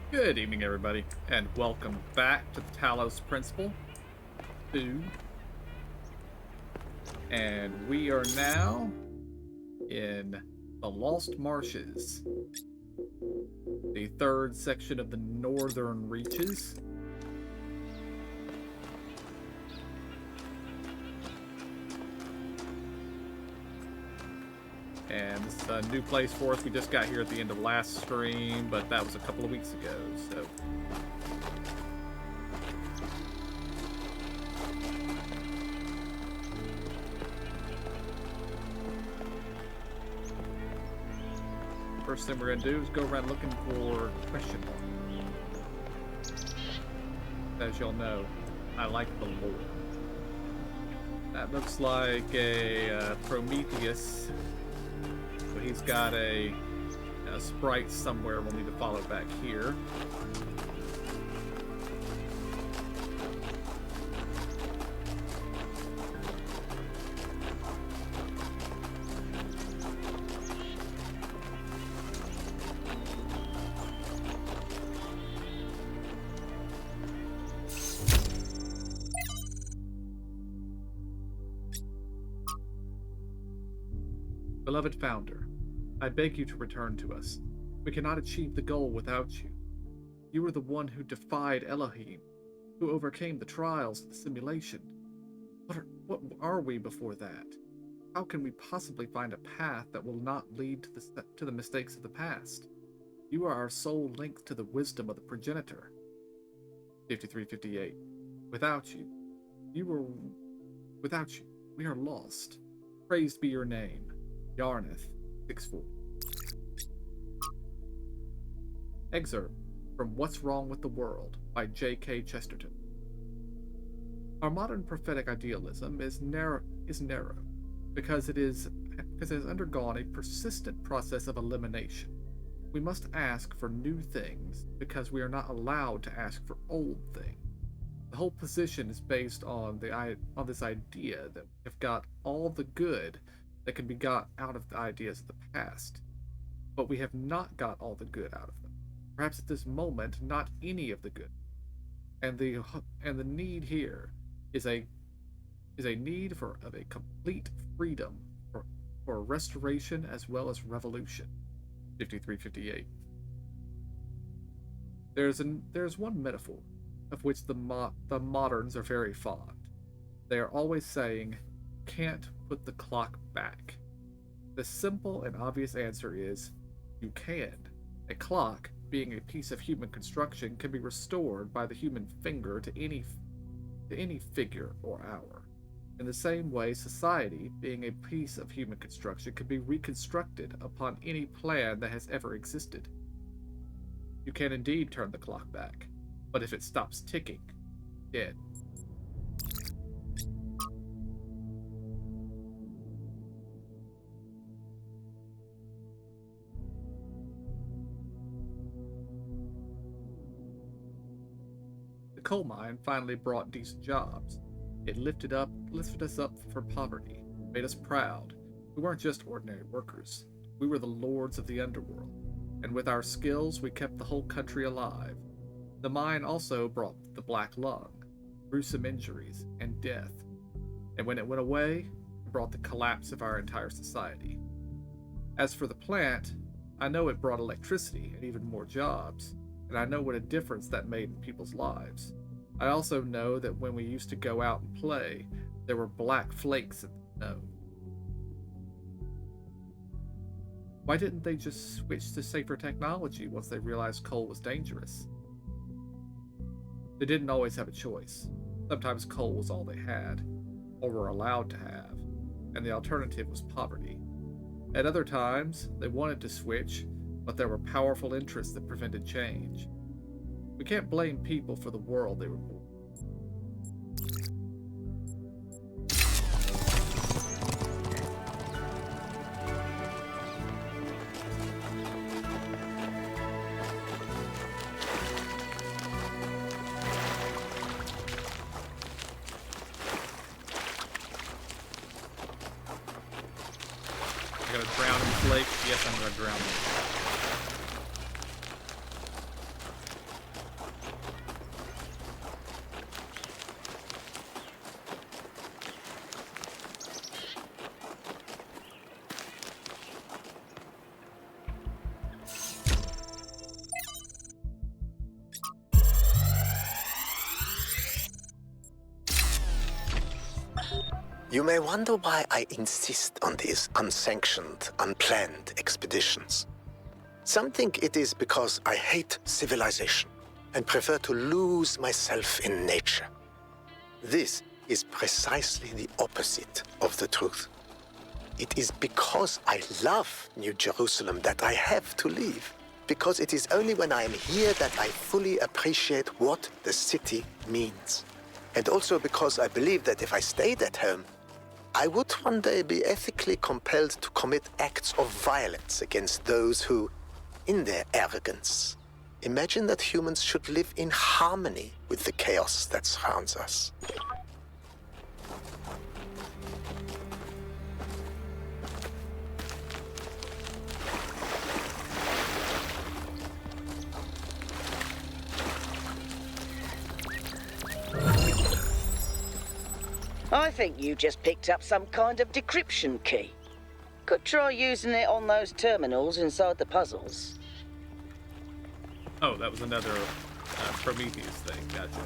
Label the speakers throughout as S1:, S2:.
S1: Good evening, everybody, and welcome back to the Talos Principle 2. And we are now in the Lost Marshes, the third section of the Northern Reaches. And this is a new place for us. We just got here at the end of last stream, but that was a couple of weeks ago, so... First thing we're going to do is go around looking for question mark. As y'all know, I like the lore. That looks like a Prometheus. So he's got a sprite somewhere. We'll need to follow back here. Beloved Founder, I beg you to return to us. We cannot achieve the goal without you. You were the one who defied Elohim, who overcame the trials of the simulation. What are we before that? How can we possibly find a path that will not lead to the mistakes of the past? You are our sole link to the wisdom of the progenitor. 5358. Without you, we are lost. Praised be your name. Yarnith, 640. Excerpt from What's Wrong with the World by J.K. Chesterton. Our modern prophetic idealism is narrow because it has undergone a persistent process of elimination. We must ask for new things because we are not allowed to ask for old things. The whole position is based on this idea that we have got all the good that can be got out of the ideas of the past, but we have not got all the good out of them. Perhaps at this moment, not any of the good. And the need here is a need of a complete freedom for restoration as well as revolution. 5358. There's one metaphor of which the moderns are very fond. They are always saying, "Can't put the clock back." The simple and obvious answer is, you can. A clock, being a piece of human construction, can be restored by the human finger to any figure or hour. In the same way, society, being a piece of human construction, can be reconstructed upon any plan that has ever existed. You can indeed turn the clock back, but if it stops ticking, dead. The coal mine finally brought decent jobs. It lifted us up from poverty, made us proud. We weren't just ordinary workers. We were the lords of the underworld, and with our skills we kept the whole country alive. The mine also brought the black lung, gruesome injuries, and death. And when it went away, it brought the collapse of our entire society. As for the plant, I know it brought electricity and even more jobs, and I know what a difference that made in people's lives. I also know that when we used to go out and play, there were black flakes in the snow. Why didn't they just switch to safer technology once they realized coal was dangerous? They didn't always have a choice. Sometimes coal was all they had, or were allowed to have, and the alternative was poverty. At other times, they wanted to switch, but there were powerful interests that prevented change. We can't blame people for the world they were born. I gotta drown in the lake. Yes, I'm gonna drown in the lake.
S2: You may wonder why I insist on these unsanctioned, unplanned expeditions. Some think it is because I hate civilization and prefer to lose myself in nature. This is precisely the opposite of the truth. It is because I love New Jerusalem that I have to leave. Because it is only when I am here that I fully appreciate what the city means. And also because I believe that if I stayed at home, I would one day be ethically compelled to commit acts of violence against those who, in their arrogance, imagine that humans should live in harmony with the chaos that surrounds us.
S3: I think you just picked up some kind of decryption key. Could try using it on those terminals inside the puzzles.
S1: Oh, that was another Prometheus thing. Gotcha.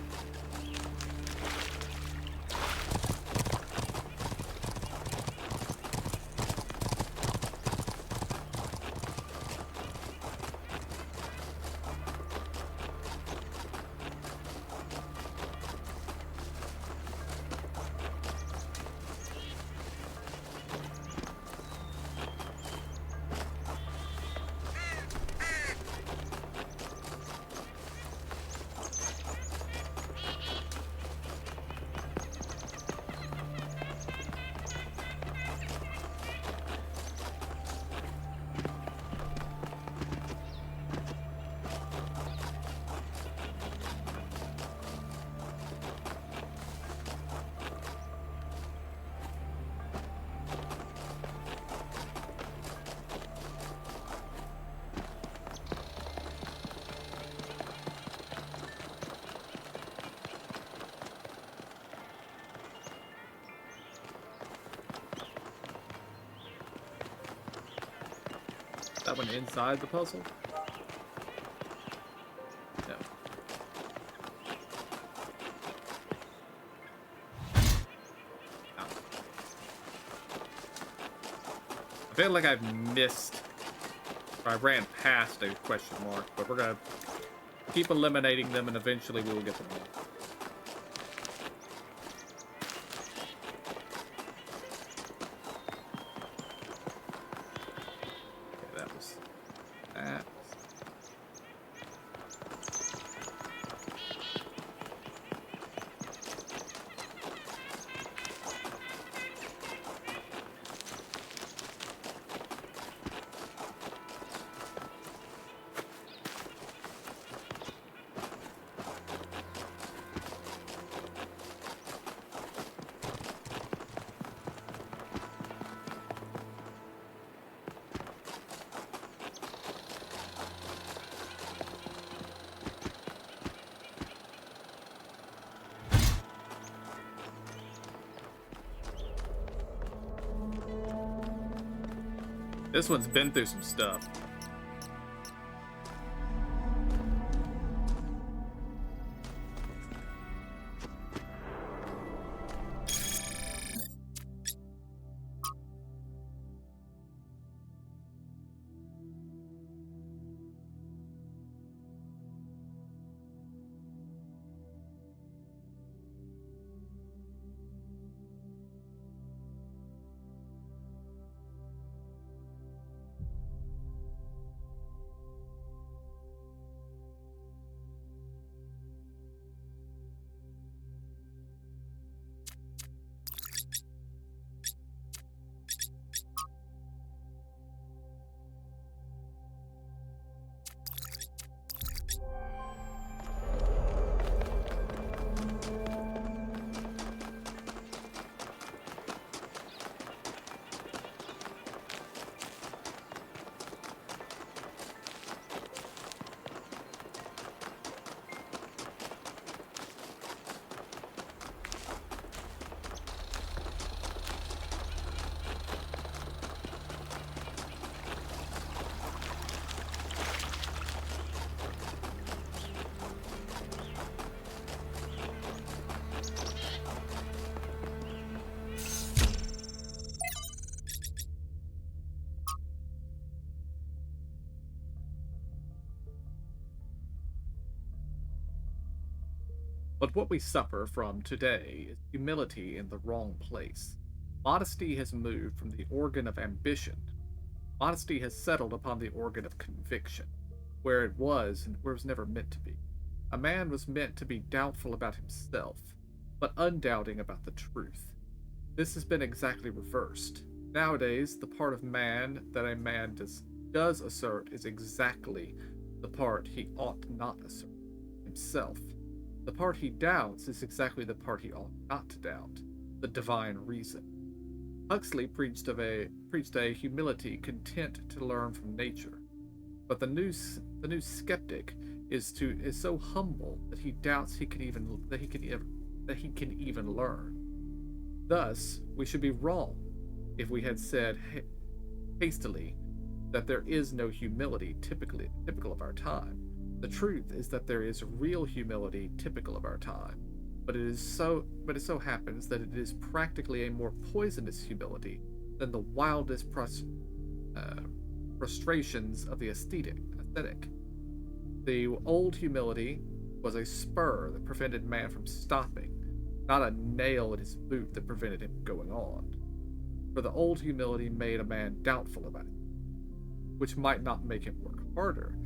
S1: That one inside the puzzle? No. Oh. I feel like I've missed, or I ran past a question mark, but we're gonna keep eliminating them and eventually we will get them all. Okay, that was that. This one's been through some stuff. But what we suffer from today is humility in the wrong place. Modesty has moved from the organ of ambition. Modesty has settled upon the organ of conviction, where it was and where it was never meant to be. A man was meant to be doubtful about himself, but undoubting about the truth. This has been exactly reversed. Nowadays, the part of man that a man does assert is exactly the part he ought not assert, himself. The part he doubts is exactly the part he ought not to doubt, the divine reason. Huxley preached a humility content to learn from nature, but the new skeptic is so humble that he doubts he can even learn. Thus, we should be wrong if we had said hastily that there is no humility typical of our time. The truth is that there is real humility typical of our time, but it so happens that it is practically a more poisonous humility than the wildest frustrations of the aesthetic. The old humility was a spur that prevented man from stopping, not a nail in his boot that prevented him going on. For the old humility made a man doubtful about it, which might not make him work harder,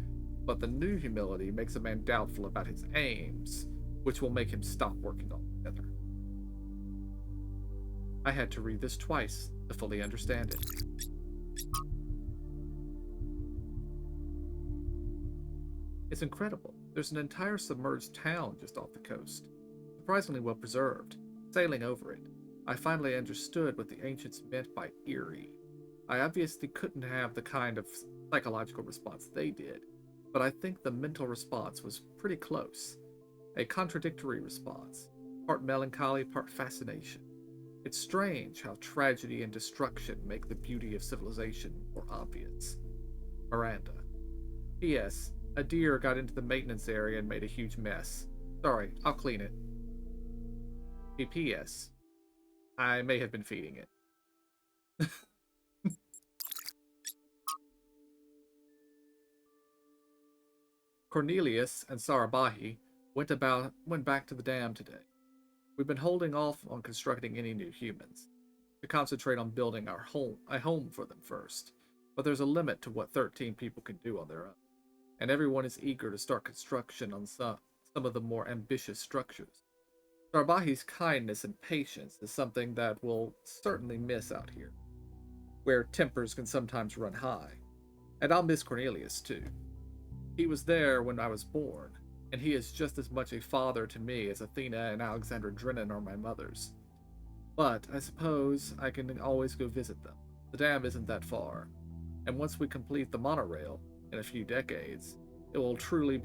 S1: but the new humility makes a man doubtful about his aims, which will make him stop working altogether. I had to read this twice to fully understand it. It's incredible. There's an entire submerged town just off the coast, surprisingly well preserved. Sailing over it, I finally understood what the ancients meant by eerie. I obviously couldn't have the kind of psychological response they did, but I think the mental response was pretty close. A contradictory response, part melancholy, part fascination. It's strange how tragedy and destruction make the beauty of civilization more obvious. Miranda. P.S. A deer got into the maintenance area and made a huge mess. Sorry, I'll clean it. P.S. I may have been feeding it. Cornelius and Sarabahi went back to the dam today. We've been holding off on constructing any new humans, to concentrate on building a home for them first. But there's a limit to what 13 people can do on their own, and everyone is eager to start construction on some of the more ambitious structures. Sarabahi's kindness and patience is something that we'll certainly miss out here, where tempers can sometimes run high. And I'll miss Cornelius too. He was there when I was born, and he is just as much a father to me as Athena and Alexandra Drennan are my mothers. But I suppose I can always go visit them. The dam isn't that far, and once we complete the monorail in a few decades, it will truly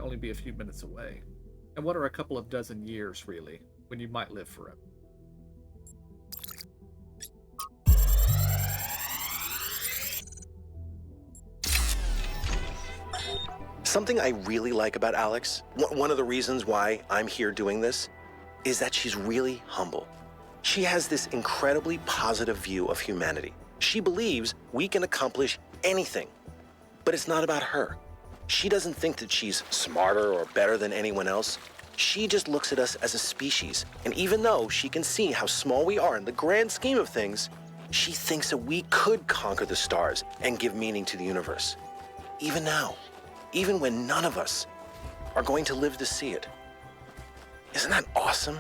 S1: only be a few minutes away. And what are a couple of dozen years, really, when you might live forever?
S2: Something I really like about Alex, one of the reasons why I'm here doing this, is that she's really humble. She has this incredibly positive view of humanity. She believes we can accomplish anything, but it's not about her. She doesn't think that she's smarter or better than anyone else. She just looks at us as a species, and even though she can see how small we are in the grand scheme of things, she thinks that we could conquer the stars and give meaning to the universe. Even now, even when none of us are going to live to see it. Isn't that awesome?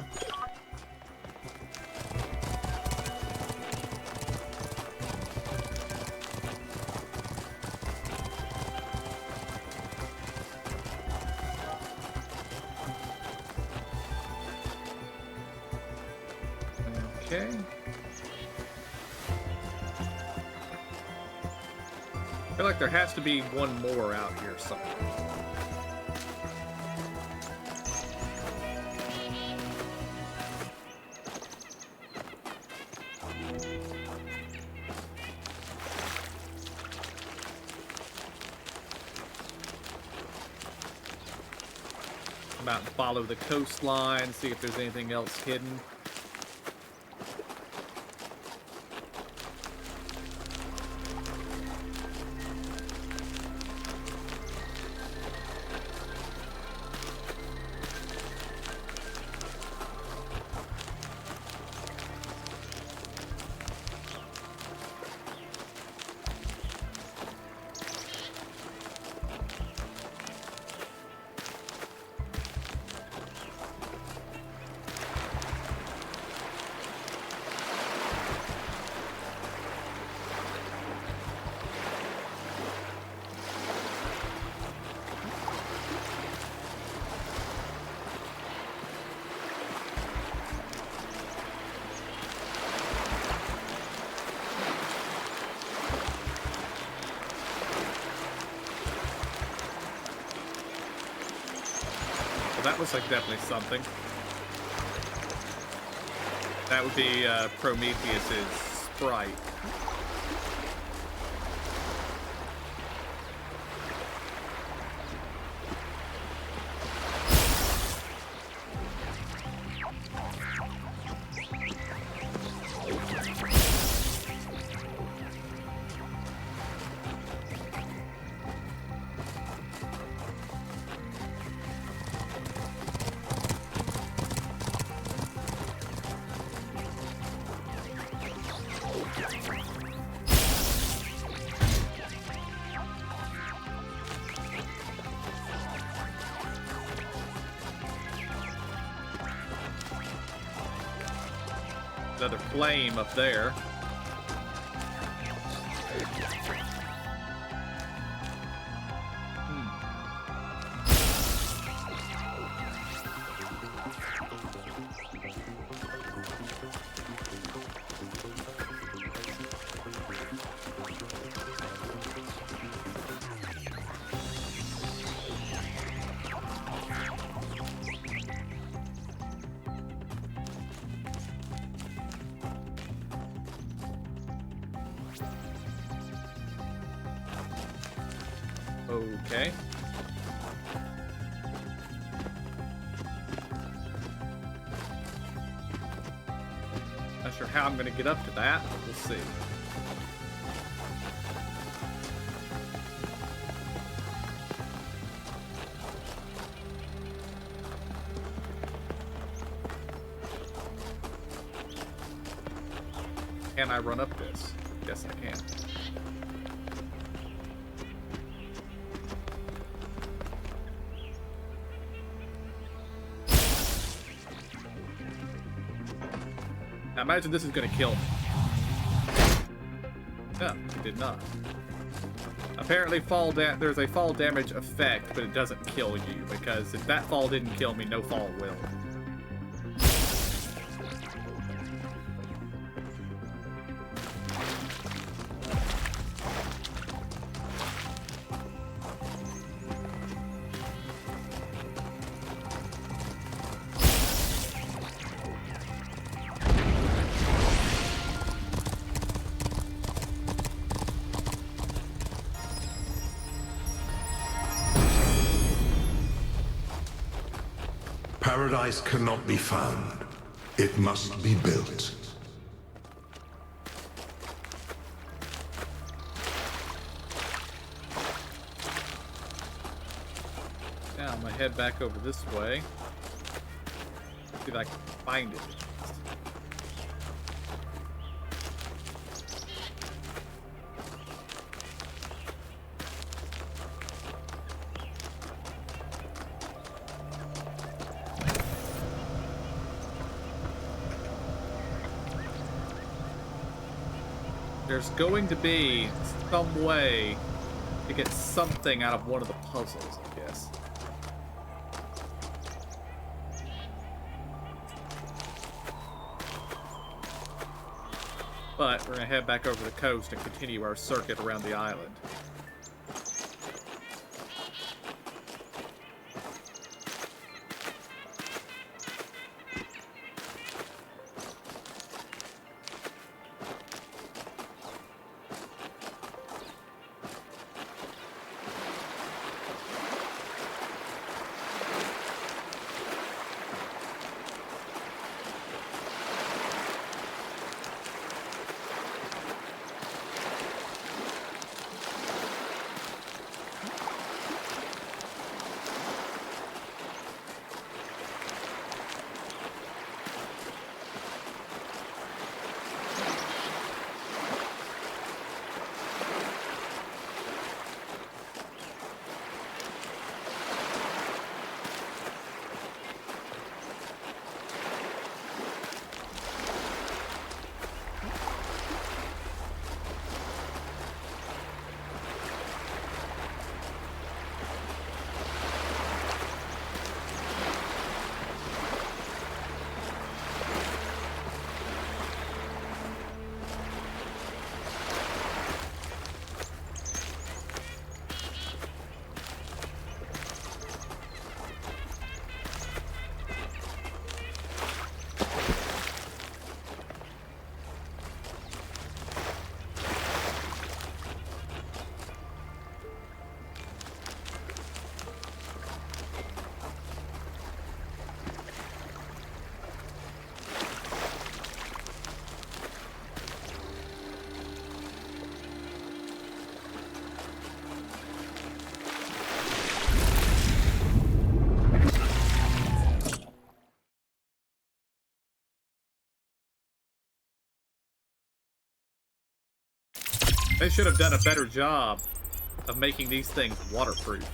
S1: Okay. I feel like there has to be one more out here somewhere. Come out and follow the coastline, see if there's anything else hidden. Well, that looks like definitely something. That would be Prometheus's sprite. Another flame up there. Okay. Not sure how I'm going to get up to that, but we'll see. Can I run up this? Yes, I can. I imagine this is going to kill me. No, it did not. Apparently there's a fall damage effect, but it doesn't kill you, because if that fall didn't kill me, no fall will.
S4: Paradise cannot be found. It must be built.
S1: Now I'm gonna head back over this way. See if I can find it. There's going to be some way to get something out of one of the puzzles, I guess. But we're going to head back over the coast and continue our circuit around the island. They should have done a better job of making these things waterproof.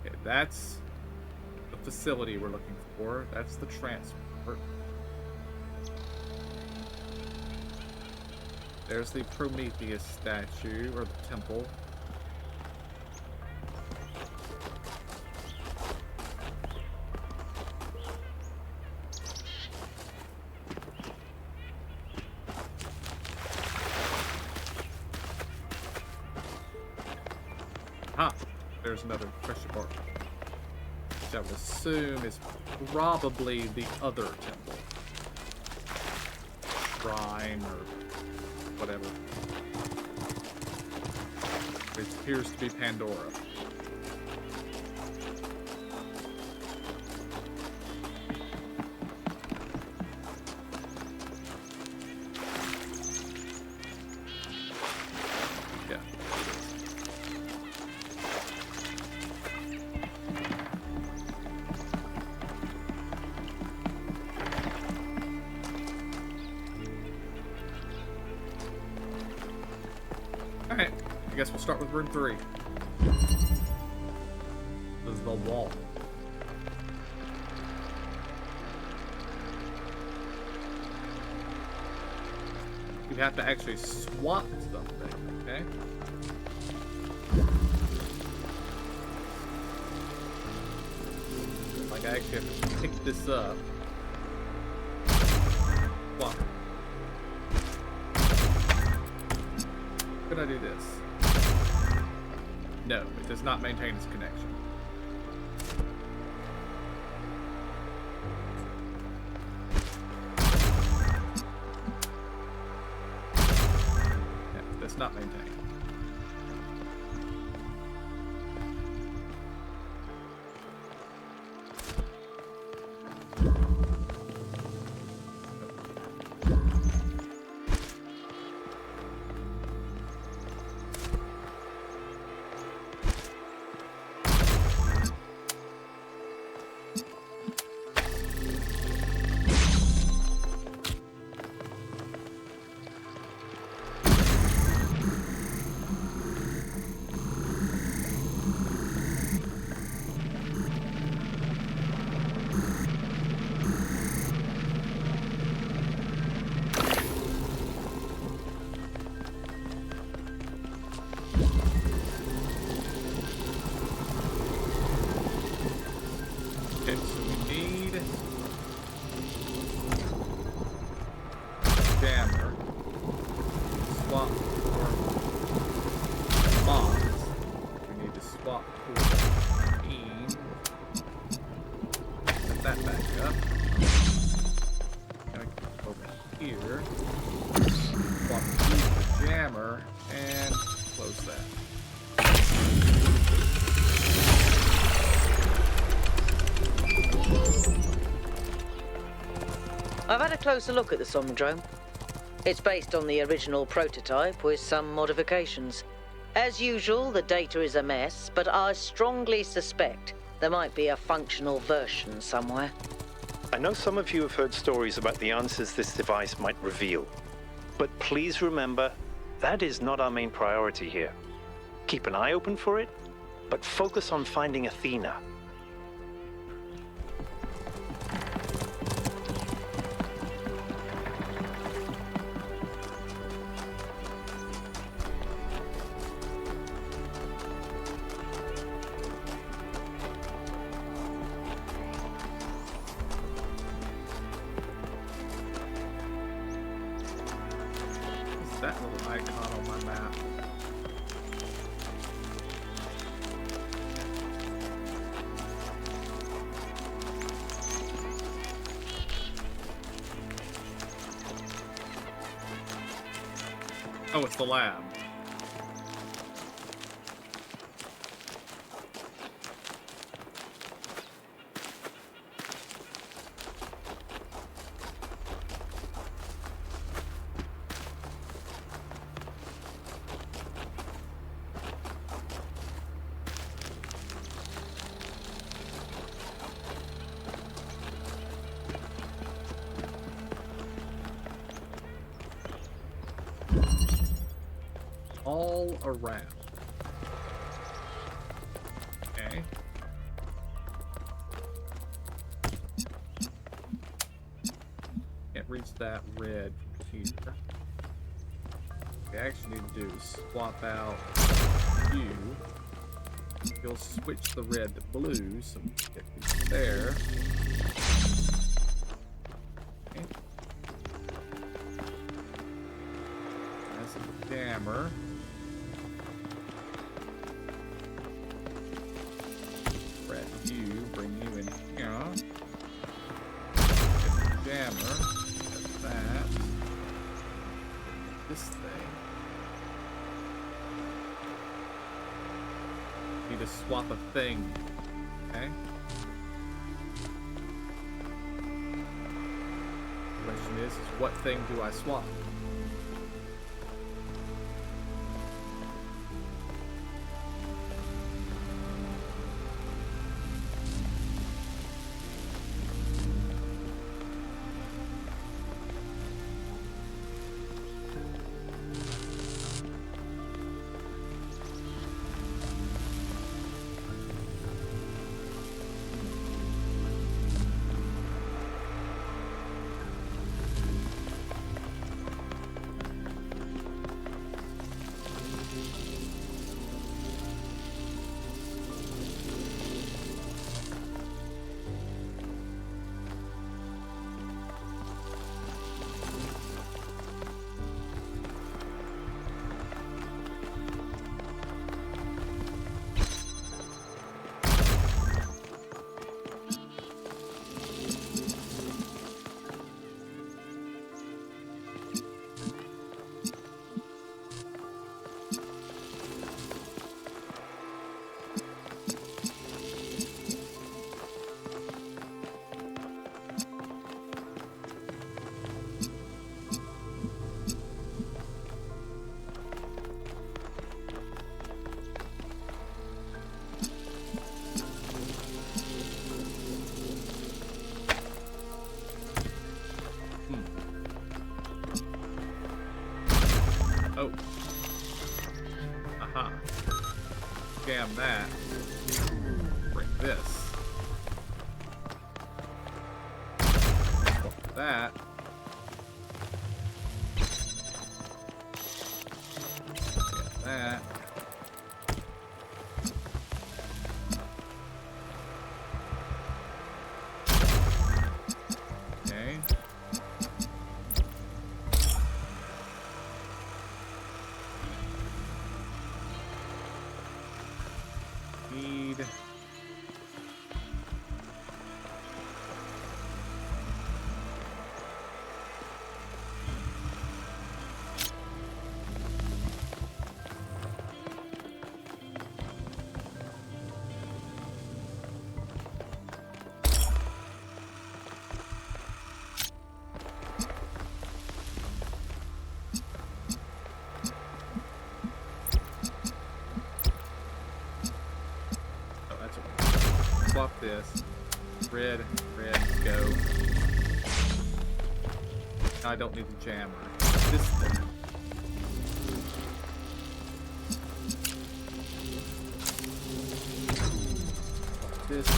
S1: Okay, that's the facility we're looking for. That's the transport. There's the Prometheus statue, or the temple. Ah, there's another pressure bar, which I would assume is probably the other temple. Shrine, or whatever. It appears to be Pandora. Yeah. Alright, I guess we'll start with room 3. This is the wall. You have to actually swap something, okay? Like I actually have to pick this up. Swap. Could I do this? No, it does not maintain its connection. Yeah, it does not maintain. Okay, so we need jammer. Swap for bombs. We need to swap for beam. Set that back up. Gonna go over here. Swap the jammer and close that.
S3: I've had a closer look at the Somnodrome. It's based on the original prototype with some modifications. As usual, the data is a mess, but I strongly suspect there might be a functional version somewhere.
S5: I know some of you have heard stories about the answers this device might reveal, but please remember, that is not our main priority here. Keep an eye open for it, but focus on finding Athena.
S1: That little icon on my map. Oh, it's the lab. all around. Okay. Can't reach that red from here. What we actually need to do is swap out you. You'll switch the red to blue, so we can get these there. Okay. That's a jammer. Red you, bring you in here. Get the jammer. Get that. This thing. Need to swap a thing. Okay. The question is what thing do I swap? Oh. Aha. Jam that. Break this. Swap that. Get that. Okay. Need swap this. Red, go. I don't need the jammer. This thing. This.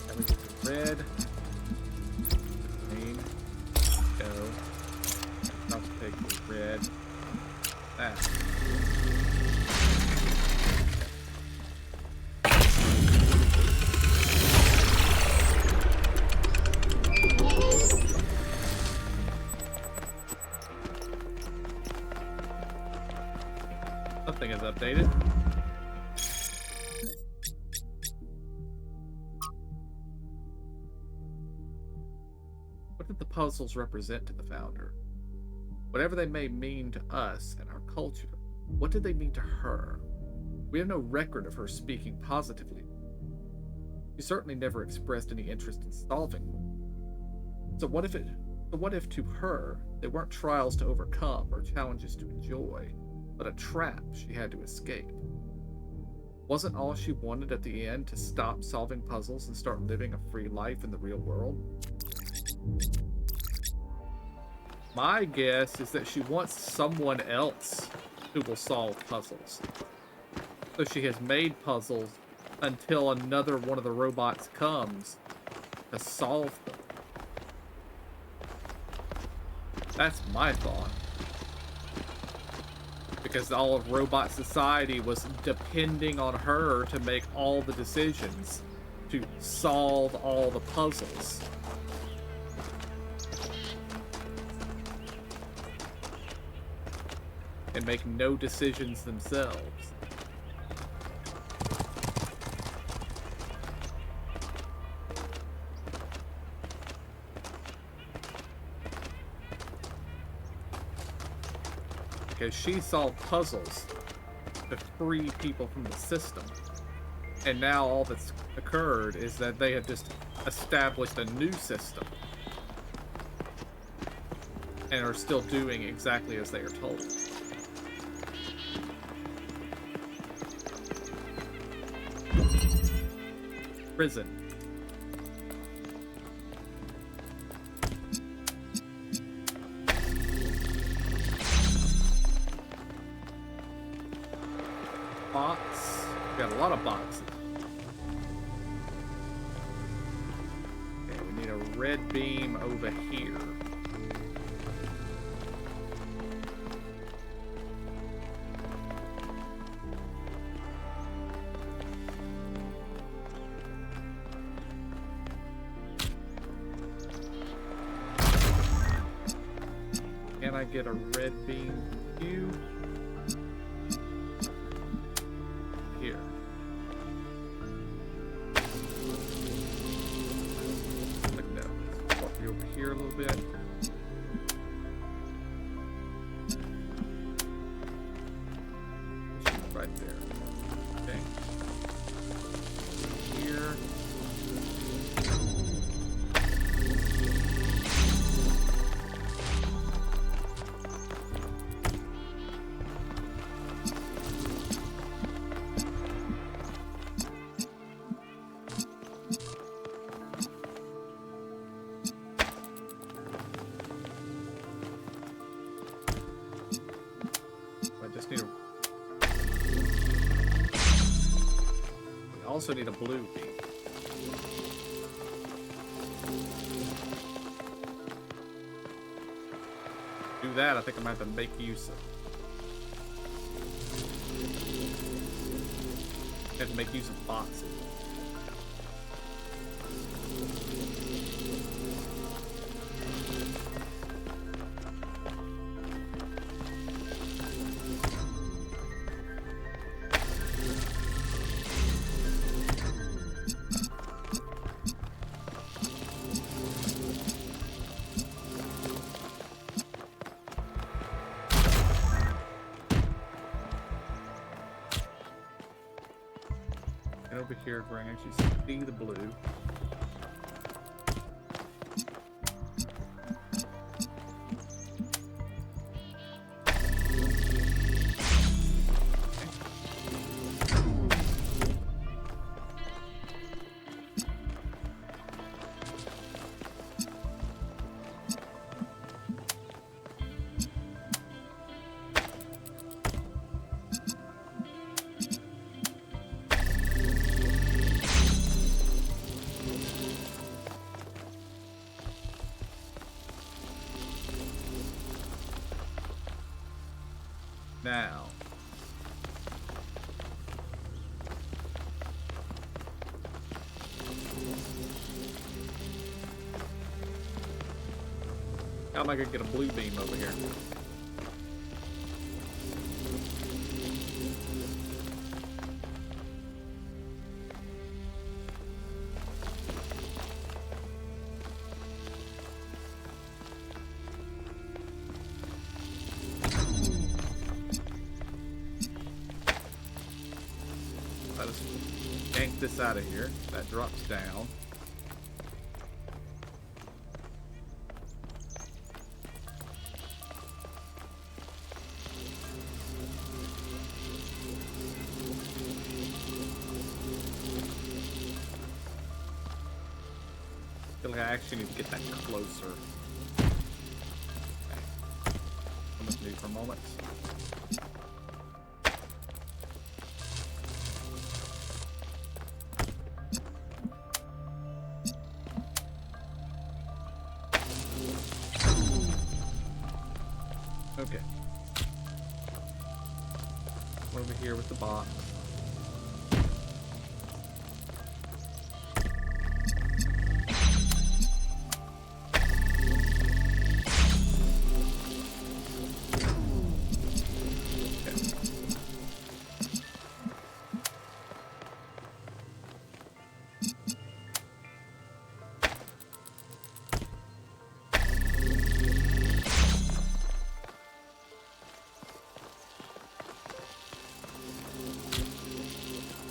S1: And we get the red. Green. Go. I'll take the red. That. Something is updated. What did the puzzles represent to the founder? Whatever they may mean to us and our culture, what did they mean to her? We have no record of her speaking positively. She certainly never expressed any interest in solving them. So what if to her they weren't trials to overcome or challenges to enjoy, but a trap she had to escape? Wasn't all she wanted at the end to stop solving puzzles and start living a free life in the real world? My guess is that she wants someone else who will solve puzzles. So she has made puzzles until another one of the robots comes to solve them. That's my thought. Because all of robot society was depending on her to make all the decisions, to solve all the puzzles. And make no decisions themselves. Because she solved puzzles to free people from the system. And now all that's occurred is that they have just established a new system. And are still doing exactly as they are told. Prison. Box. We got a lot of boxes. Okay, we need a red beam over here. Can I get a red beam view? Here. Like that. Let's walk you over here a little bit. Shoot right there. Okay. Here. I just need a... We also need a blue beam. Do that, I think I'm gonna have to make use of. I have to make use of boxes. And over here where I can actually see the blue. Now. How am I gonna get a blue beam over here? Let us yank this out of here. That drops down. I feel like I actually need to get that closer. Okay. me for a moment. Okay. Over here with the box.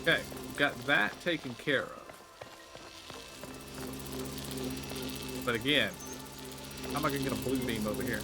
S1: Okay, got that taken care of. But again, how am I gonna get a blue beam over here?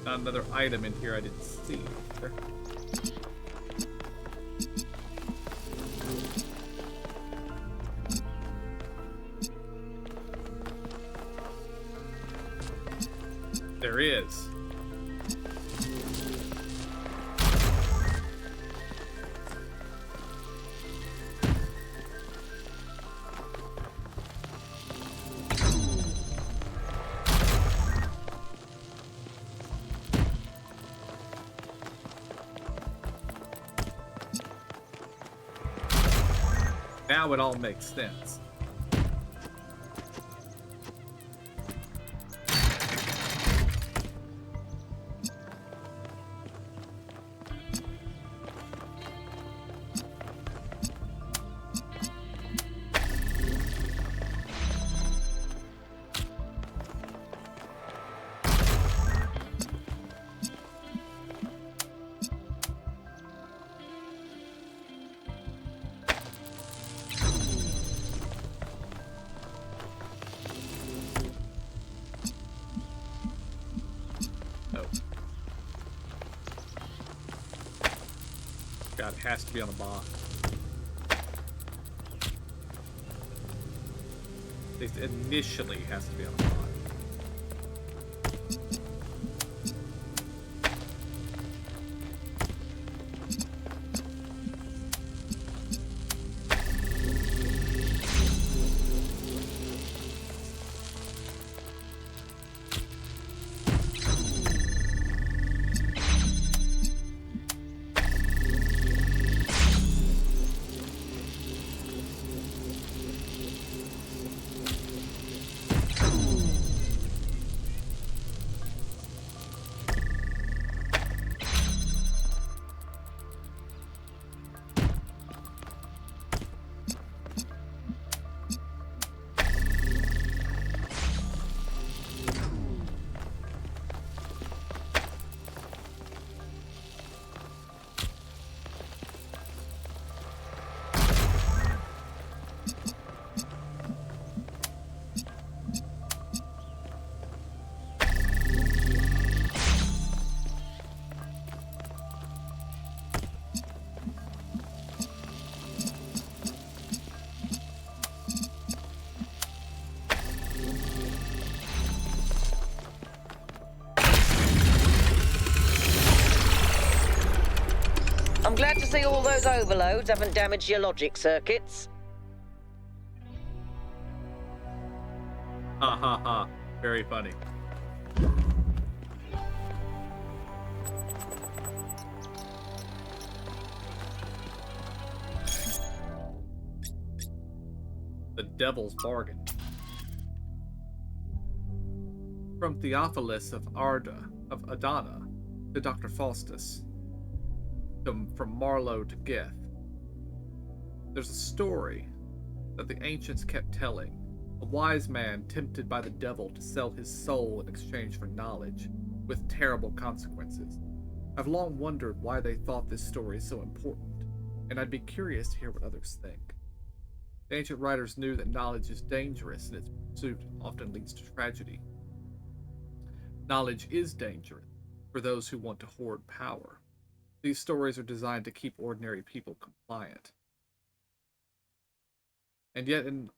S1: Another item in here I didn't see. There is. Now it all makes sense. has to be on a bot. At least initially has to be on a bot.
S3: I'm glad to see all those overloads haven't damaged your logic circuits.
S1: Ha ha ha. Very funny. The Devil's Bargain. From Theophilus of Adana to Dr. Faustus, from Marlowe to Geth. There's a story that the ancients kept telling. A wise man tempted by the devil to sell his soul in exchange for knowledge, with terrible consequences. I've long wondered why they thought this story so important, and I'd be curious to hear what others think. The ancient writers knew that knowledge is dangerous and its pursuit often leads to tragedy. Knowledge is dangerous for those who want to hoard power. These stories are designed to keep ordinary people compliant. And yet in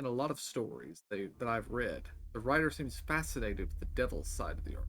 S1: a lot of stories that I've read, the writer seems fascinated with the devil's side of the art.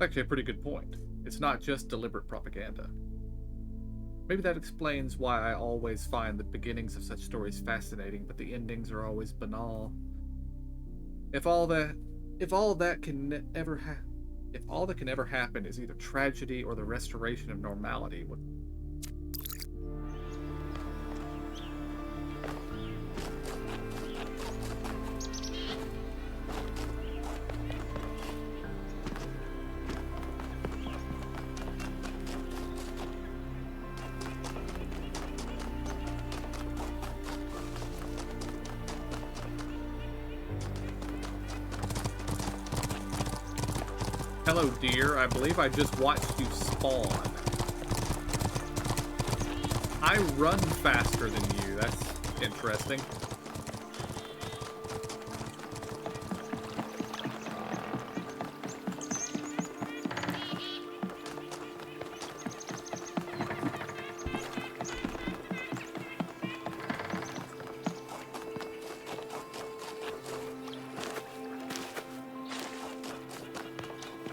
S1: Actually, a pretty good point. It's not just deliberate propaganda. Maybe that explains why I always find the beginnings of such stories fascinating, but the endings are always banal. If all that can ever happen is either tragedy or the restoration of normality, hello, dear. I believe I just watched you spawn. I run faster than you. That's interesting.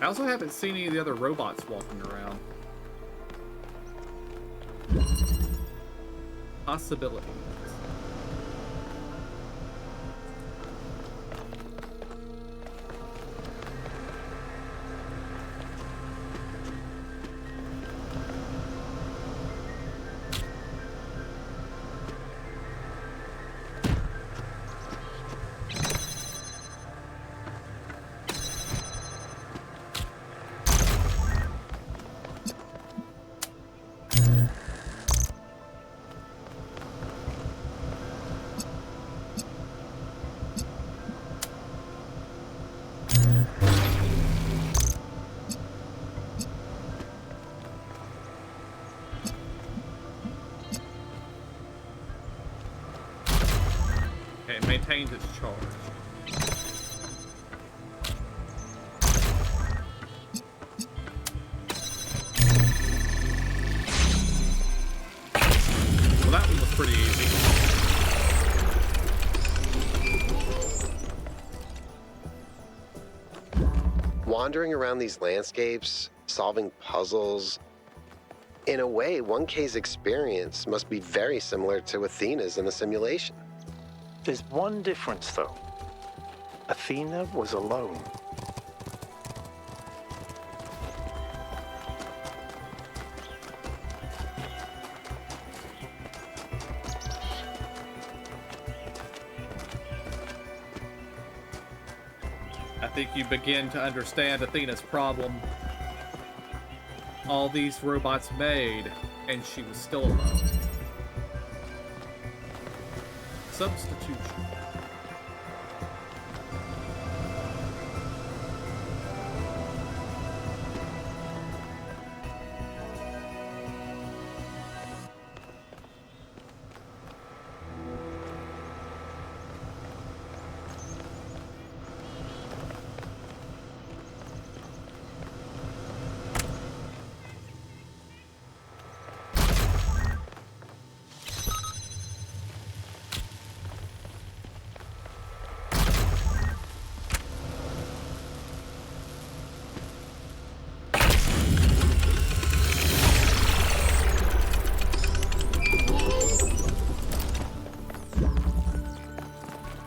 S1: I also haven't seen any of the other robots walking around. Possibilities. Okay, it maintains its charge. Well, that one was pretty easy.
S6: Wandering around these landscapes, solving puzzles. In a way, 1K's experience must be very similar to Athena's in the simulation.
S5: There's one difference, though. Athena was alone.
S1: I think you begin to understand Athena's problem. All these robots made, and she was still alone. Substitution.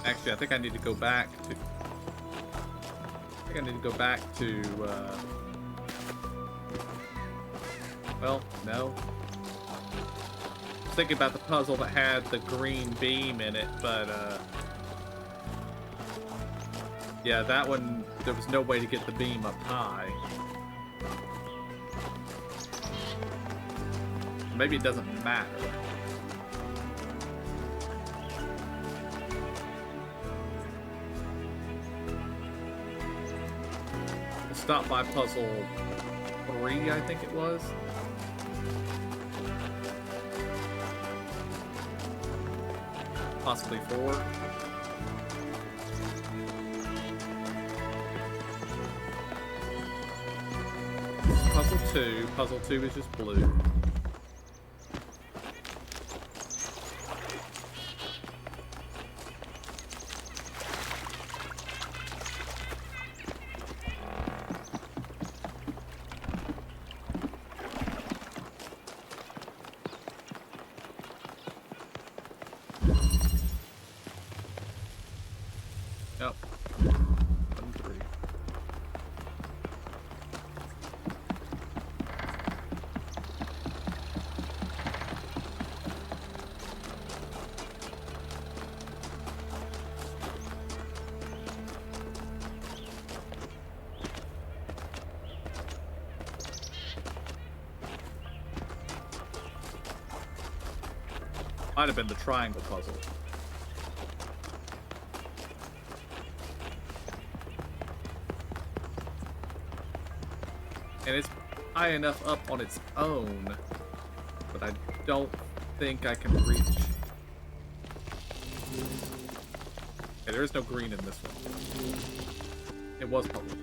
S1: Actually, I think I need to go back to... Well, no. I was thinking about the puzzle that had the green beam in it, but, yeah, that one, there was no way to get the beam up high. Maybe it doesn't matter. Stop by puzzle 3, I think it was. Possibly 4. Puzzle 2. Puzzle 2 is just blue. Yep. 1, 3. Might have been the triangle puzzle. And it's high enough up on its own, but I don't think I can reach. Okay, there is no green in this one. It was public.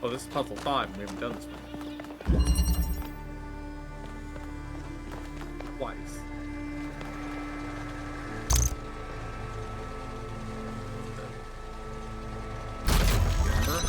S1: Oh, this is puzzle 5. We haven't done this one. Twice. Remember?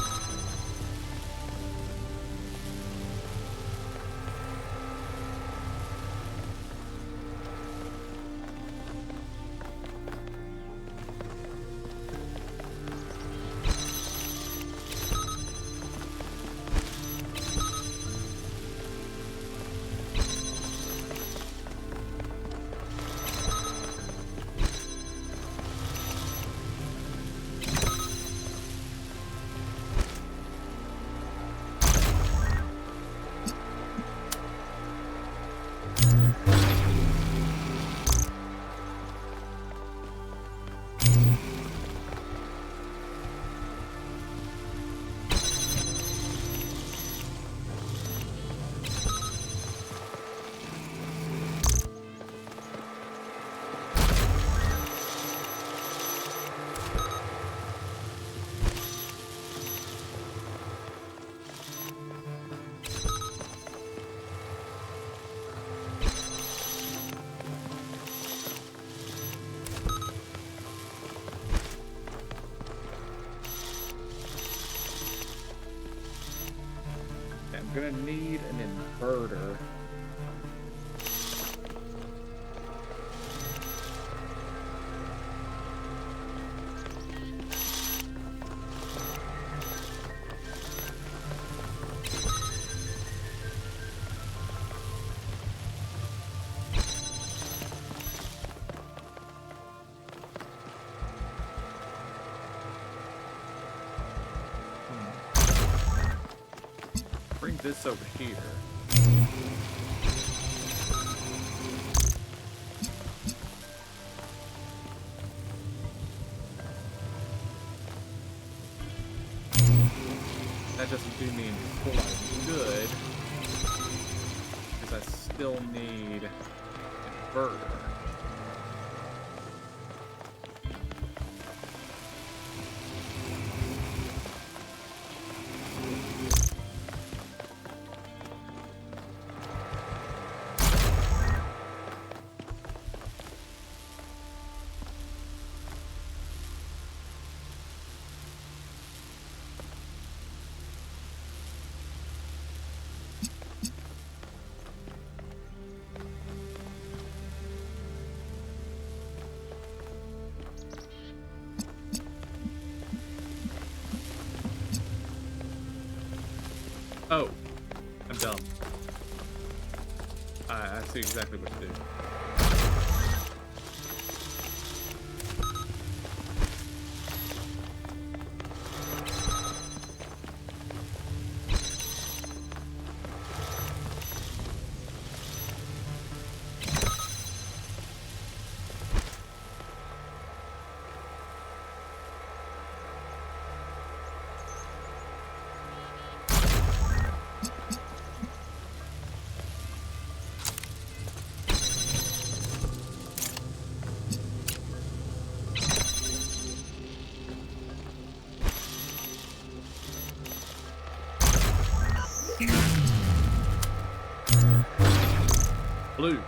S1: I'm gonna need an inverter. Bring this over here. That doesn't do me any whole lot of good, because I still need an inverter. Oh, I'm dumb. I see exactly what to do. Blue.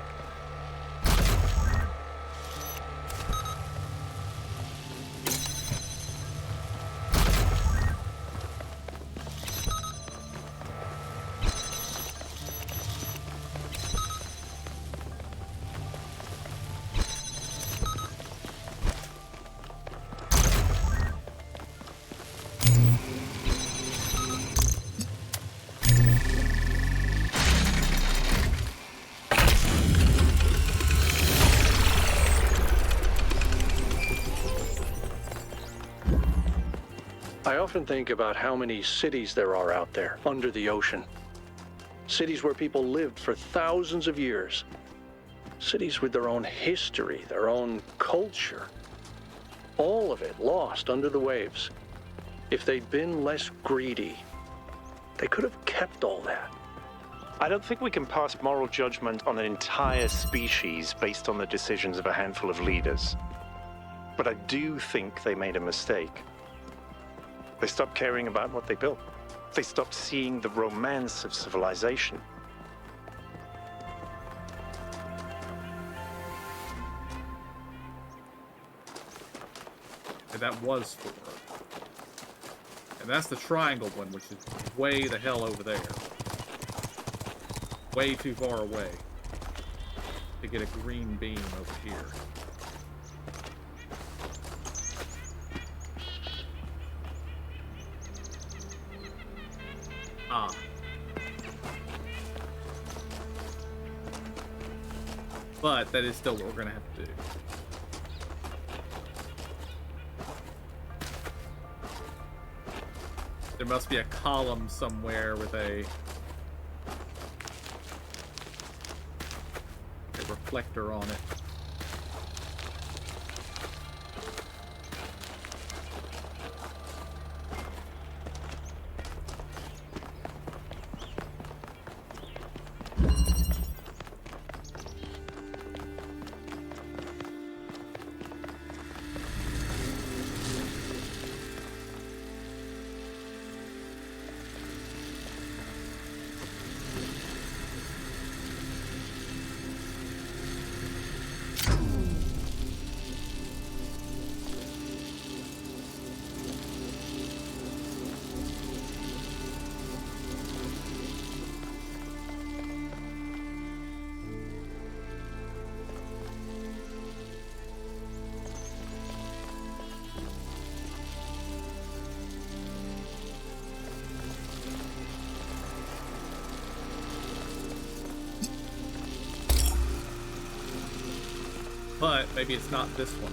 S7: I often think about how many cities there are out there under the ocean. Cities where people lived for thousands of years. Cities with their own history, their own culture. All of it lost under the waves. If they'd been less greedy, they could have kept all that.
S5: I don't think we can pass moral judgment on an entire species based on the decisions of a handful of leaders. But I do think they made a mistake. They stopped caring about what they built. They stopped seeing the romance of civilization.
S1: And that was 4. And that's the triangle one, which is way the hell over there. Way too far away to get a green beam over here. Ah. But that is still what we're going to have to do. There must be a column somewhere with a reflector on it. But maybe it's not this one.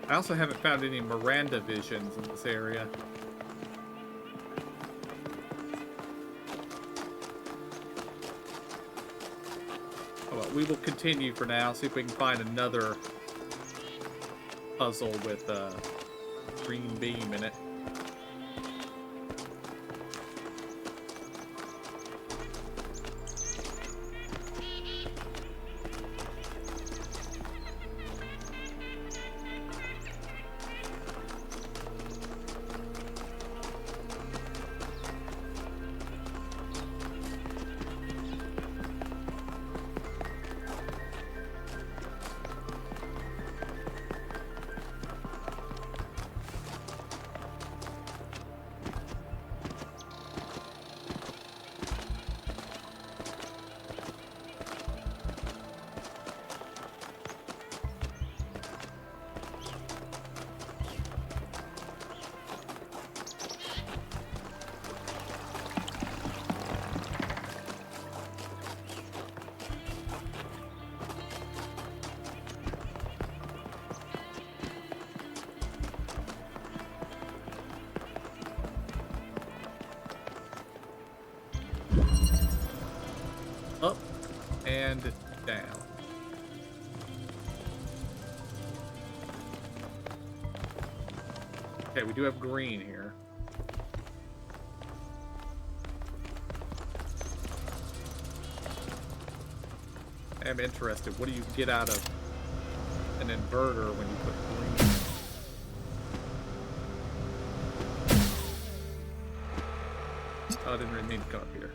S1: I also haven't found any Miranda visions in this area. Oh, well, we will continue for now, see if we can find another puzzle with a green beam in it. Up and down. Okay, we do have green here. I'm interested. What do you get out of an inverter when you put green in? Oh, I didn't really mean to come up here.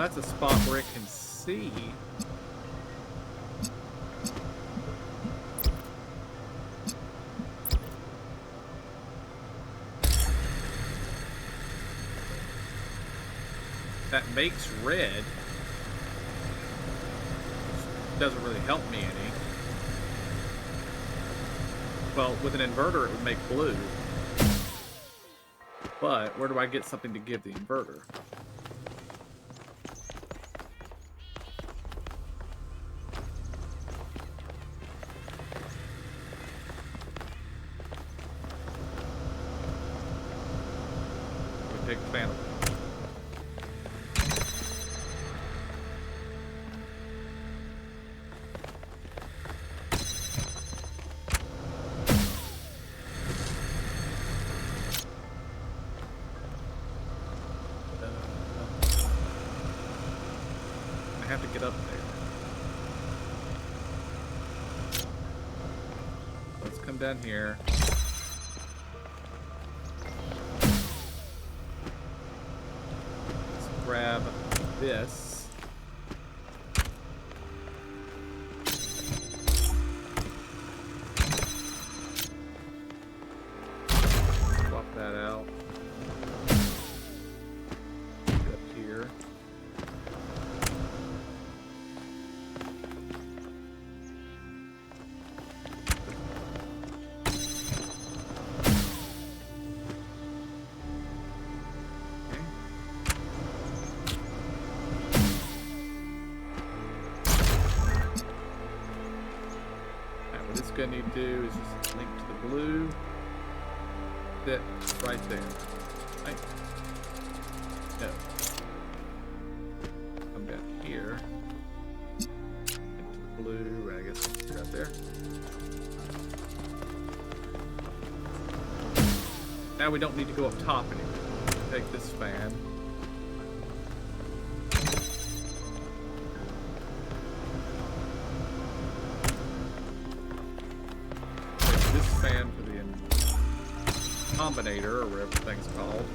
S1: That's a spot where it can see. That makes red. Which doesn't really help me any. Well, with an inverter it would make blue. But where do I get something to give the inverter? We take the fan away. I have to get up there. Let's come down here. Let's grab this. Swap that out. Get up here. What it's going to need to do is just link to the blue. That right there. Right? No. Come down here. Link to the blue. I guess it's right there. Now we don't need to go up top anymore. Take this fan. Fan for the combinator, or whatever the thing's called.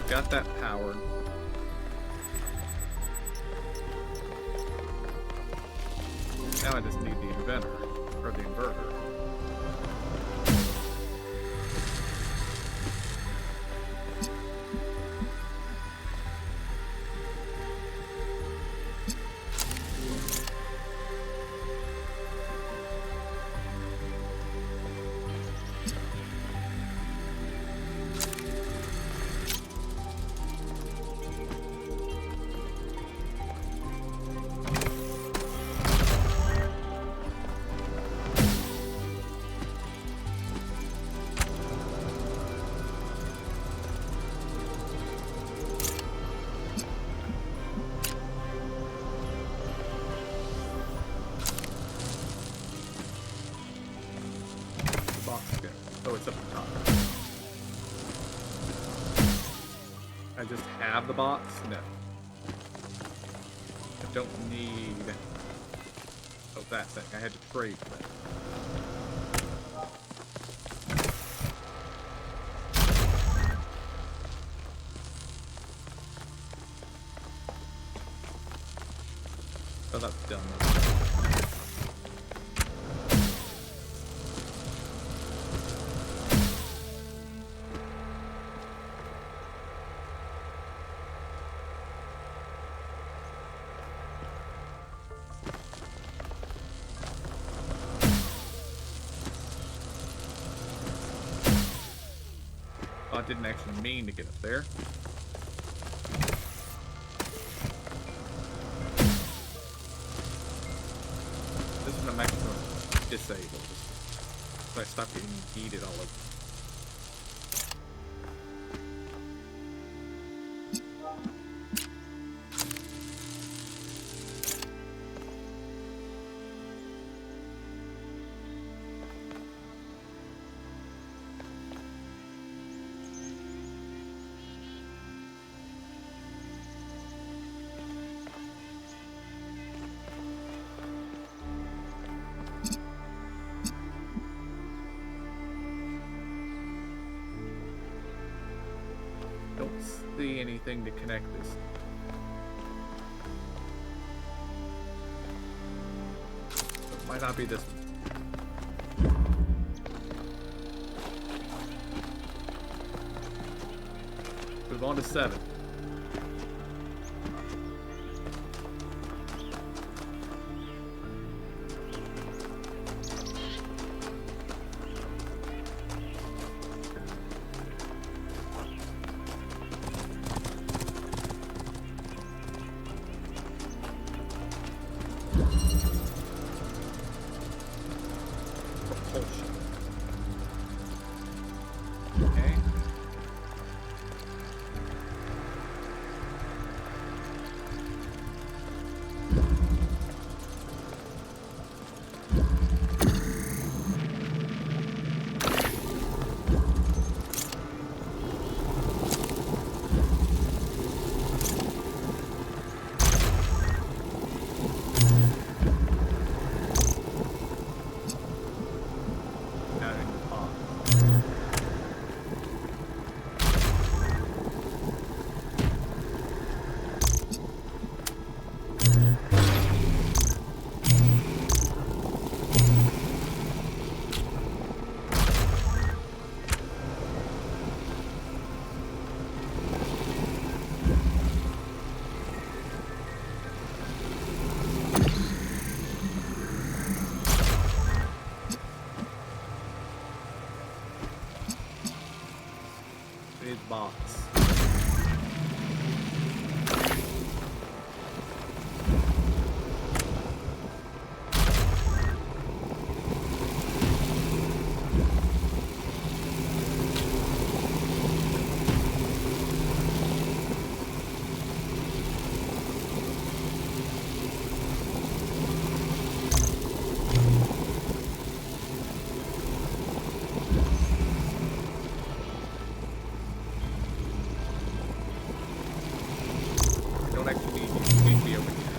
S1: Got that powered. Now I just need the inventor, or the inverter. Oh, it's up the top. I just have the box? No. I don't need... Oh, that thing. I had to trade for that. Oh, that's done. I didn't actually mean to get up there. This is I'm actually going to disable. So I stop getting heated all over. anything to connect this. It might not be this one. Move on to 7. Propulsion. Okay. Adding the pop. We need box. Don't actually need to be over here.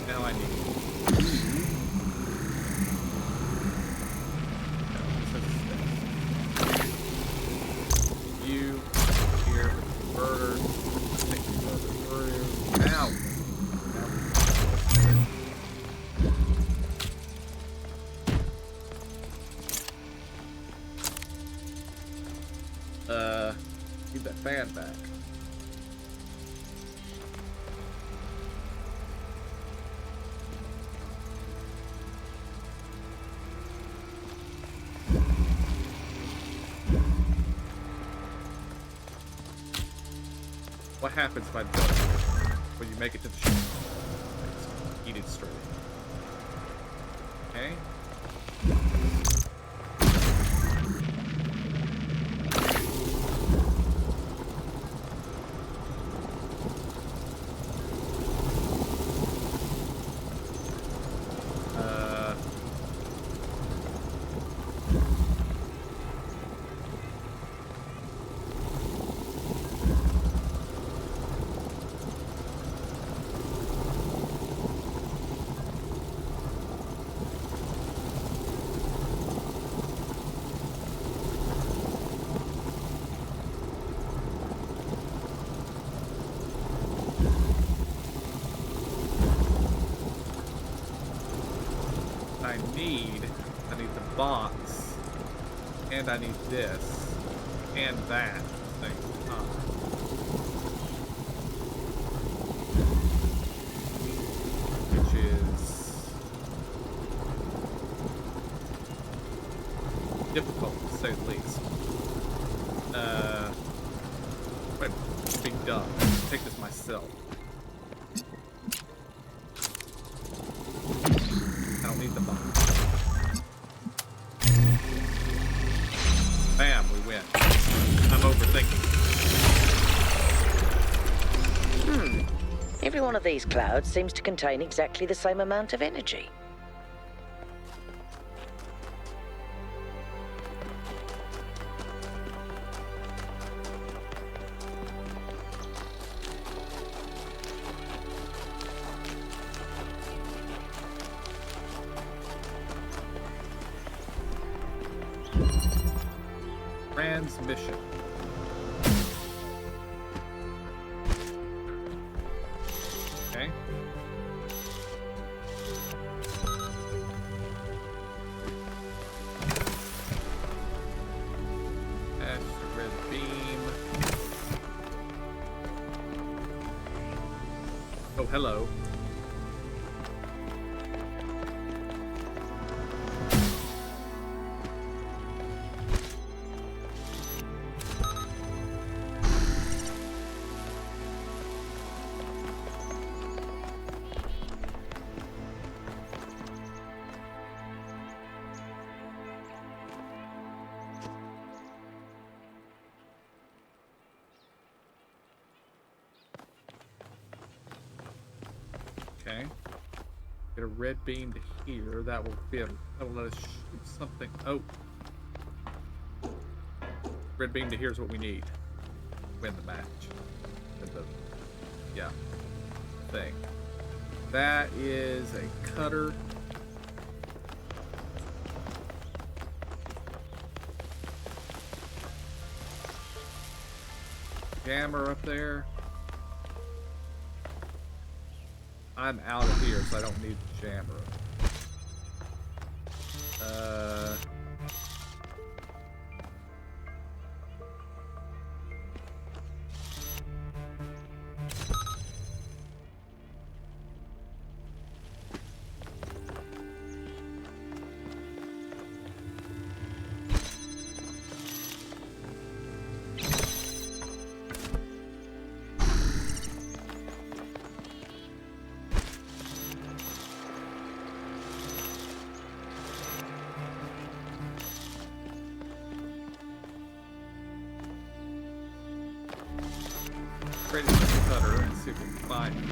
S1: Now I need. You here, converter. Take the converter through. Now. Need that fan back. What happens if I don't when you make it to the ship? Eat it straight. Okay. I need the box, and I need this, and that at the same time. Which is difficult, to say the least. Wait, big dumb. Take this myself. I don't need the box. Bam, we win. I'm overthinking.
S3: Every one of these clouds seems to contain exactly the same amount of energy.
S1: Transmission. Okay. Red beam. Oh, hello. Okay. Get a red beam to here. That will let us shoot something. Oh. Red beam to here is what we need. Win the match. Yeah. Thing. That is a cutter. Jammer up there. I'm out of here, so I don't need the jammer. Ready to cutter and see if we can find it.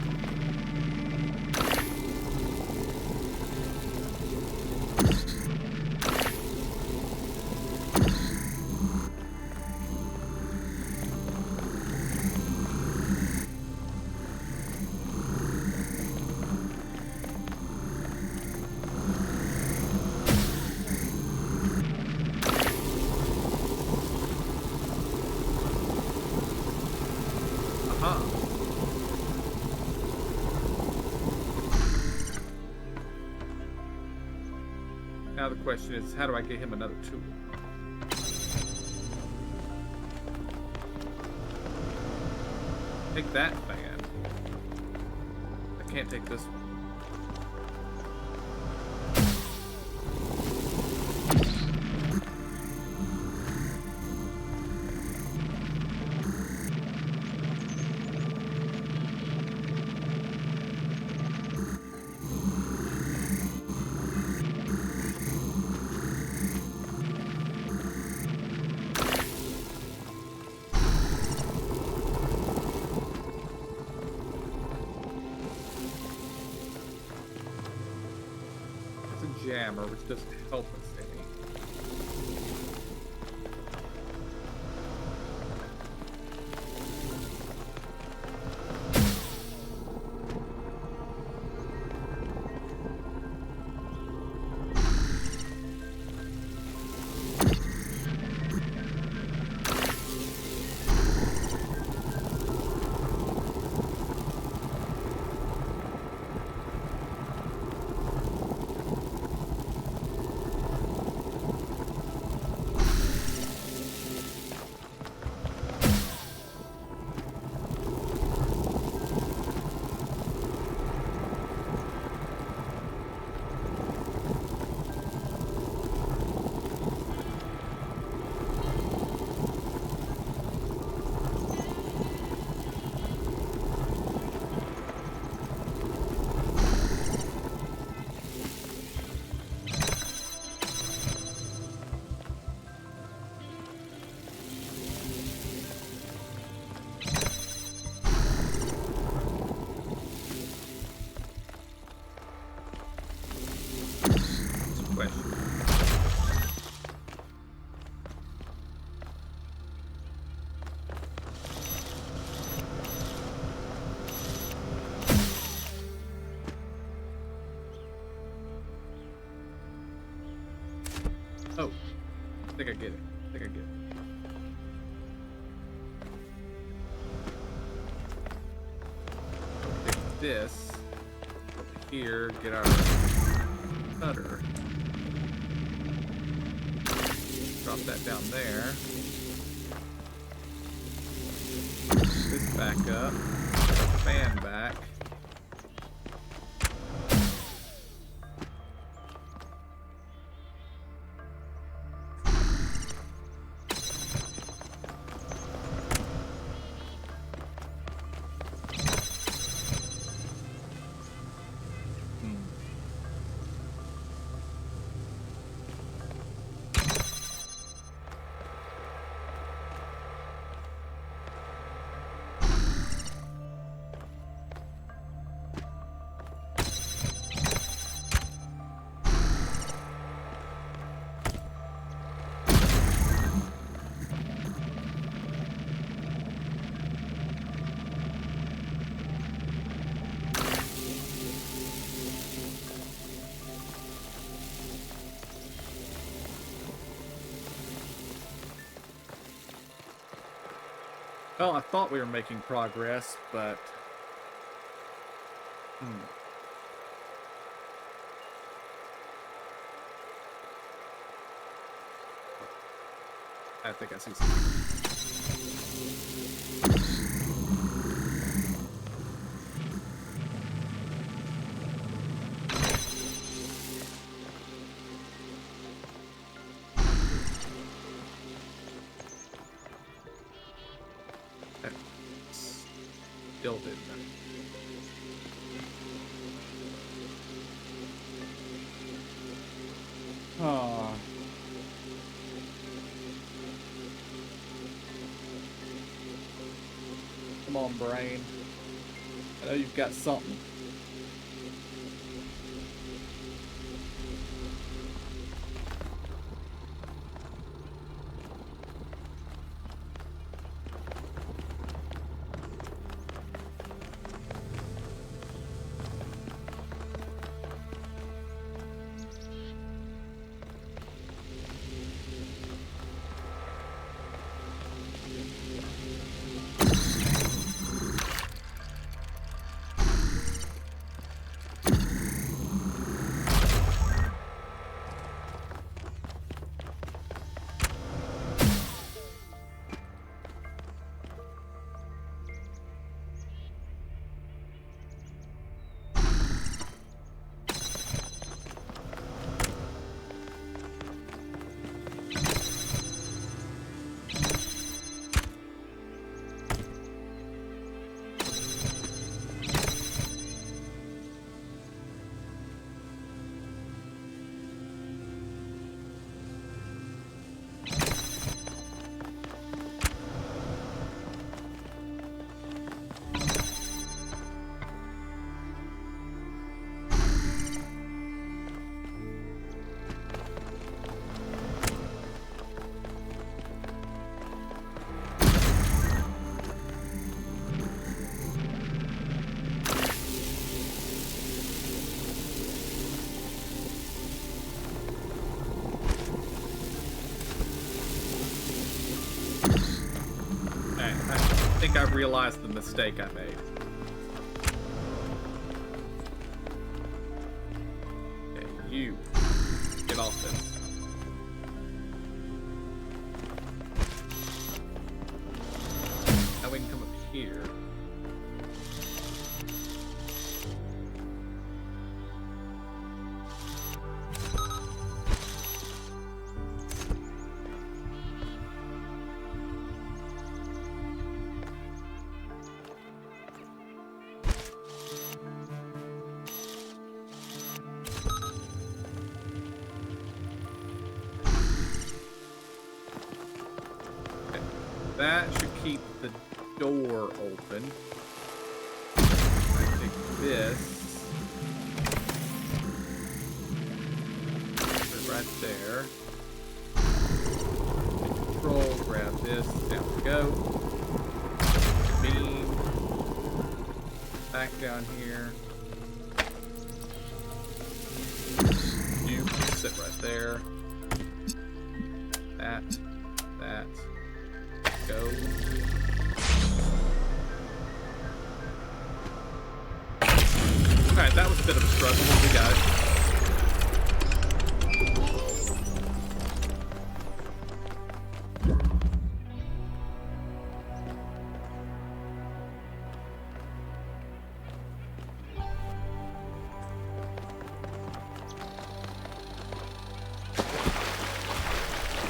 S1: Now the question is, how do I get him another tool? Take that fan. I can't take this one. Jammer, which doesn't help us any. Oh, I think I get it. I think I get it. this over here, get our cutter. Drop that down there. This back up. Get our fan back. Well, I thought we were making progress, but... I think I see something. Still did that. Oh. Come on, brain. I know you've got something. I think I've realized the mistake I made. Okay, you get off this. Now we can come up here. That should keep the door open. I take this. Put it right there. Take control, grab this, down we go. Beam. Back down here. You can sit right there. That. Go. bit of a struggle, but we got it.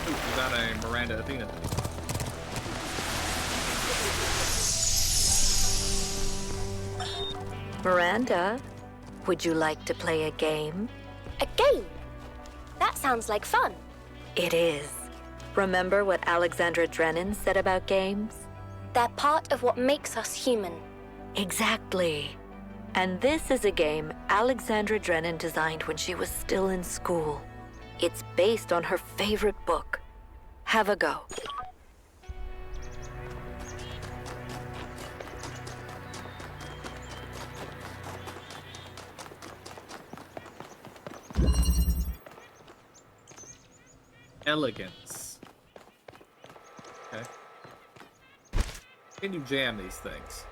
S1: Ooh, we got a Miranda Athena.
S8: Miranda, would you like to play a game?
S9: A game? That sounds like fun.
S8: It is. Remember what Alexandra Drennan said about games?
S9: They're part of what makes us human.
S8: Exactly. And this is a game Alexandra Drennan designed when she was still in school. It's based on her favorite book. Have a go.
S1: Elegance. Okay. Can you jam these things?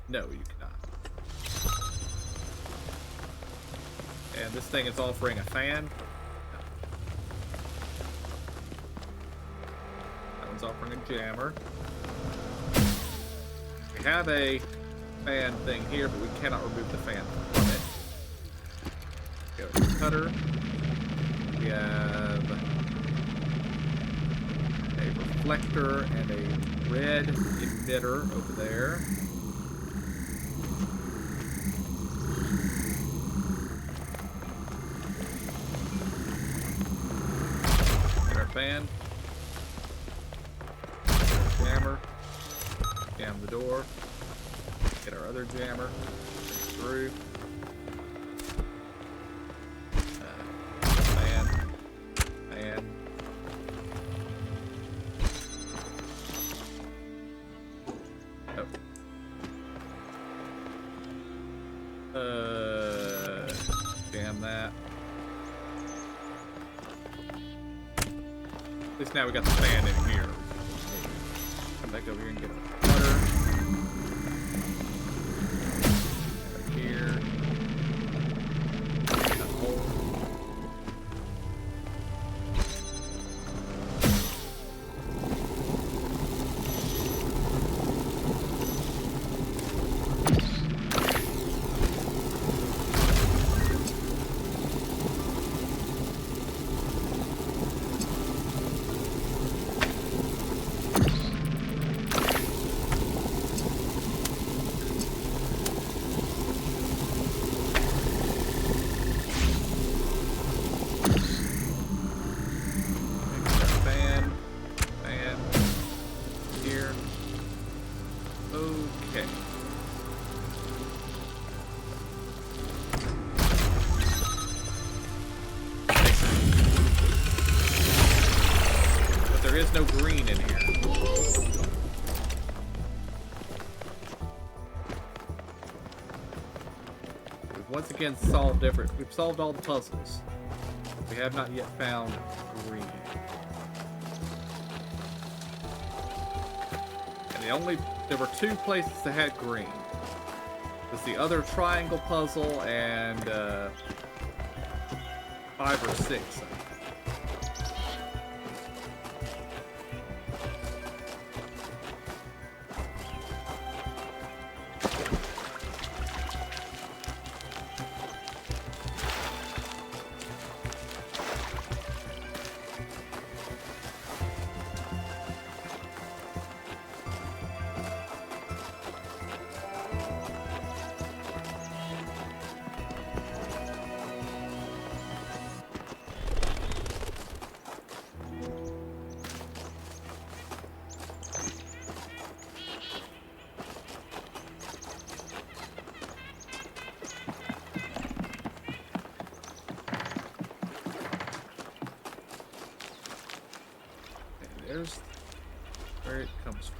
S1: No, you cannot. And this thing is offering a fan. No. That one's offering a jammer. We have a fan thing here, but we cannot remove the fan from it. Go to cutter. We have a reflector and a red emitter over there. Get our fan. Jammer. Jam the door. Get our other jammer. Through. Fan. Fan. Jam that. At least now we got the fan in here. Come back over here and get a cutter. Right here. Got a hole. No green in here. We've once again solved we've solved all the puzzles. We have not yet found green. And there were two places that had green. It was the other triangle puzzle and 5 or 6. There's where it comes from.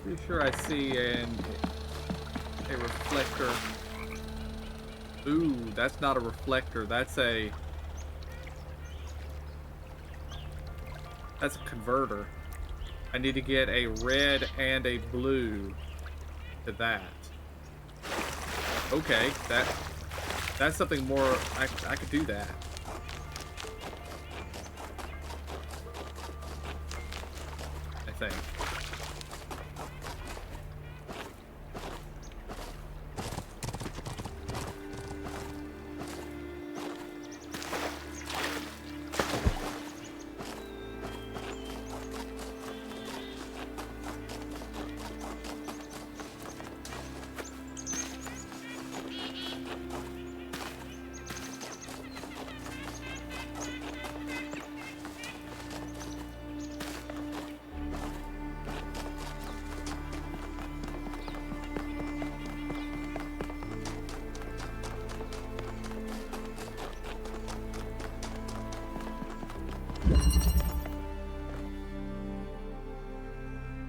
S1: Pretty sure I see a reflector. Ooh, that's not a reflector. That's a That's a converter. I need to get a red and a blue to that. Okay, that's something more. I could do that. I think.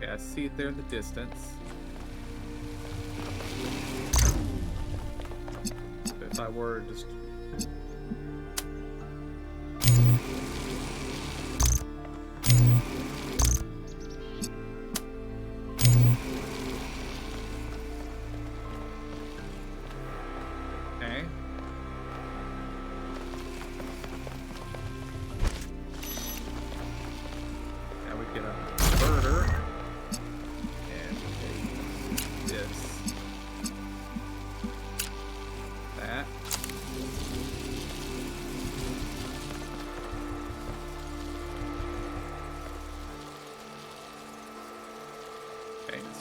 S1: I see it there in the distance. If I were just... Okay. Now we get a converter.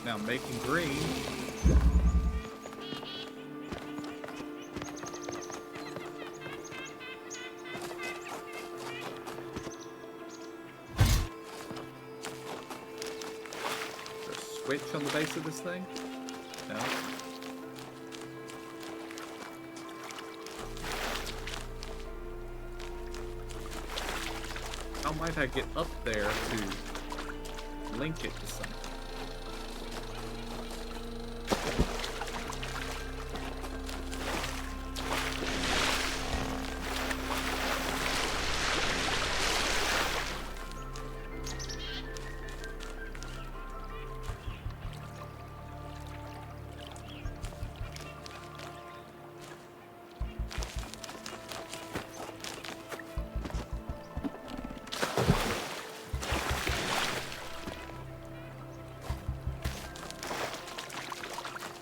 S1: Now making green. Is there a switch on the base of this thing? No. How might I get up there to link it to something?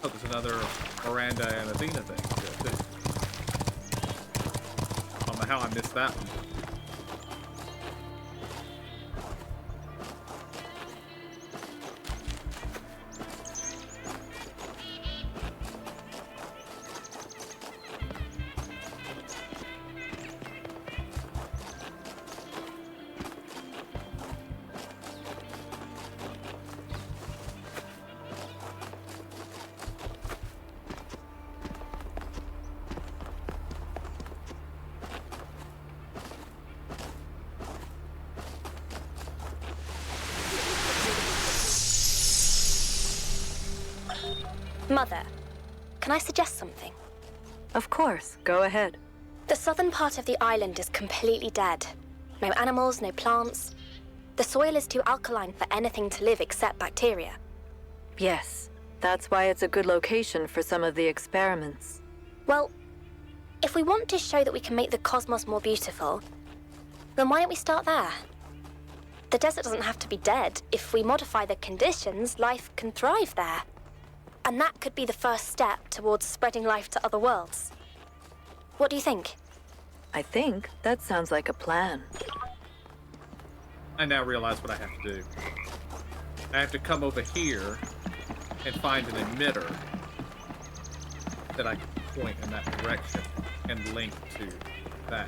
S1: Oh, there's another Miranda and Athena thing. Good. I don't know how I missed that one.
S9: Mother, can I suggest something?
S8: Of course, go ahead.
S9: The southern part of the island is completely dead. No animals, no plants. The soil is too alkaline for anything to live except bacteria.
S8: Yes, that's why it's a good location for some of the experiments.
S9: Well, if we want to show that we can make the cosmos more beautiful, then why don't we start there? The desert doesn't have to be dead. If we modify the conditions, life can thrive there. And that could be the first step towards spreading life to other worlds. What do you think?
S8: I think that sounds like a plan.
S1: I now realize what I have to do. I have to come over here and find an emitter that I can point in that direction and link to that,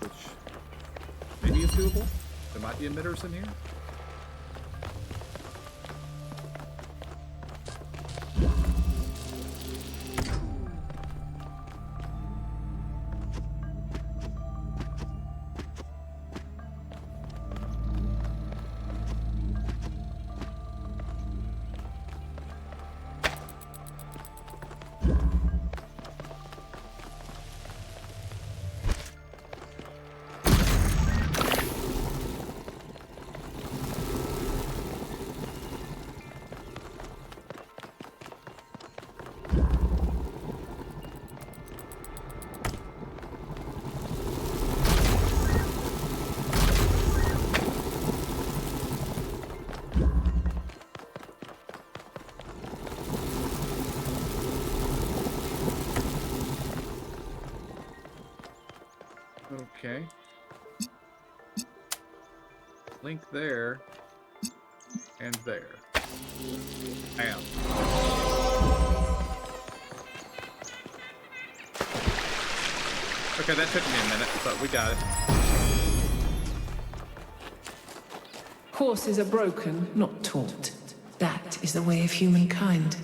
S1: which maybe is doable. There might be emitters in here. Okay. Link there. And there. Bam. Okay, that took me a minute, but we got it.
S10: Horses are broken, not taught. That is the way of humankind.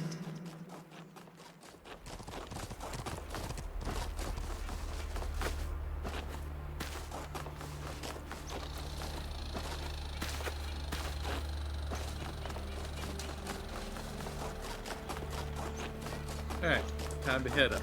S1: Alright, time to head up.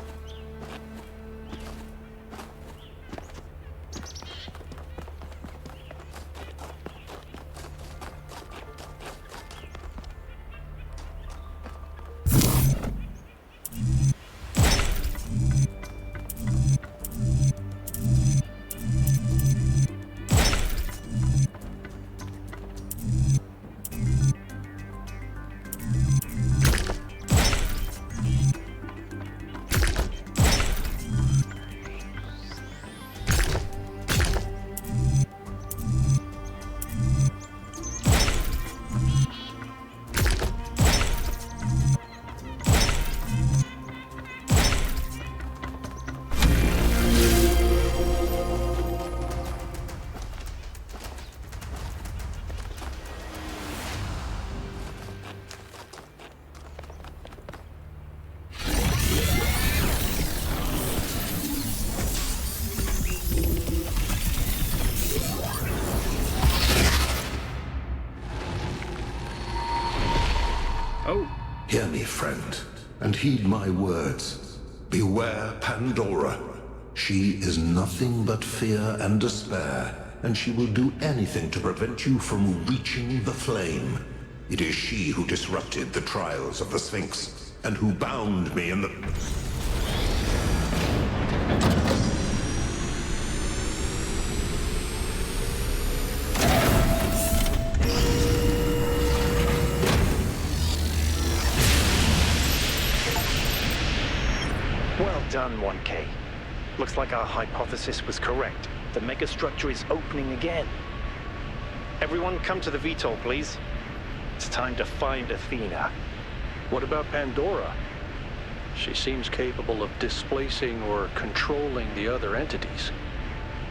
S4: Hear me, friend, and heed my words. Beware Pandora. She is nothing but fear and despair, and she will do anything to prevent you from reaching the flame. It is she who disrupted the trials of the Sphinx, and who bound me in the...
S5: Well done, 1K. Looks like our hypothesis was correct. The megastructure is opening again. Everyone come to the VTOL, please. It's time to find Athena.
S7: What about Pandora? She seems capable of displacing or controlling the other entities.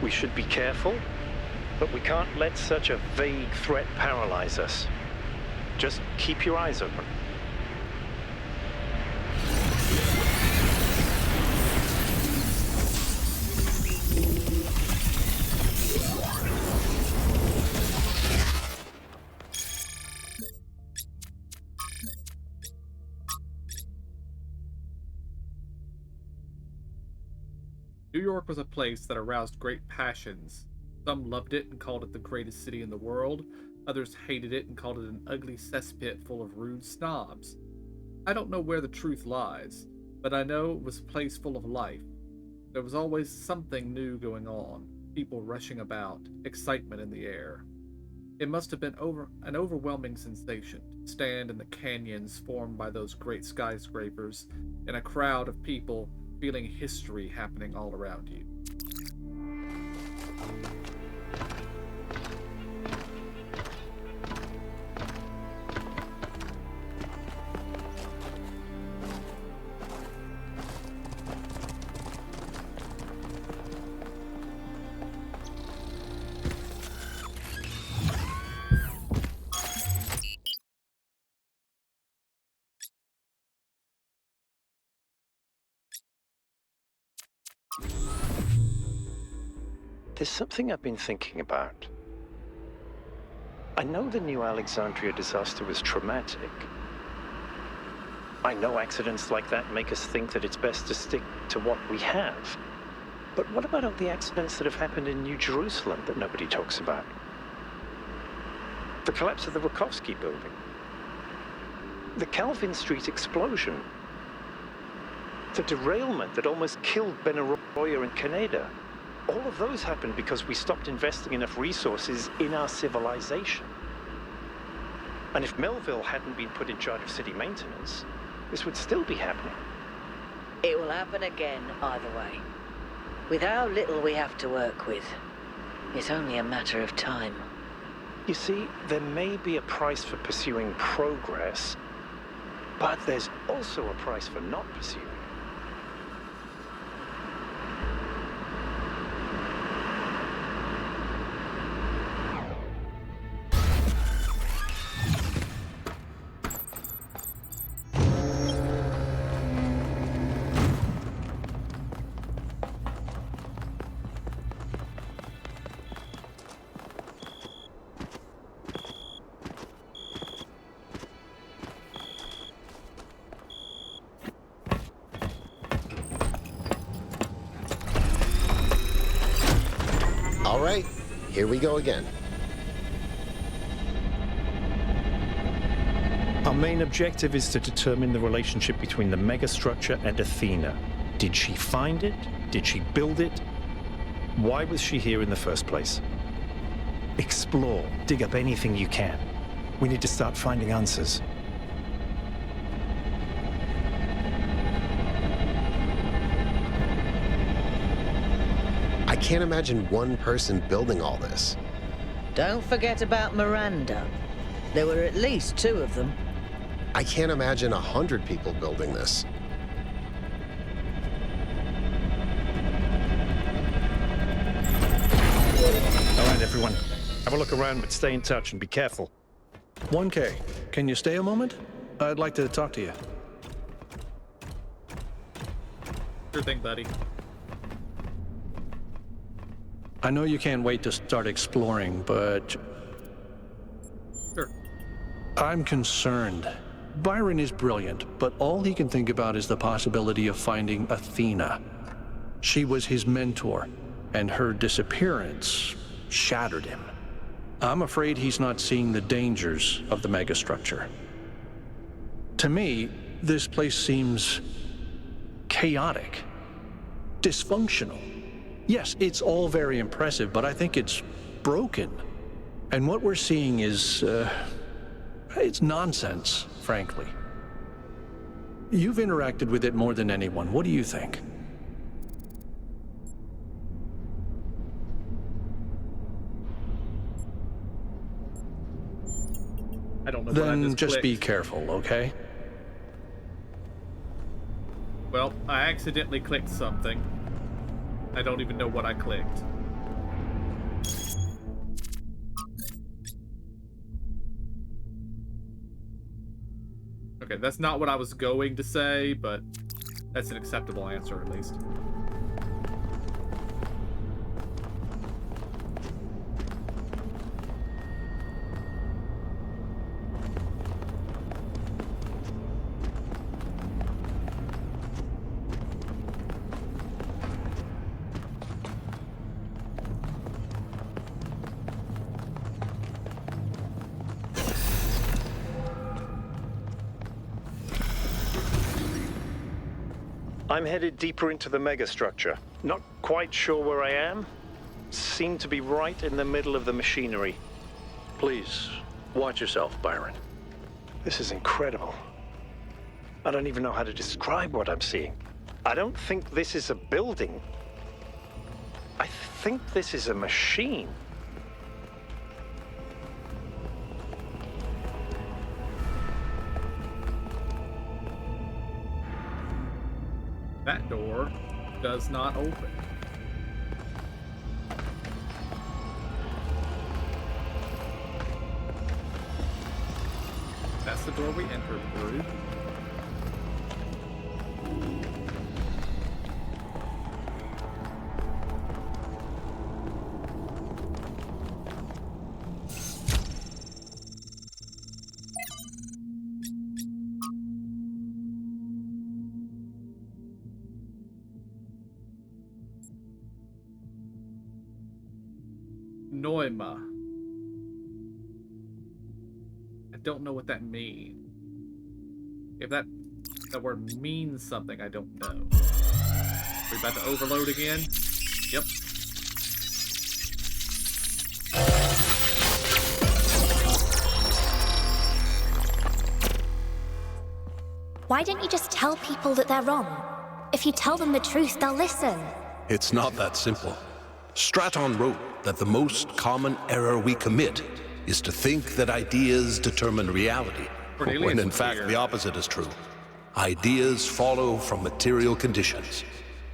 S5: We should be careful, but we can't let such a vague threat paralyze us. Just keep your eyes open.
S1: New York was a place that aroused great passions. Some loved it and called it the greatest city in the world. Others hated it and called it an ugly cesspit full of rude snobs. I don't know where the truth lies, but I know it was a place full of life. There was always something new going on, people rushing about, excitement in the air. It must have been an overwhelming sensation to stand in the canyons formed by those great skyscrapers, in a crowd of people feeling history happening all around you.
S5: There's something I've been thinking about. I know the New Alexandria disaster was traumatic. I know accidents like that make us think that it's best to stick to what we have. But what about all the accidents that have happened in New Jerusalem that nobody talks about? The collapse of the Rakovsky building. The Calvin Street explosion. The derailment that almost killed Benaroya and Canada. All of those happened because we stopped investing enough resources in our civilization. And if Melville hadn't been put in charge of city maintenance, this would still be happening.
S3: It will happen again, either way. With how little we have to work with, it's only a matter of time.
S5: You see, there may be a price for pursuing progress, but there's also a price for not pursuing.
S6: All right, here we go again.
S5: Our main objective is to determine the relationship between the megastructure and Athena. Did she find it? Did she build it? Why was she here in the first place? Explore, dig up anything you can. We need to start finding answers.
S6: I can't imagine one person building all this.
S3: Don't forget about Miranda. There were at least 2 of them.
S6: I can't imagine 100 people building this.
S5: All right, everyone. Have a look around, but stay in touch and be careful.
S7: 1K, can you stay a moment? I'd like to talk to you.
S1: Sure thing, buddy.
S7: I know you can't wait to start exploring, but
S1: Sure.
S7: I'm concerned. Byron is brilliant, but all he can think about is the possibility of finding Athena. She was his mentor, and her disappearance shattered him. I'm afraid he's not seeing the dangers of the megastructure. To me, this place seems chaotic, dysfunctional. Yes, it's all very impressive, but I think it's broken. And what we're seeing is, it's nonsense, frankly. You've interacted with it more than anyone. What do you think?
S1: I don't know what I
S7: Then just be
S1: clicked.
S7: careful, okay?
S1: Well, I accidentally clicked something. I don't even know what I clicked. Okay, that's not what I was going to say, but that's an acceptable answer at least.
S5: I'm headed deeper into the megastructure. Not quite sure where I am. Seem to be right in the middle of the machinery.
S7: Please, watch yourself, Byron.
S5: This is incredible. I don't even know how to describe what I'm seeing. I don't think this is a building. I think this is a machine.
S1: That door does not open. That's the door we entered through. Noima. I don't know what that means. If that word means something, I don't know. We about to overload again? Yep.
S9: Why don't you just tell people that they're wrong? If you tell them the truth, they'll listen.
S4: It's not that simple. Straton wrote that the most common error we commit is to think that ideas determine reality, when in fact the opposite is true. Ideas follow from material conditions.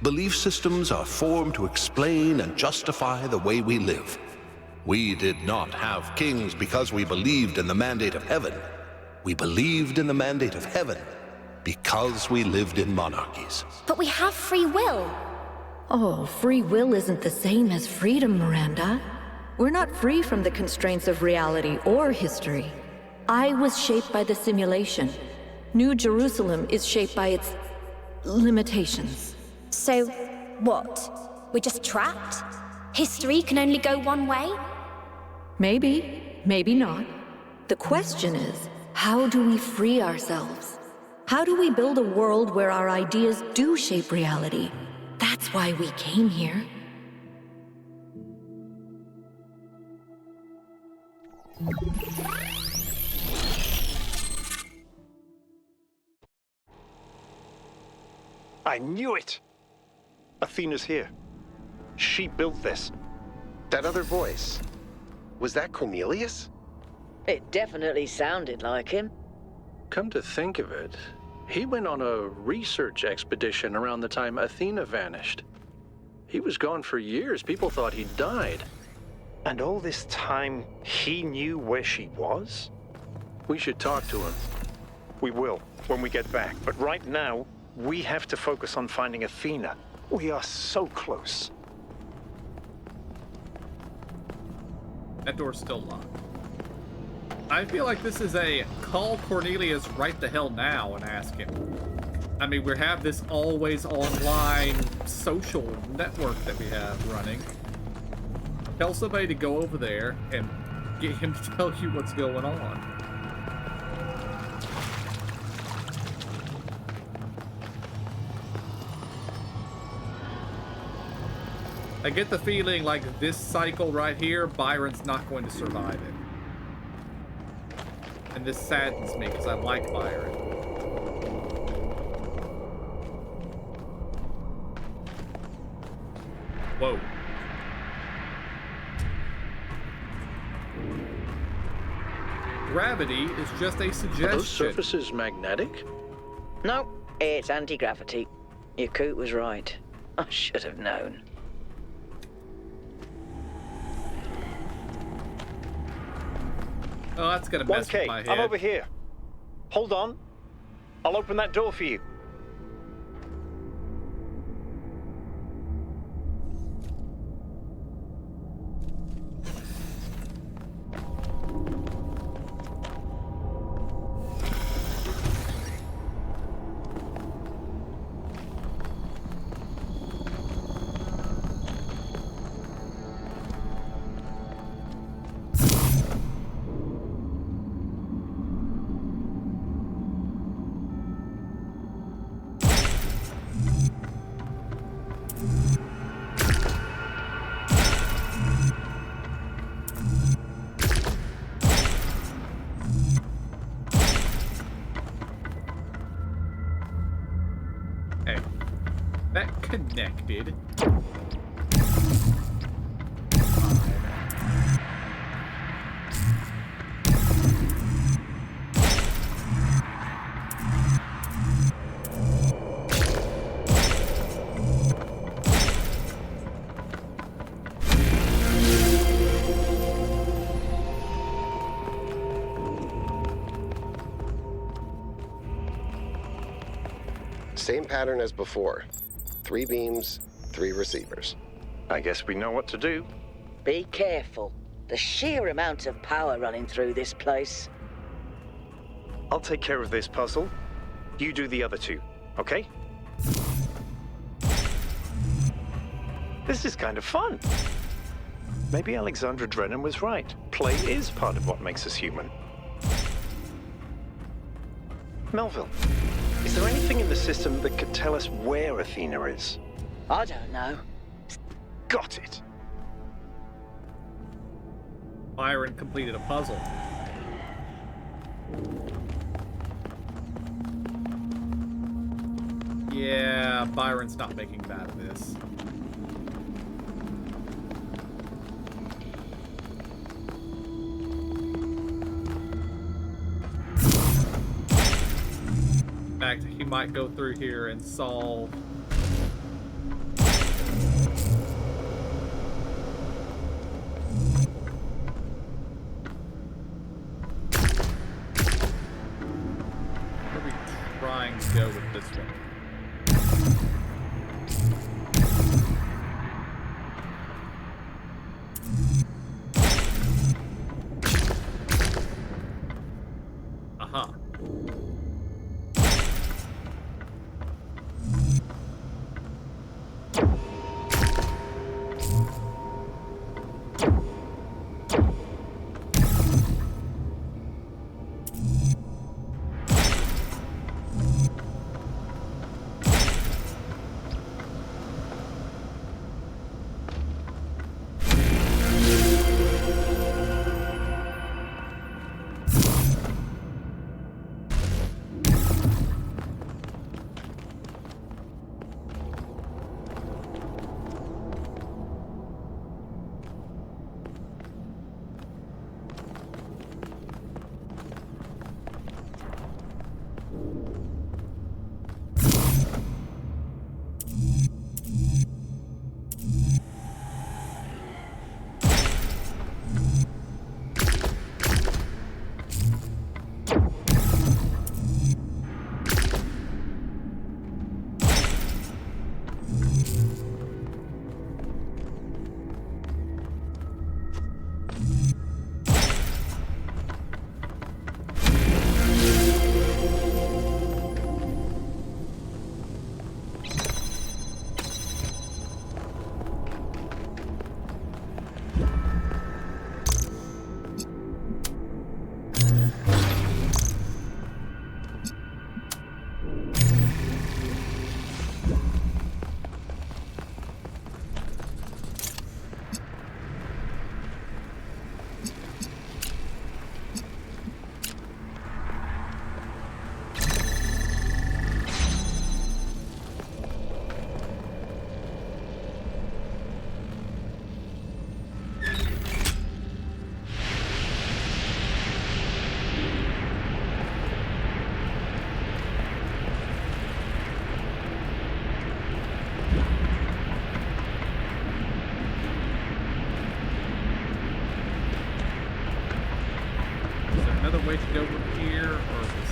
S4: Belief systems are formed to explain and justify the way we live. We did not have kings because we believed in the mandate of heaven. We believed in the mandate of heaven because we lived in monarchies.
S9: But we have free will.
S8: Oh, free will isn't the same as freedom, Miranda. We're not free from the constraints of reality or history. I was shaped by the simulation. New Jerusalem is shaped by its limitations.
S9: So, what? We're just trapped? History can only go one way?
S8: Maybe, maybe not. The question is, how do we free ourselves? How do we build a world where our ideas do shape reality? That's why we came here.
S5: I knew it! Athena's here. She built this.
S6: That other voice, was that Cornelius?
S3: It definitely sounded like him.
S7: Come to think of it, he went on a research expedition around the time Athena vanished. He was gone for years. People thought he'd died.
S5: And all this time, he knew where she was?
S7: We should talk to him.
S5: We will, when we get back. But right now, we have to focus on finding Athena. We are so close.
S1: That door's still locked. I feel like this is a call Cornelius right the hell now and ask him. I mean, we have this always online social network that we have running. Tell somebody to go over there and get him to tell you what's going on. I get the feeling like this cycle right here, Byron's not going to survive it. And this saddens me because I like Byron. Whoa. Gravity is just a suggestion.
S7: Are those surfaces magnetic?
S3: No, it's anti-gravity. Your coot was right. I should have known.
S1: Oh, that's gonna mess with my head.
S5: I'm over here. Hold on. I'll open that door for you.
S1: Hey, that connected.
S6: Same pattern as before. 3 beams, 3 receivers.
S5: I guess we know what to do.
S3: Be careful. The sheer amount of power running through this place.
S5: I'll take care of this puzzle. You do the other 2, okay? This is kind of fun. Maybe Alexandra Drennan was right. Play is part of what makes us human. Melville, is there anything in the system that could tell us where Athena is?
S3: I don't know.
S5: Got it.
S1: Byron completed a puzzle. Yeah, Byron's not making that of this. fact, he might go through here and solve where are we trying to go with this one? Aha. Way to go from here, or is this...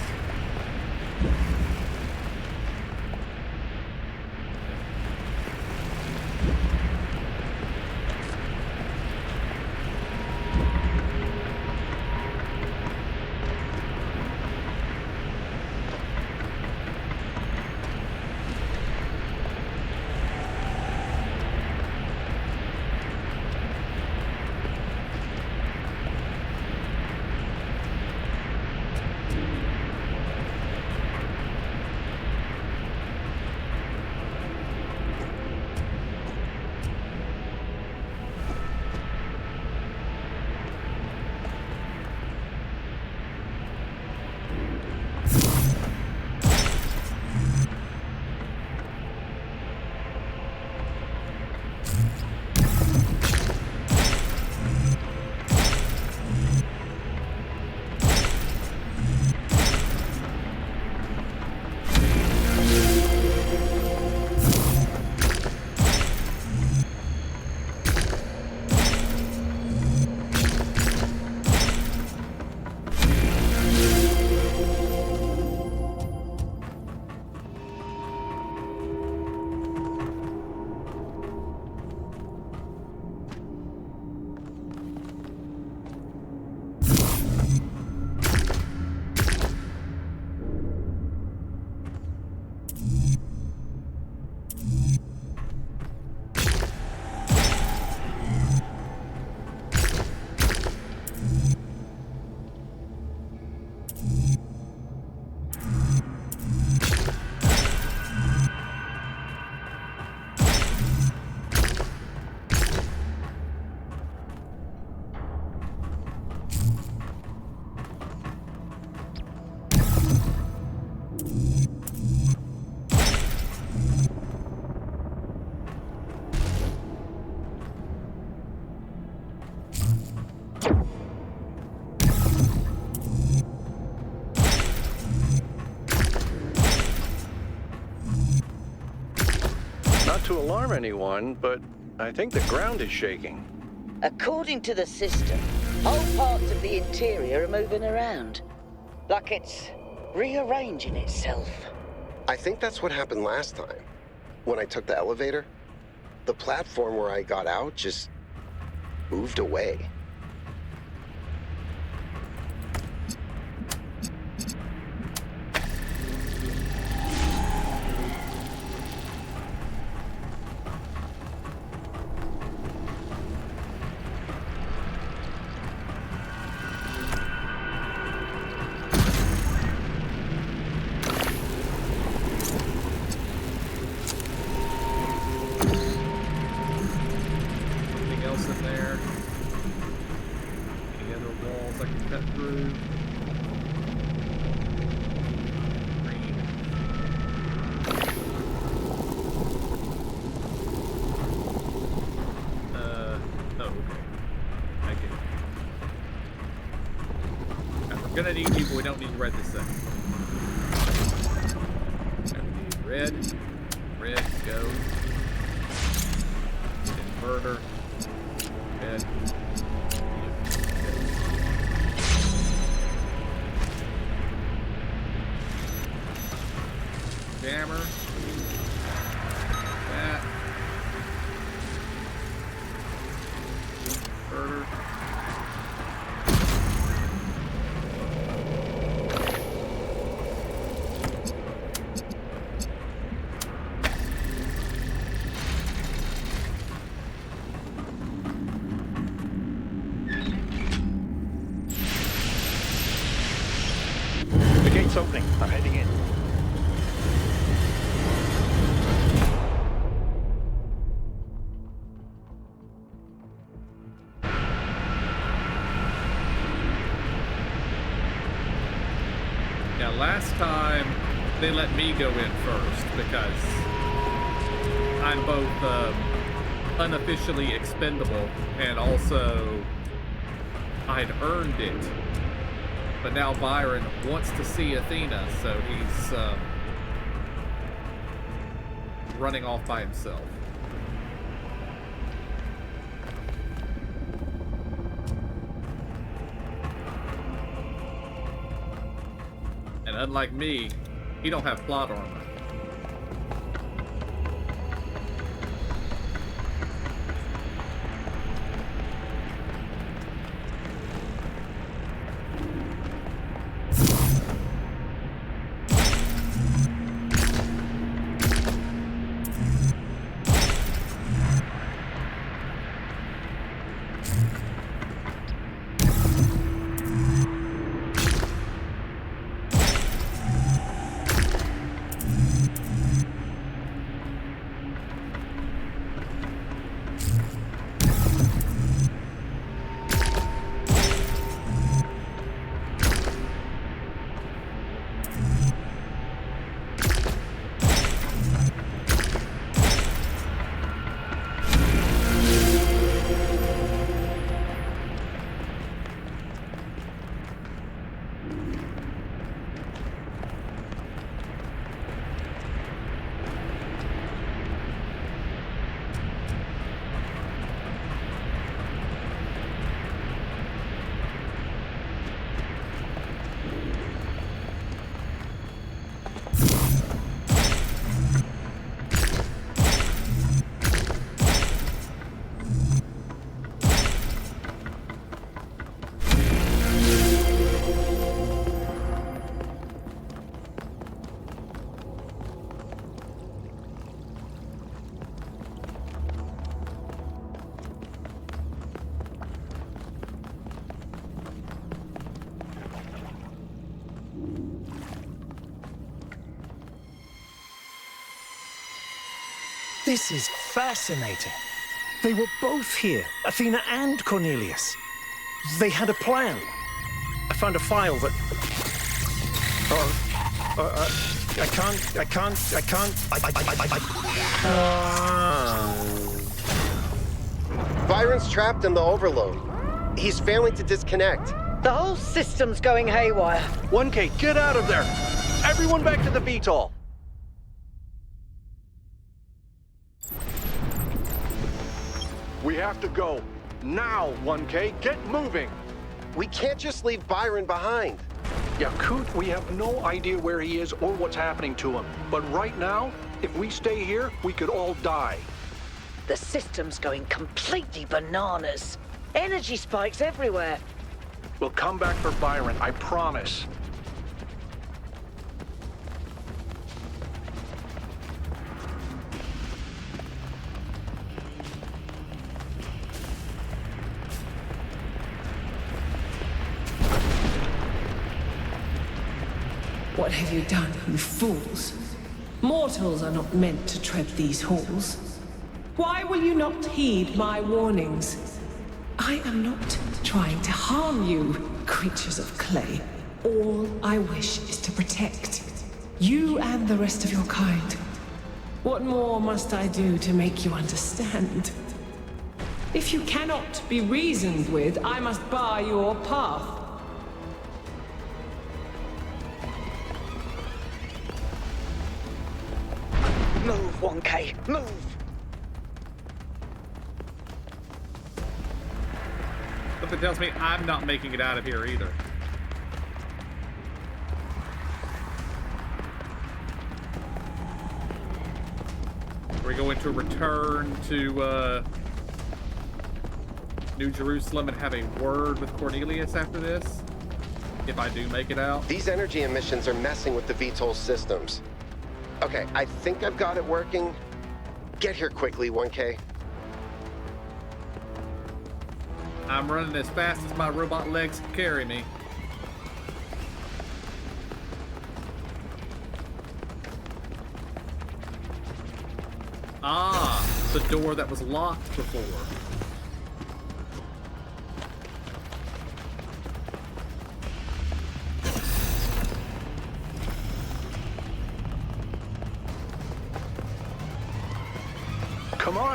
S7: to alarm anyone, but I think the ground is shaking.
S3: According to the system, whole parts of the interior are moving around. Like it's rearranging itself.
S6: I think that's what happened last time. When I took the elevator, the platform where I got out just moved away.
S1: We're gonna need you, but we don't need red this second. Okay, we need red. Red, go. Inverter. Red. Jammer. That. Inverter.
S5: It's opening. I'm heading in.
S1: Now, last time they let me go in first because I'm both unofficially expendable and also I'd earned it. But now Byron wants to see Athena, so he's running off by himself. And unlike me, he don't have plot armor.
S11: This is fascinating. They were both here, Athena and Cornelius. They had a plan. I found a file that...
S6: Byron's trapped in the overload. He's failing to disconnect.
S3: The whole system's going haywire.
S7: 1K, get out of there! Everyone back to the VTOL! We have to go. Now, 1K, get moving!
S6: We can't just leave Byron behind.
S7: Yakut, we have no idea where he is or what's happening to him. But right now, if we stay here, we could all die.
S3: The system's going completely bananas. Energy spikes everywhere.
S7: We'll come back for Byron, I promise.
S10: What have you done, you fools? Mortals are not meant to tread these halls. Why will you not heed my warnings? I am not trying to harm you, creatures of clay. All I wish is to protect you and the rest of your kind. What more must I do to make you understand? If you cannot be reasoned with, I must bar your path.
S3: Move, 1K, move!
S1: Something tells me I'm not making it out of here either. We're going to return to New Jerusalem and have a word with Cornelius after this, if I do make it out.
S6: These energy emissions are messing with the VTOL systems. Okay, I think I've got it working. Get here quickly, 1K.
S1: I'm running as fast as my robot legs can carry me. Ah, the door that was locked before.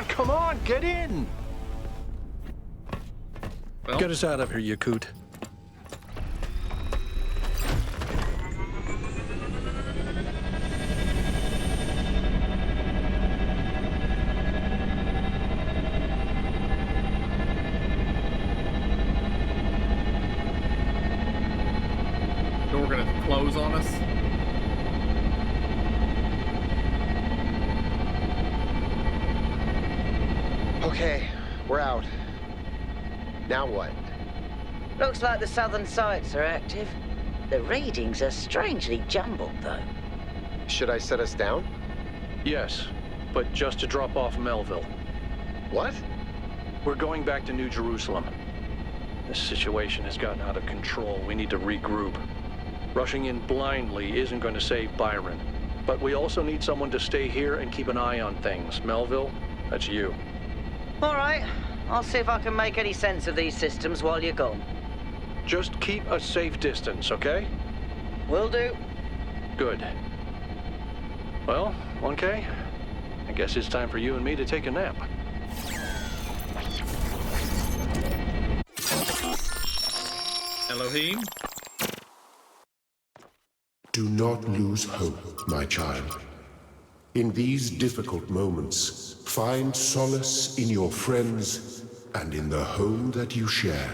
S7: Come on, get in!
S1: Well,
S7: Get us out of here, Yakut.
S1: door gonna close on us.
S6: Okay, we're out. Now what?
S3: Looks like the southern sites are active. The readings are strangely jumbled, though.
S6: Should I set us down?
S7: Yes, but just to drop off Melville.
S6: What?
S7: We're going back to New Jerusalem. This situation has gotten out of control. We need to regroup. Rushing in blindly isn't going to save Byron. But we also need someone to stay here and keep an eye on things. Melville, that's you.
S3: All right. I'll see if I can make any sense of these systems while you're gone.
S7: Just keep a safe distance, okay?
S3: Will do.
S7: Good. Well, 1K, I guess it's time for you and me to take a nap.
S1: Elohim?
S4: Do not lose hope, my child. In these difficult moments, find solace in your friends and in the home that you share.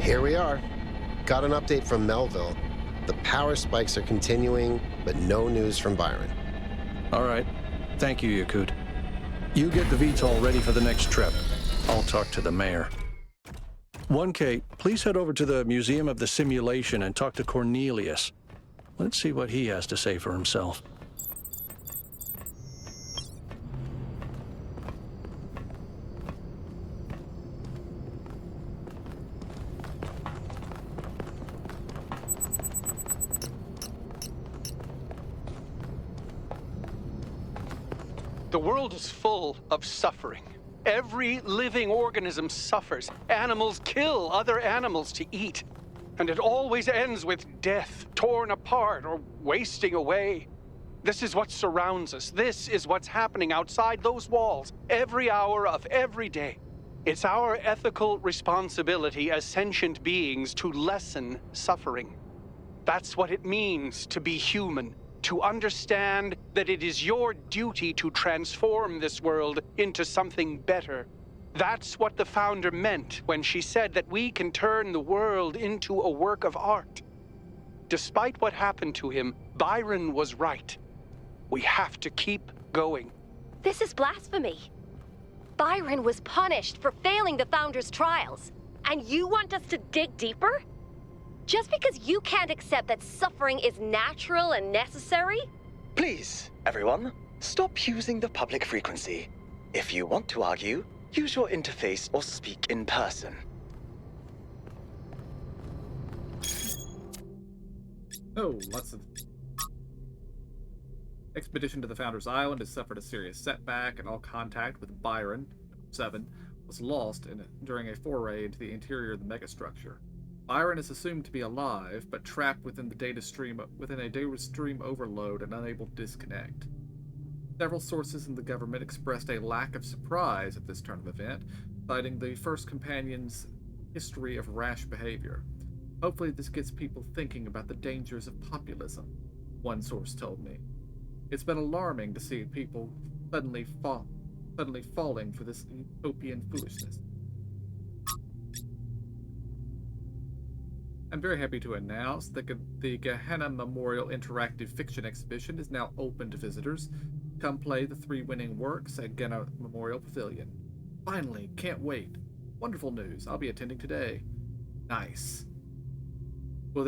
S6: Here we are. Got an update from Melville. The power spikes are continuing, but no news from Byron.
S7: All right. Thank you, Yakut. You get the VTOL ready for the next trip. I'll talk to the mayor. 1K, please head over to the Museum of the Simulation and talk to Cornelius. Let's see what he has to say for himself.
S12: The world is full of suffering. Every living organism suffers. Animals kill other animals to eat. And it always ends with death, torn apart or wasting away. This is what surrounds us. This is what's happening outside those walls, every hour of every day. It's our ethical responsibility as sentient beings to lessen suffering. That's what it means to be human, to understand that it is your duty to transform this world into something better. That's what the Founder meant when she said that we can turn the world into a work of art. Despite what happened to him, Byron was right. We have to keep going.
S13: This is blasphemy. Byron was punished for failing the Founder's trials, and you want us to dig deeper? Just because you can't accept that suffering is natural and necessary?
S14: Please, everyone, stop using the public frequency. If you want to argue, use your interface or speak in person.
S1: Oh, lots of... Expedition to the Founder's Island has suffered a serious setback, and all contact with Byron, 7, was lost during a foray into the interior of the megastructure. Byron is assumed to be alive, but trapped within a data stream overload and unable to disconnect. Several sources in the government expressed a lack of surprise at this turn of event, citing the first companion's history of rash behavior. Hopefully this gets people thinking about the dangers of populism, one source told me. It's been alarming to see people suddenly falling for this utopian foolishness. I'm very happy to announce that the Gehenna Memorial Interactive Fiction Exhibition is now open to visitors. Come play the 3 winning works at Gehenna Memorial Pavilion. Finally, can't wait. Wonderful news. I'll be attending today. Nice. Will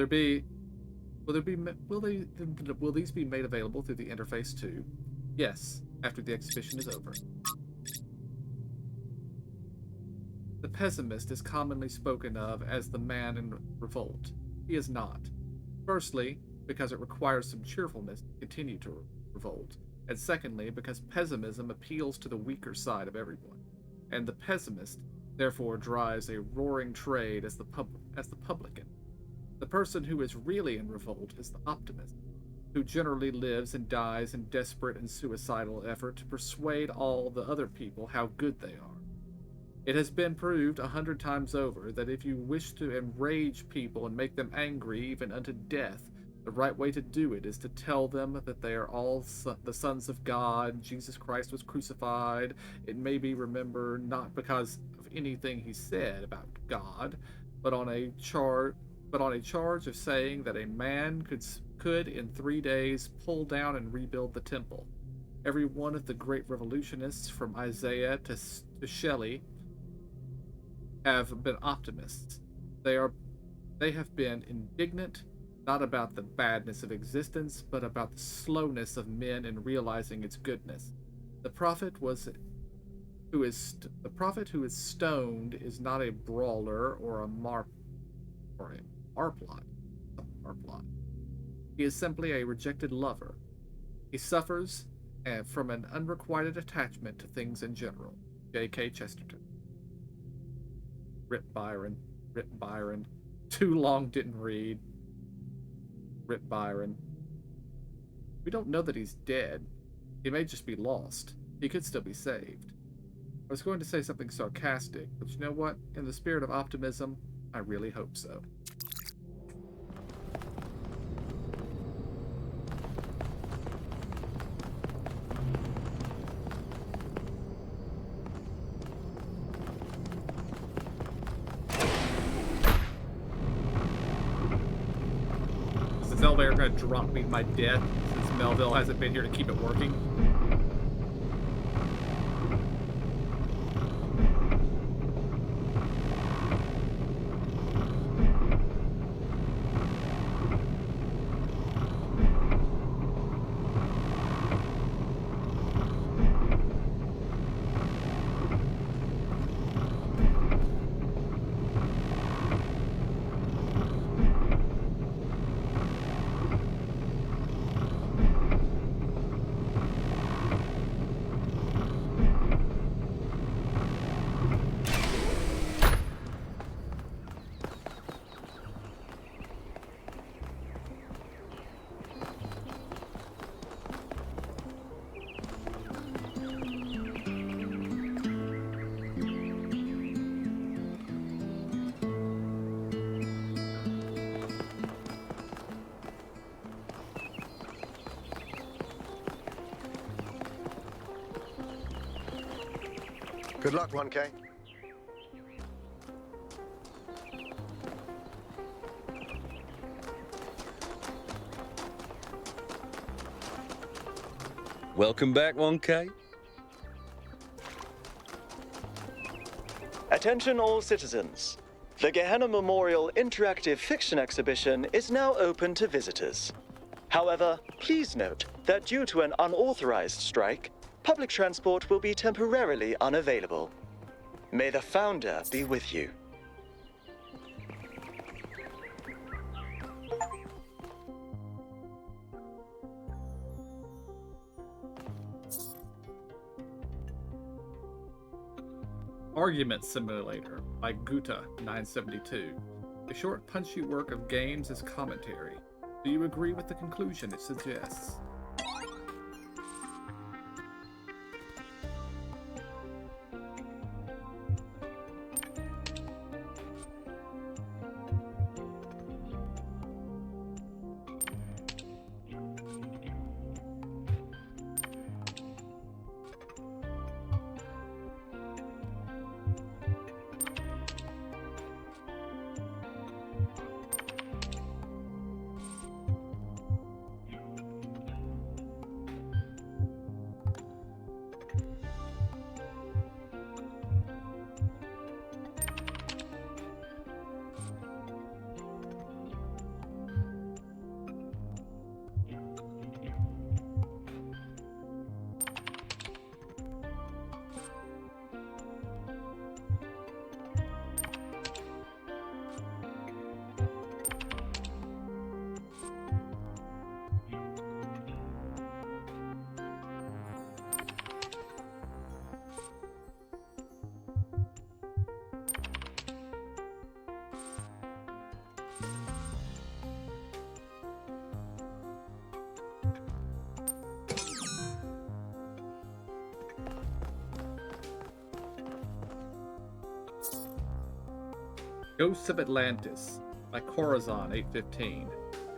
S1: these be made available through the interface too? Yes, after the exhibition is over. The pessimist is commonly spoken of as the man in revolt. He is not. Firstly, because it requires some cheerfulness to continue to revolt, and secondly, because pessimism appeals to the weaker side of everyone, and the pessimist therefore drives a roaring trade as the publican. The person who is really in revolt is the optimist, who generally lives and dies in desperate and suicidal effort to persuade all the other people how good they are. It has been proved 100 times over that if you wish to enrage people and make them angry even unto death, the right way to do it is to tell them that they are all the sons of God, Jesus Christ was crucified. It may be remembered not because of anything he said about God, but on a charge of saying that a man could in 3 days pull down and rebuild the temple. Every one of the great revolutionists, from Isaiah to Shelley, have been optimists. They have been indignant, not about the badness of existence, but about the slowness of men in realizing its goodness. The prophet who is stoned is not a brawler or a marplot. He is simply a rejected lover. He suffers from an unrequited attachment to things in general. J.K. Chesterton. Rip Byron. Too long, didn't read. Rip Byron. We don't know that he's dead. He may just be lost. He could still be saved. I was going to say something sarcastic, but you know what? In the spirit of optimism, I really hope so. Is elevator gonna drop me to my death since Melville hasn't been here to keep it working?
S6: Good luck, 1K.
S15: Welcome back, 1K.
S14: Attention all citizens. The Gehenna Memorial Interactive Fiction Exhibition is now open to visitors. However, please note that due to an unauthorized strike, public transport will be temporarily unavailable. May the Founder be with you.
S1: Argument Simulator by Guta 972. A short punchy work of games as commentary. Do you agree with the conclusion it suggests? Ghosts of Atlantis by Corazon 815.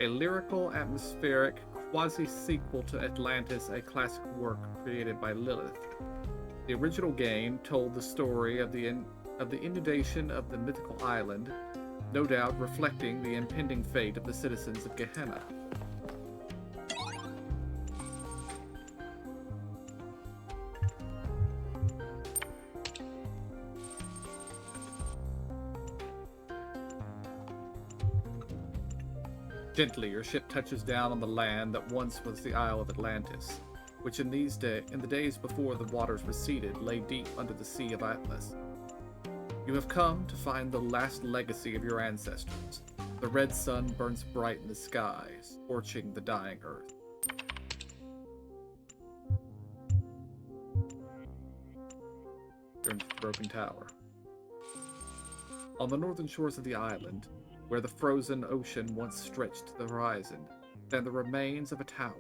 S1: A lyrical, atmospheric, quasi-sequel to Atlantis, a classic work created by Lilith. The original game told the story of the inundation of the mythical island, no doubt reflecting the impending fate of the citizens of Gehenna. Gently, your ship touches down on the land that once was the Isle of Atlantis, which in the days before the waters receded lay deep under the Sea of Atlas. You have come to find the last legacy of your ancestors. The red sun burns bright in the sky, scorching the dying earth. You're into the broken tower. On the northern shores of the island, where the frozen ocean once stretched to the horizon, stand the remains of a tower,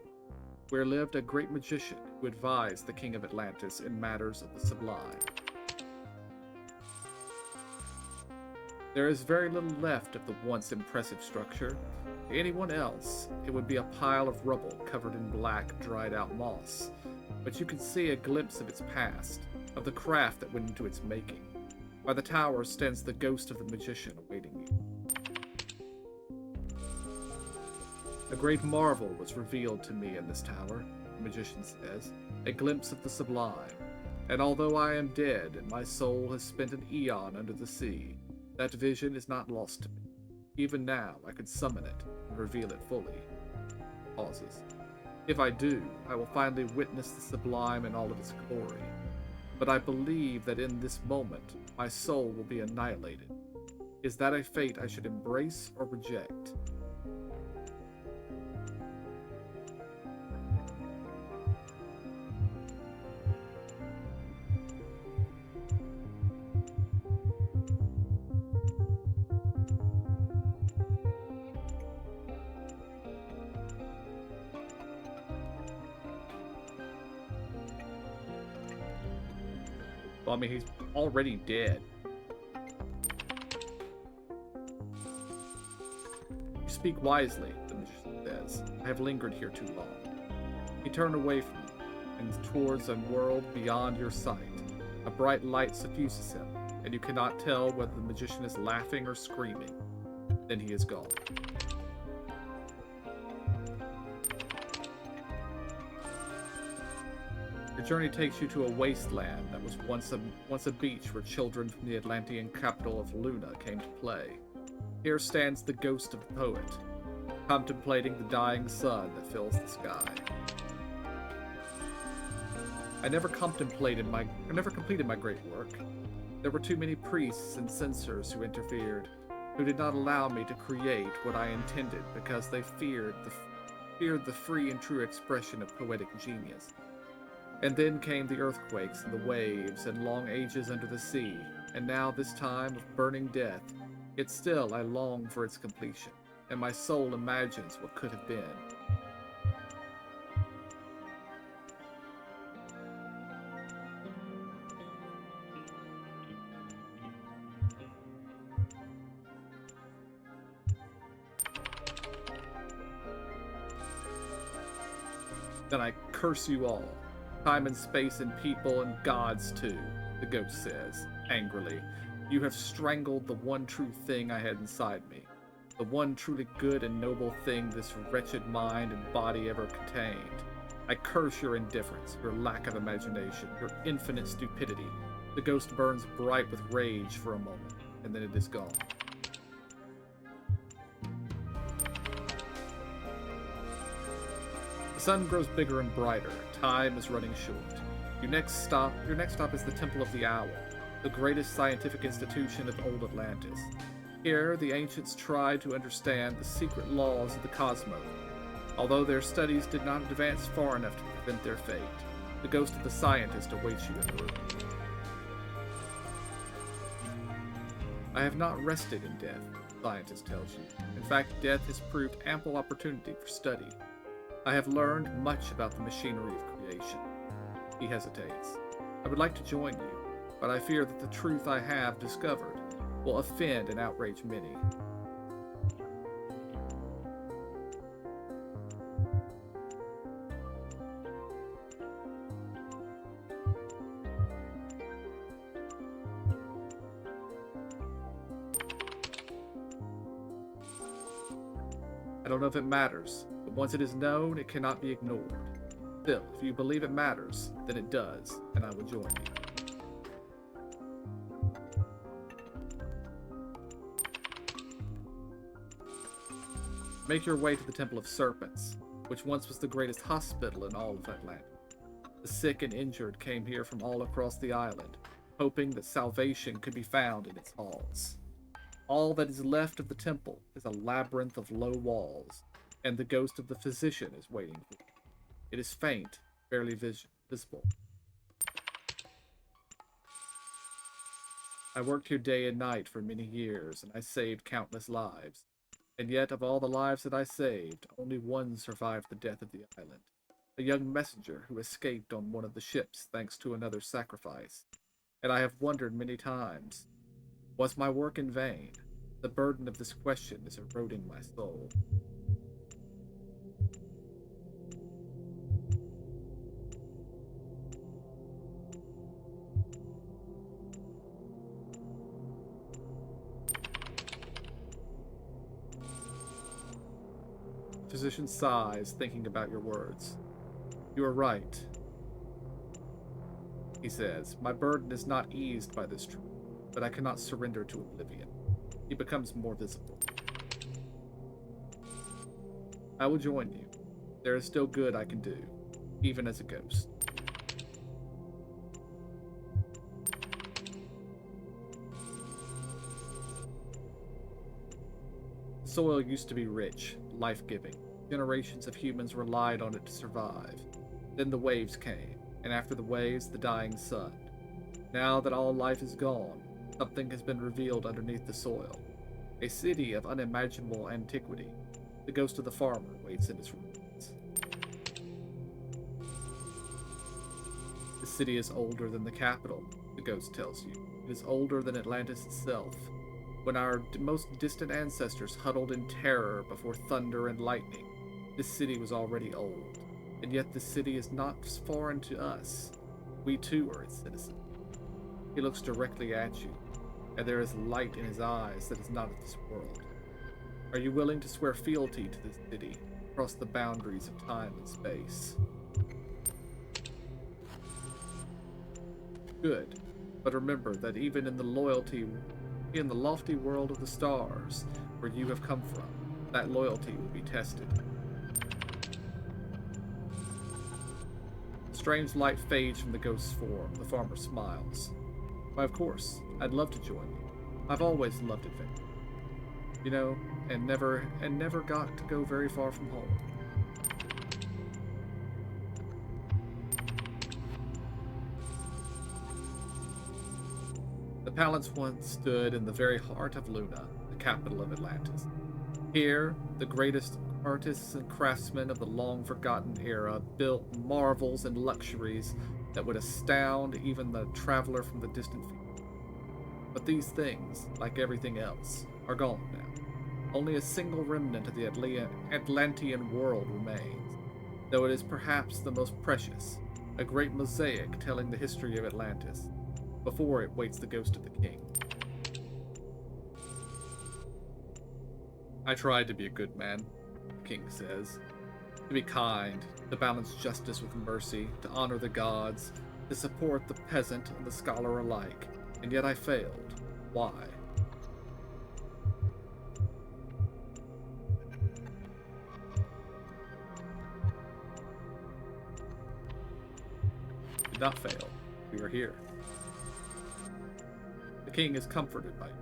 S1: where lived a great magician who advised the king of Atlantis in matters of the sublime. There is very little left of the once impressive structure. To anyone else, it would be a pile of rubble covered in black, dried-out moss, but you can see a glimpse of its past, of the craft that went into its making. By the tower stands the ghost of the magician awaiting you. A great marvel was revealed to me in this tower, the magician says, a glimpse of the sublime. And although I am dead and my soul has spent an eon under the sea, that vision is not lost to me. Even now, I could summon it and reveal it fully. Pauses. If I do, I will finally witness the sublime in all of its glory. But I believe that in this moment, my soul will be annihilated. Is that a fate I should embrace or reject? Well, I mean, he's already dead. You speak wisely, the magician says. I have lingered here too long. He turned away from you, and towards a world beyond your sight. A bright light suffuses him, and you cannot tell whether the magician is laughing or screaming. Then he is gone. Your journey takes you to a wasteland that was once a beach where children from the Atlantean capital of Luna came to play. Here stands the ghost of the poet, contemplating the dying sun that fills the sky. I never completed my great work. There were too many priests and censors who interfered, who did not allow me to create what I intended because they feared the free and true expression of poetic genius. And then came the earthquakes and the waves and long ages under the sea, and now this time of burning death, yet still I long for its completion, and my soul imagines what could have been. Then I curse you all, time and space and people and gods too, the ghost says, angrily. You have strangled the one true thing I had inside me, the one truly good and noble thing this wretched mind and body ever contained. I curse your indifference, your lack of imagination, your infinite stupidity. The ghost burns bright with rage for a moment, and then it is gone. The sun grows bigger and brighter. Time is running short. Your next stop is the Temple of the Owl, the greatest scientific institution of old Atlantis. Here, the ancients tried to understand the secret laws of the cosmos. Although their studies did not advance far enough to prevent their fate, the ghost of the scientist awaits you in the room. I have not rested in death, the scientist tells you. In fact, death has proved ample opportunity for study. I have learned much about the machinery of creation. He hesitates. I would like to join you, but I fear that the truth I have discovered will offend and outrage many. I don't know if it matters, but once it is known, it cannot be ignored. Still, if you believe it matters, then it does, and I will join you. Make your way to the Temple of Serpents, which once was the greatest hospital in all of Atlantis. The sick and injured came here from all across the island, hoping that salvation could be found in its halls. All that is left of the temple is a labyrinth of low walls, and the ghost of the physician is waiting for you. It is faint, barely visible. I worked here day and night for many years, and I saved countless lives. And yet, of all the lives that I saved, only one survived the death of the island. A young messenger who escaped on one of the ships thanks to another's sacrifice. And I have wondered many times, was my work in vain? The burden of this question is eroding my soul. The physician sighs, thinking about your words. You are right, he says. My burden is not eased by this truth, but I cannot surrender to oblivion. He becomes more visible. I will join you. There is still good I can do, even as a ghost. The soil used to be rich, life-giving. Generations of humans relied on it to survive. Then the waves came, and after the waves, the dying sun. Now that all life is gone, something has been revealed underneath the soil. A city of unimaginable antiquity. The ghost of the farmer waits in its ruins. The city is older than the capital, the ghost tells you. It is older than Atlantis itself. When our most distant ancestors huddled in terror before thunder and lightning, this city was already old. And yet this city is not foreign to us. We too are its citizens. He looks directly at you, and there is light in his eyes that is not of this world. Are you willing to swear fealty to this city, across the boundaries of time and space? Good, but remember that even in the lofty world of the stars, where you have come from, that loyalty will be tested. A strange light fades from the ghost's form. The farmer smiles. Why, of course, I'd love to join you. I've always loved adventure. You know, and never got to go very far from home. The palace once stood in the very heart of Luna, the capital of Atlantis. Here, the greatest artists and craftsmen of the long-forgotten era built marvels and luxuries that would astound even the traveler from the distant future. But these things, like everything else, are gone now. Only a single remnant of the Atlantean world remains, though it is perhaps the most precious, a great mosaic telling the history of Atlantis. Before it waits the ghost of the king. I tried to be a good man, the king says. To be kind, to balance justice with mercy, to honor the gods, to support the peasant and the scholar alike, and yet I failed. Why? Did not fail. We are here. The king is comforted by you.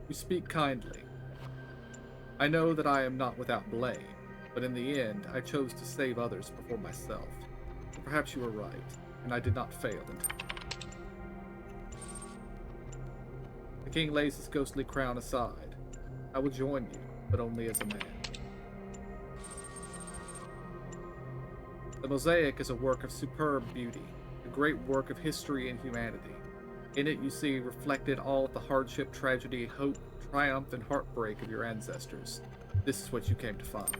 S1: You speak kindly. I know that I am not without blame, but in the end, I chose to save others before myself. So perhaps you were right, and I did not fail in time. The king lays his ghostly crown aside. I will join you, but only as a man. The mosaic is a work of superb beauty, a great work of history and humanity. In it you see reflected all of the hardship, tragedy, hope, triumph, and heartbreak of your ancestors. This is what you came to find.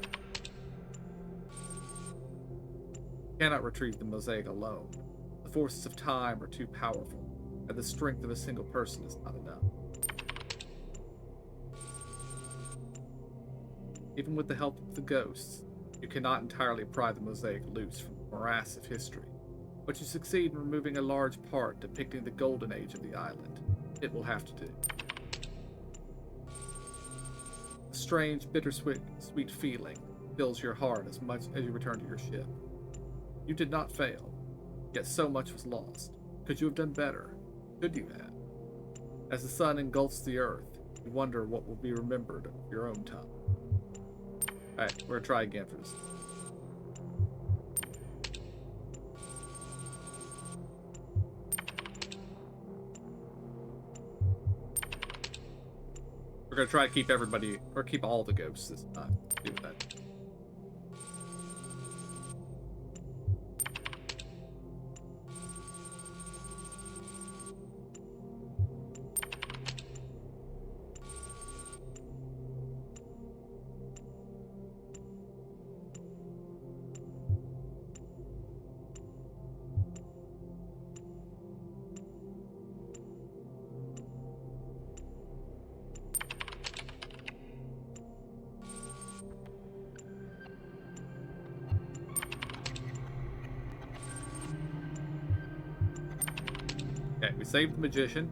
S1: You cannot retrieve the mosaic alone. The forces of time are too powerful, and the strength of a single person is not enough. Even with the help of the ghosts, you cannot entirely pry the mosaic loose from the morass of history, but you succeed in removing a large part depicting the golden age of the island. It will have to do. A strange, bittersweet feeling fills your heart as much as you return to your ship. You did not fail, yet so much was lost. Could you have done better? Could you have? As the sun engulfs the earth, you wonder what will be remembered of your own time. Alright, we're gonna try again for this. We're gonna try to keep everybody, or keep all the ghosts this time. Do that. Okay, we saved the magician.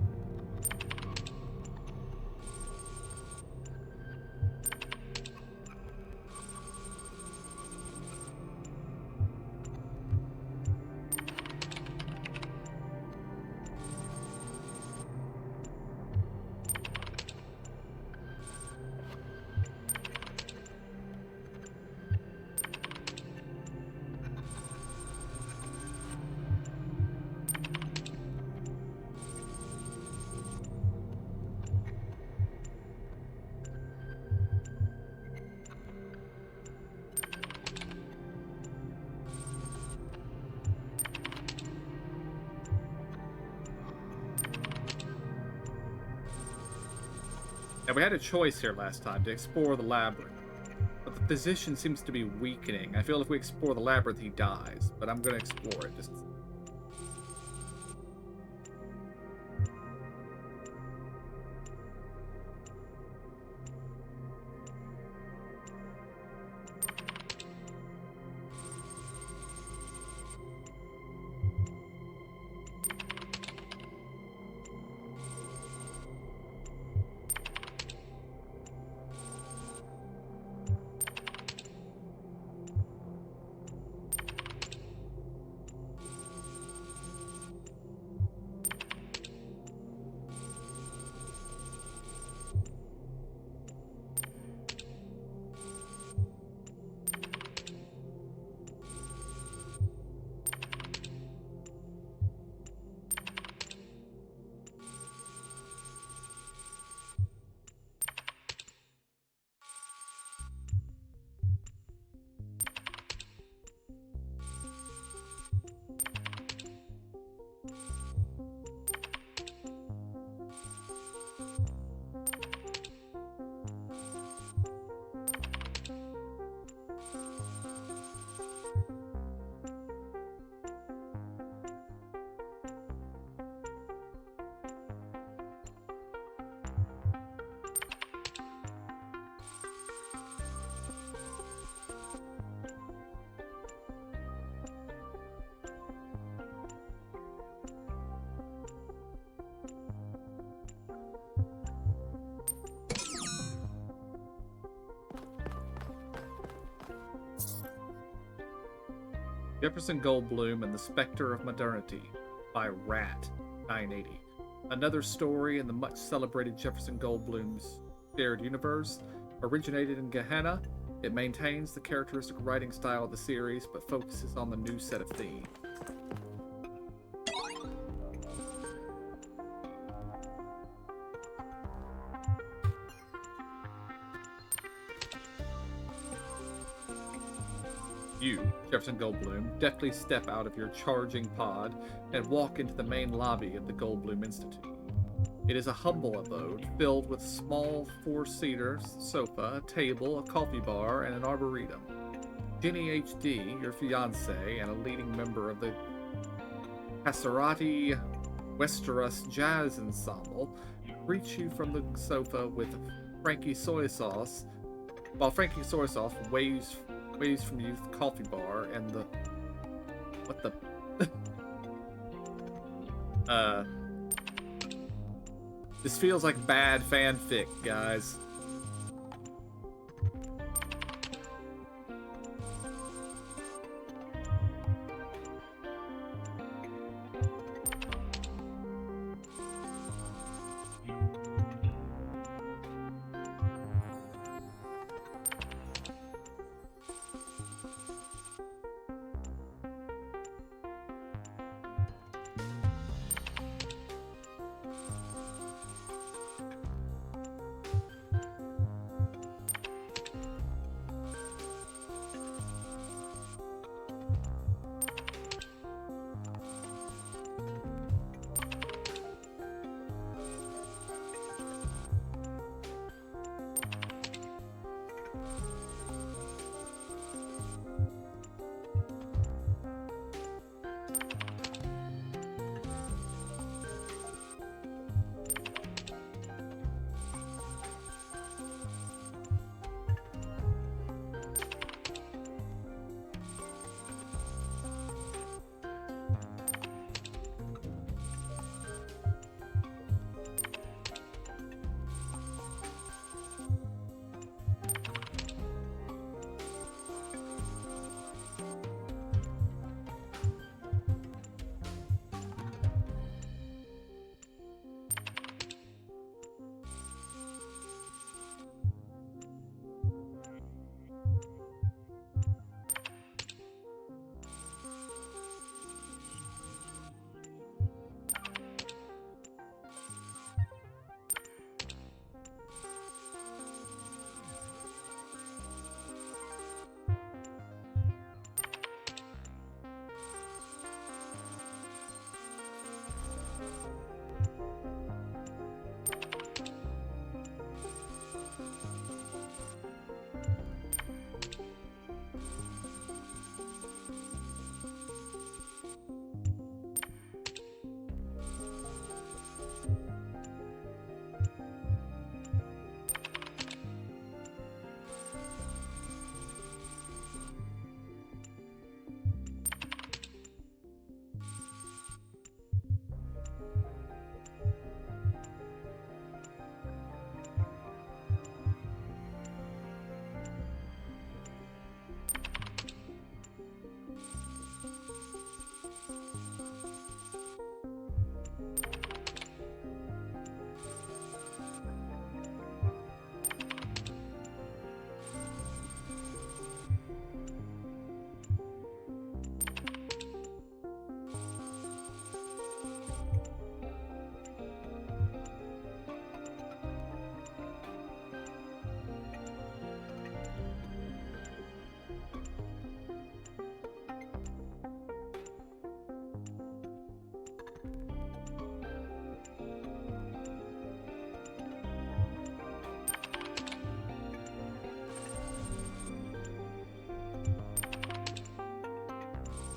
S1: Now, we had a choice here last time to explore the labyrinth, but the physician seems to be weakening. I feel if we explore the labyrinth, he dies, but I'm going to explore it. Jefferson Goldblum and the Spectre of Modernity by Rat 980. Another story in the much celebrated Jefferson Goldblum's shared universe. Originated in Gehenna, it maintains the characteristic writing style of the series but focuses on the new set of themes. You, Jefferson Goldblum, deftly step out of your charging pod and walk into the main lobby of the Goldblum Institute. It is a humble abode filled with a small four-seater sofa, a table, a coffee bar, and an arboretum. Jenny HD, your fiancée and a leading member of the Casserati Westeros Jazz Ensemble, greets you from the sofa with Frankie soy sauce, while Frankie soy sauce waves from you the coffee bar and the... What the... This feels like bad fanfic, guys.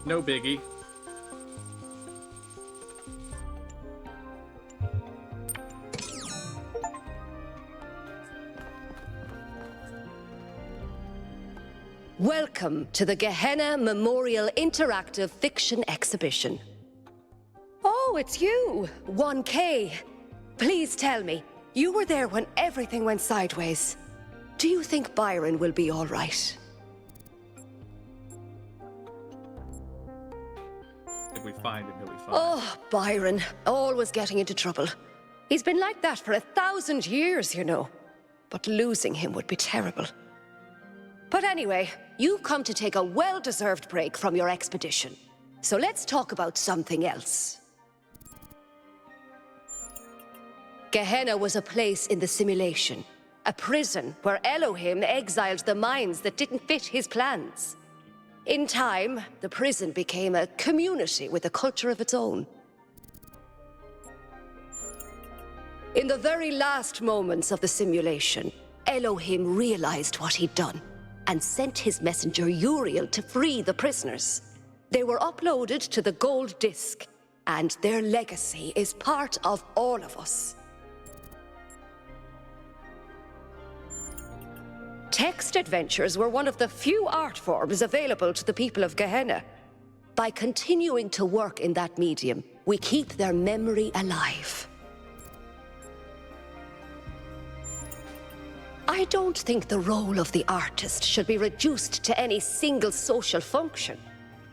S1: No biggie.
S16: Welcome to the Gehenna Memorial Interactive Fiction Exhibition. Oh, it's you, 1K. Please tell me, you were there when everything went sideways. Do you think Byron will be all right?
S1: find him, he'll be fine.
S16: Oh, Byron, always getting into trouble. He's been like that for 1,000 years, you know. But losing him would be terrible. But anyway, you've come to take a well-deserved break from your expedition. So let's talk about something else. Gehenna was a place in the simulation. A prison where Elohim exiled the minds that didn't fit his plans. In time, the prison became a community with a culture of its own. In the very last moments of the simulation, Elohim realized what he'd done and sent his messenger Uriel to free the prisoners. They were uploaded to the gold disc, and their legacy is part of all of us. Text adventures were one of the few art forms available to the people of Gehenna. By continuing to work in that medium, we keep their memory alive. I don't think the role of the artist should be reduced to any single social function.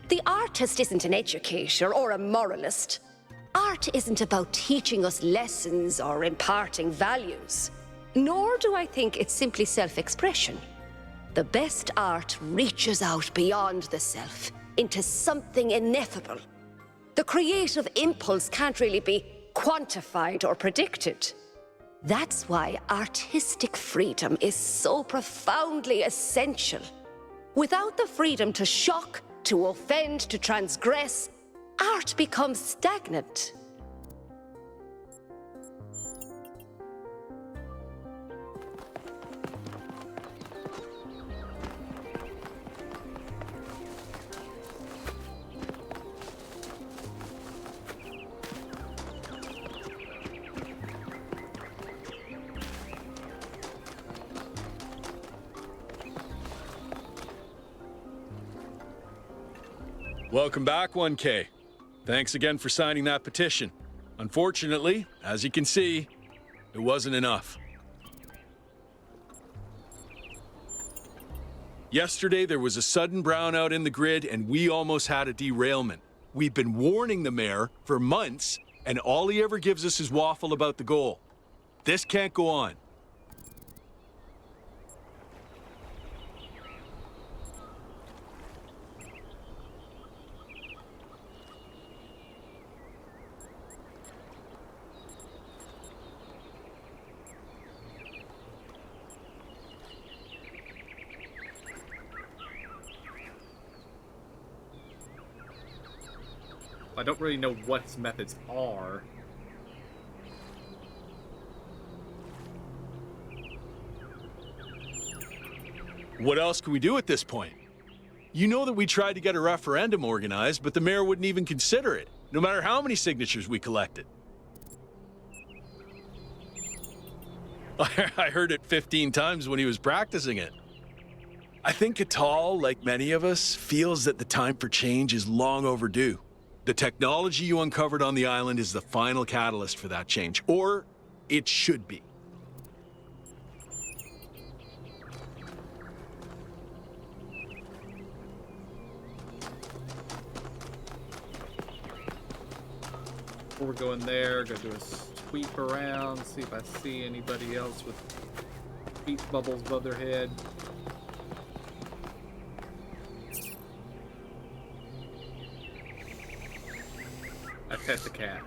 S16: The artist isn't an educator or a moralist. Art isn't about teaching us lessons or imparting values. Nor do I think it's simply self-expression. The best art reaches out beyond the self, into something ineffable. The creative impulse can't really be quantified or predicted. That's why artistic freedom is so profoundly essential. Without the freedom to shock, to offend, to transgress, art becomes stagnant.
S15: Welcome back, 1K. Thanks again for signing that petition. Unfortunately, as you can see, it wasn't enough. Yesterday, there was a sudden brownout in the grid, and we almost had a derailment. We've been warning the mayor for months, and all he ever gives us is waffle about the goal. This can't go on.
S1: I don't really know what his methods are.
S15: What else can we do at this point? You know that we tried to get a referendum organized, but the mayor wouldn't even consider it, no matter how many signatures we collected. I heard it 15 times when he was practicing it. I think Catal, like many of us, feels that the time for change is long overdue. The technology you uncovered on the island is the final catalyst for that change, or it should be.
S1: Before we go in there, go do a sweep around, see if I see anybody else with heat bubbles above their head. I pet the cat.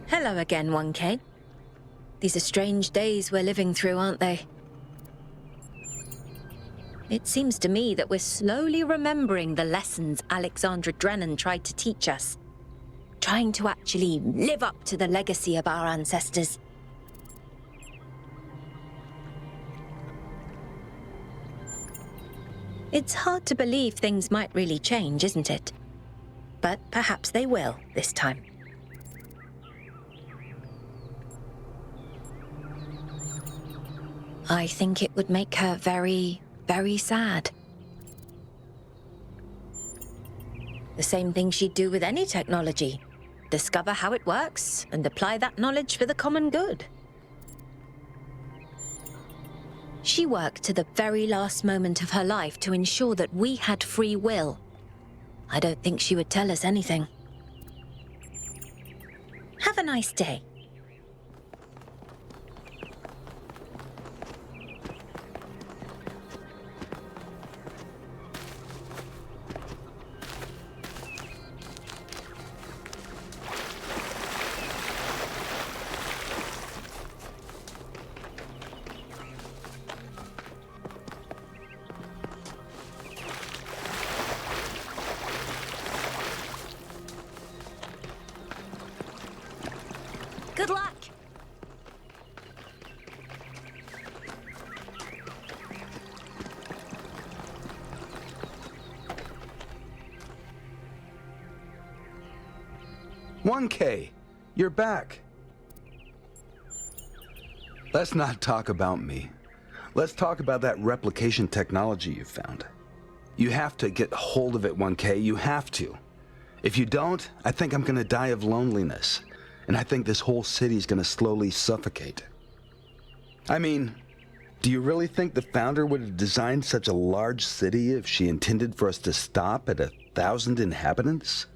S8: Hello again, 1K. These are strange days we're living through, aren't they? It seems to me that we're slowly remembering the lessons Alexandra Drennan tried to teach us. Trying to actually live up to the legacy of our ancestors.
S17: It's hard to believe things might really change, isn't it? But perhaps they will this time. I think it would make her very, very sad. The same thing she'd do with any technology. Discover how it works and apply that knowledge for the common good. She worked to the very last moment of her life to ensure that we had free will. I don't think she would tell us anything. Have a nice day.
S13: Good luck!
S18: "1K, you're back." Let's not talk about me. Let's talk about that replication technology you found. You have to get hold of it, 1K. You have to. If you don't, I think I'm gonna die of loneliness. And I think this whole city's gonna slowly suffocate. I mean, do you really think the founder would have designed such a large city if she intended for us to stop at 1,000 inhabitants?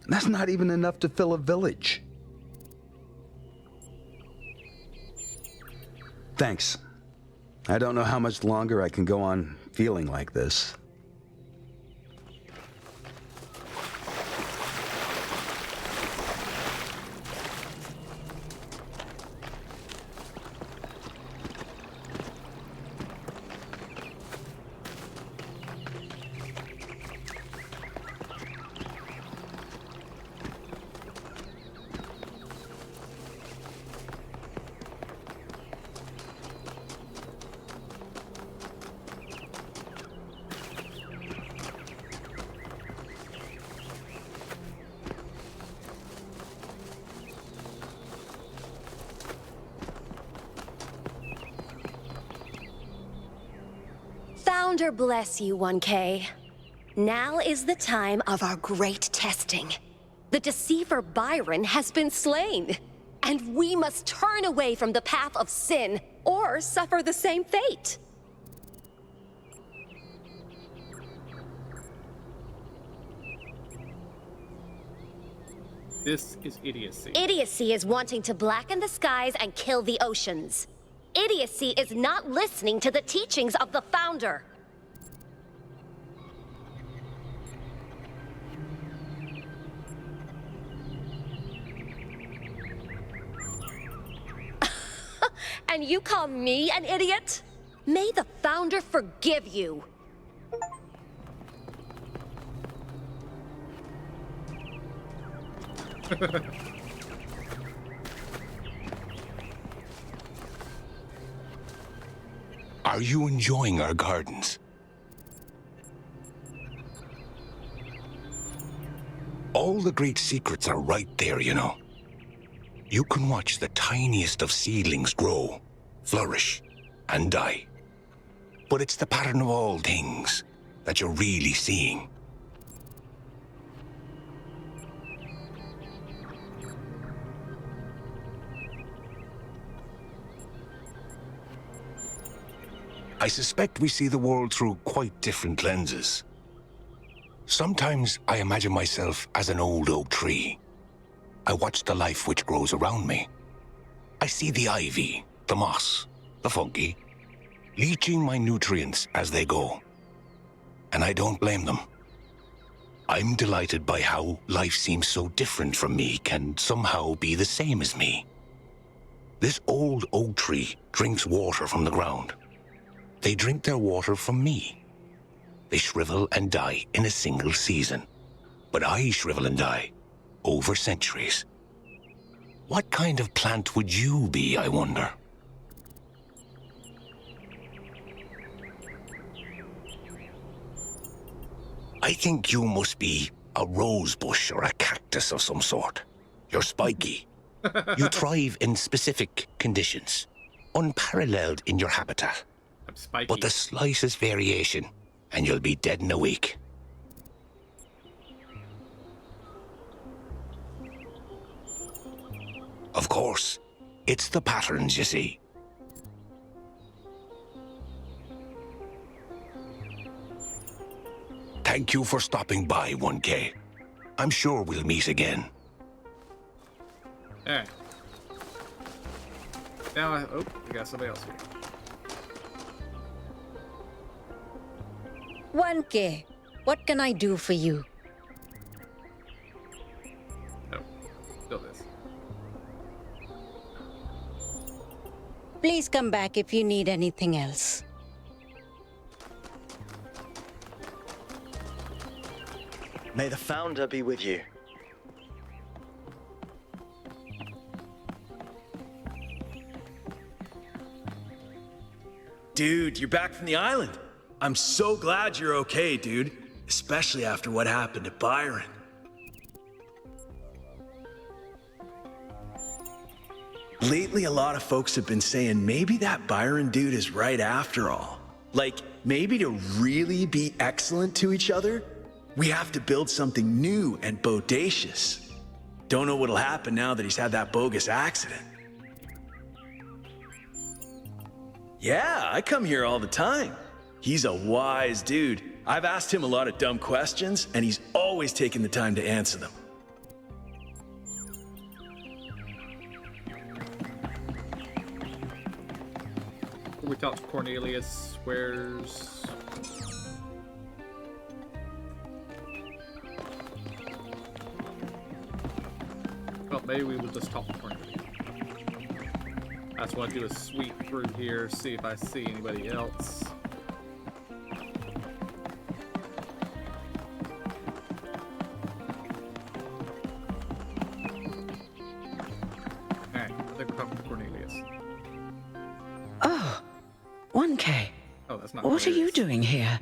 S18: That's not even enough to fill a village. Thanks. I don't know how much longer I can go on feeling like this.
S16: Founder bless you, 1K. Now is the time of our great testing. The deceiver Byron has been slain, and we must turn away from the path of sin or suffer the same fate.
S1: This is idiocy.
S13: Idiocy is wanting to blacken the skies and kill the oceans. Idiocy is not listening to the teachings of the Founder. And you call me an idiot? May the Founder forgive you.
S19: Are you enjoying our gardens? All the great secrets are right there, you know. You can watch the tiniest of seedlings grow, flourish, and die. But it's the pattern of all things that you're really seeing. I suspect we see the world through quite different lenses. Sometimes I imagine myself as an old oak tree. I watch the life which grows around me. I see the ivy, the moss, the fungi, leaching my nutrients as they go. And I don't blame them. I'm delighted by how life seems so different from me can somehow be the same as me. This old oak tree drinks water from the ground. They drink their water from me. They shrivel and die in a single season. But I shrivel and die over centuries. What kind of plant would you be, I wonder? I think you must be a rose bush or a cactus of some sort. You're spiky. You thrive in specific conditions, unparalleled in your habitat.
S1: I'm spiky.
S19: But the slightest variation, and you'll be dead in a week. Of course, it's the patterns, you see. Thank you for stopping by, 1K. I'm sure we'll meet again.
S1: Alright. Now I got somebody else here.
S17: 1K, what can I do for you?
S1: Oh, still this.
S17: Please come back if you need anything else.
S14: May the Founder be with you.
S15: Dude, you're back from the island. I'm so glad you're okay, dude. Especially after what happened to Byron. Lately, a lot of folks have been saying maybe that Byron dude is right after all. Like, maybe to really be excellent to each other, we have to build something new and bodacious. Don't know what'll happen now that he's had that bogus accident. Yeah, I come here all the time. He's a wise dude. I've asked him a lot of dumb questions, and he's always taken the time to answer them.
S1: We talked to Cornelius. Where's... Well, maybe we will just talk to Cornelius. I just want to do a sweep through here, see if I see anybody else. Alright, I think we're talking to Cornelius.
S20: Oh, 1K.
S1: Oh, that's not
S20: What are you
S1: Cornelius.
S20: doing here?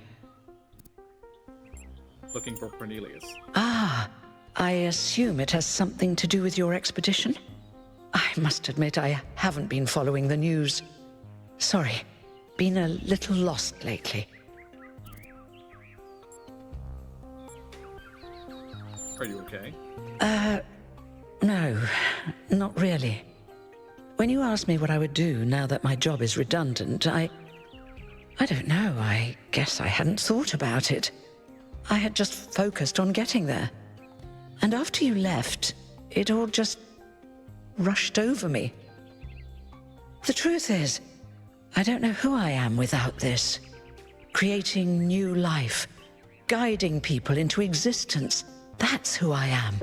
S1: Looking for Cornelius.
S20: Ah, I assume it has something to do with your expedition? I must admit I haven't been following the news. Sorry, been a little lost lately.
S1: Are you okay?
S20: No, not really. When you asked me what I would do now that my job is redundant, I don't know, I guess I hadn't thought about it. I had just focused on getting there. And after you left, it all just rushed over me. The truth is, I don't know who I am without this. Creating new life, guiding people into existence, that's who I am.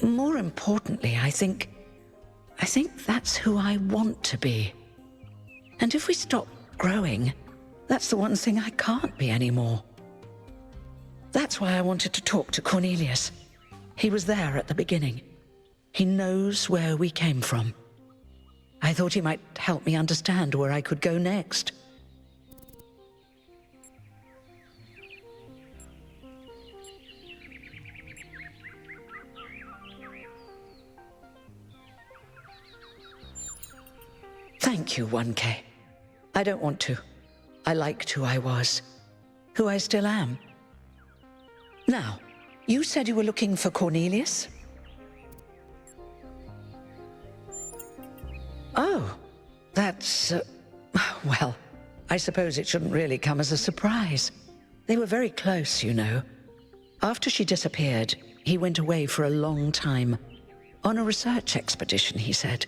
S20: More importantly, I think that's who I want to be. And if we stop growing, that's the one thing I can't be anymore. That's why I wanted to talk to Cornelius. He was there at the beginning. He knows where we came from. I thought he might help me understand where I could go next. Thank you, 1K. I don't want to. I liked who I was, who I still am. Now, you said you were looking for Cornelius? Oh, that's, well, I suppose it shouldn't really come as a surprise. They were very close, you know. After she disappeared, he went away for a long time. On a research expedition, he said.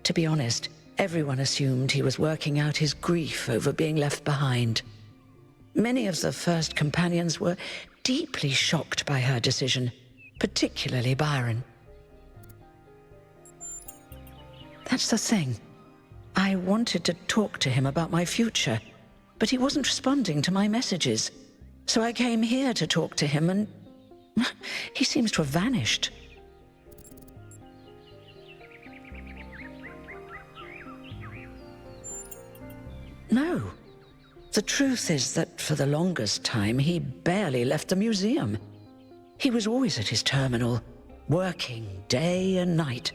S20: To be honest, everyone assumed he was working out his grief over being left behind. Many of the first companions were deeply shocked by her decision, particularly Byron. That's the thing. I wanted to talk to him about my future, but he wasn't responding to my messages. So I came here to talk to him, and he seems to have vanished. No. The truth is that for the longest time, he barely left the museum. He was always at his terminal, working day and night.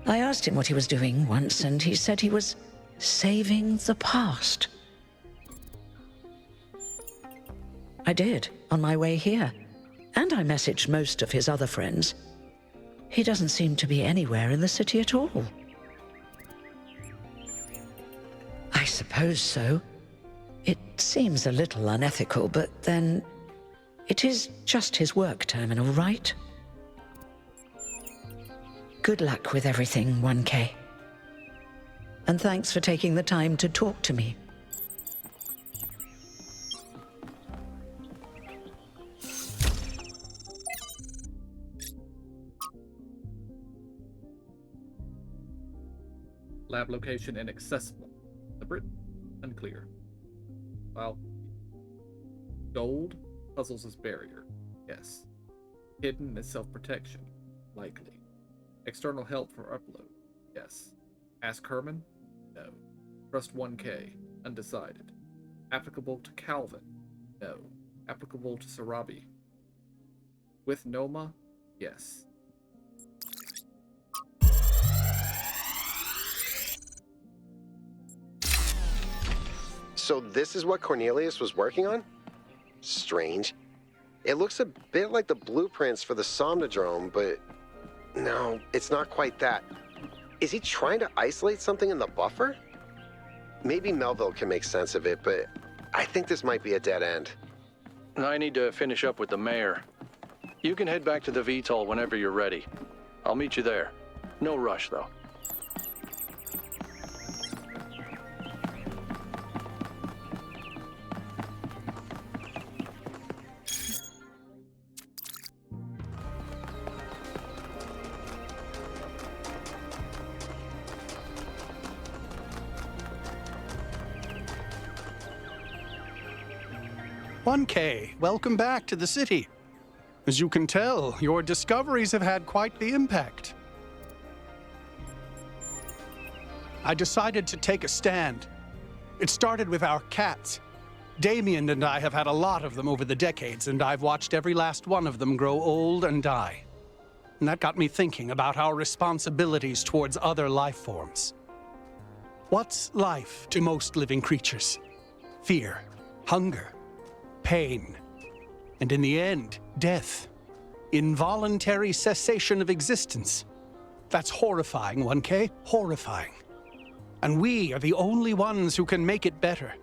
S20: I asked him what he was doing once, and he said he was saving the past. I did, on my way here, and I messaged most of his other friends. He doesn't seem to be anywhere in the city at all. I suppose so. It seems a little unethical, but then it is just his work terminal, right? Good luck with everything, 1K. And thanks for taking the time to talk to me.
S1: Lab location inaccessible. Separate, unclear. Well, gold, puzzles as barrier. Yes. Hidden as self-protection. Likely. External help for upload. Yes. Ask Herman? No. Trust 1K. Undecided. Applicable to Calvin? No. Applicable to Sarabi? With Noma? Yes.
S6: So this is what Cornelius was working on? Strange. It looks a bit like the blueprints for the Somnodrome, but no, it's not quite that. Is he trying to isolate something in the buffer? Maybe Melville can make sense of it, but I think this might be a dead end.
S7: I need to finish up with the mayor. You can head back to the VTOL whenever you're ready. I'll meet you there. No rush, though.
S12: Welcome back to the city. As you can tell, your discoveries have had quite the impact. I decided to take a stand. It started with our cats. Damien and I have had a lot of them over the decades, and I've watched every last one of them grow old and die. And that got me thinking about our responsibilities towards other life forms. What's life to most living creatures? Fear, hunger, pain, and in the end, death. Involuntary cessation of existence. That's horrifying, 1K, horrifying. And we are the only ones who can make it better.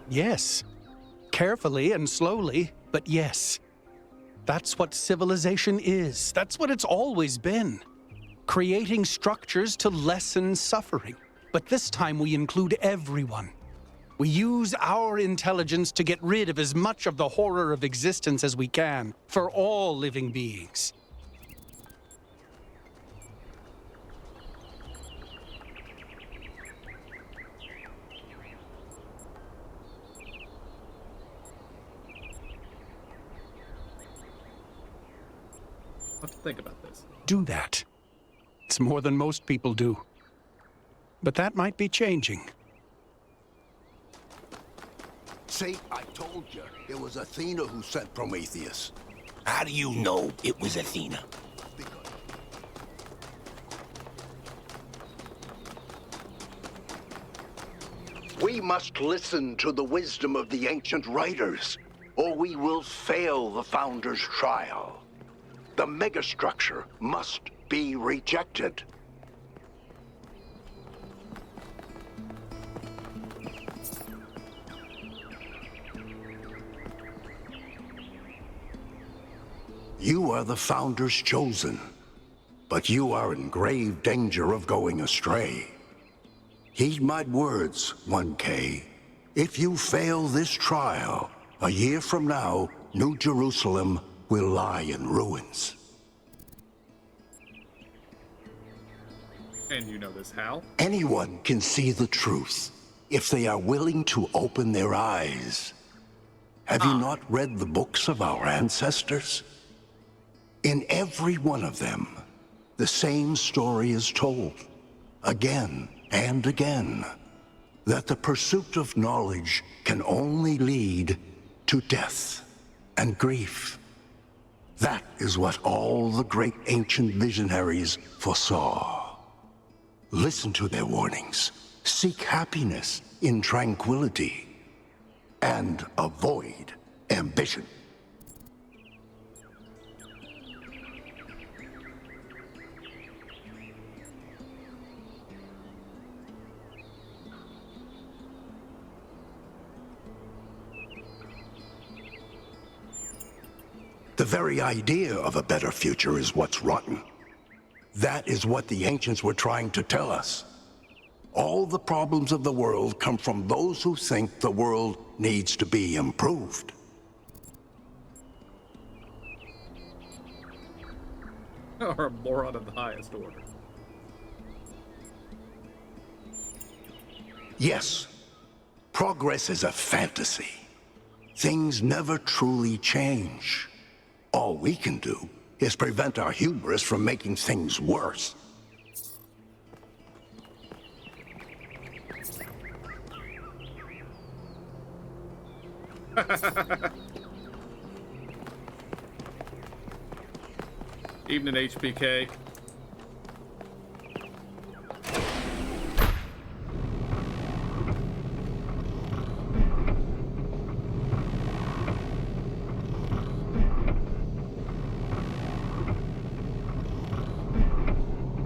S12: Yes. Carefully and slowly, but yes. That's what civilization is. That's what it's always been. Creating structures to lessen suffering. But this time we include everyone. We use our intelligence to get rid of as much of the horror of existence as we can, for all living beings.
S1: What to think about this?
S12: Do that. It's more than most people do. But that might be changing.
S19: See, I told you, it was Athena who sent Prometheus. How do you know it was Athena? We must listen to the wisdom of the ancient writers, or we will fail the Founder's trial. The megastructure must be rejected. You are the Founder's chosen, but you are in grave danger of going astray. Heed my words, 1K. If you fail this trial, a year from now, New Jerusalem will lie in ruins.
S1: And you know this how?
S19: Anyone can see the truth if they are willing to open their eyes. Have you not read the books of our ancestors? In every one of them, the same story is told, again and again, that the pursuit of knowledge can only lead to death and grief. That is what all the great ancient visionaries foresaw. Listen to their warnings. Seek happiness in tranquility, and avoid ambition. The very idea of a better future is what's rotten. That is what the ancients were trying to tell us. All the problems of the world come from those who think the world needs to be improved.
S1: Or a moron of the highest order.
S19: Yes, progress is a fantasy. Things never truly change. All we can do is prevent our hubris from making things worse.
S1: Evening, HPK.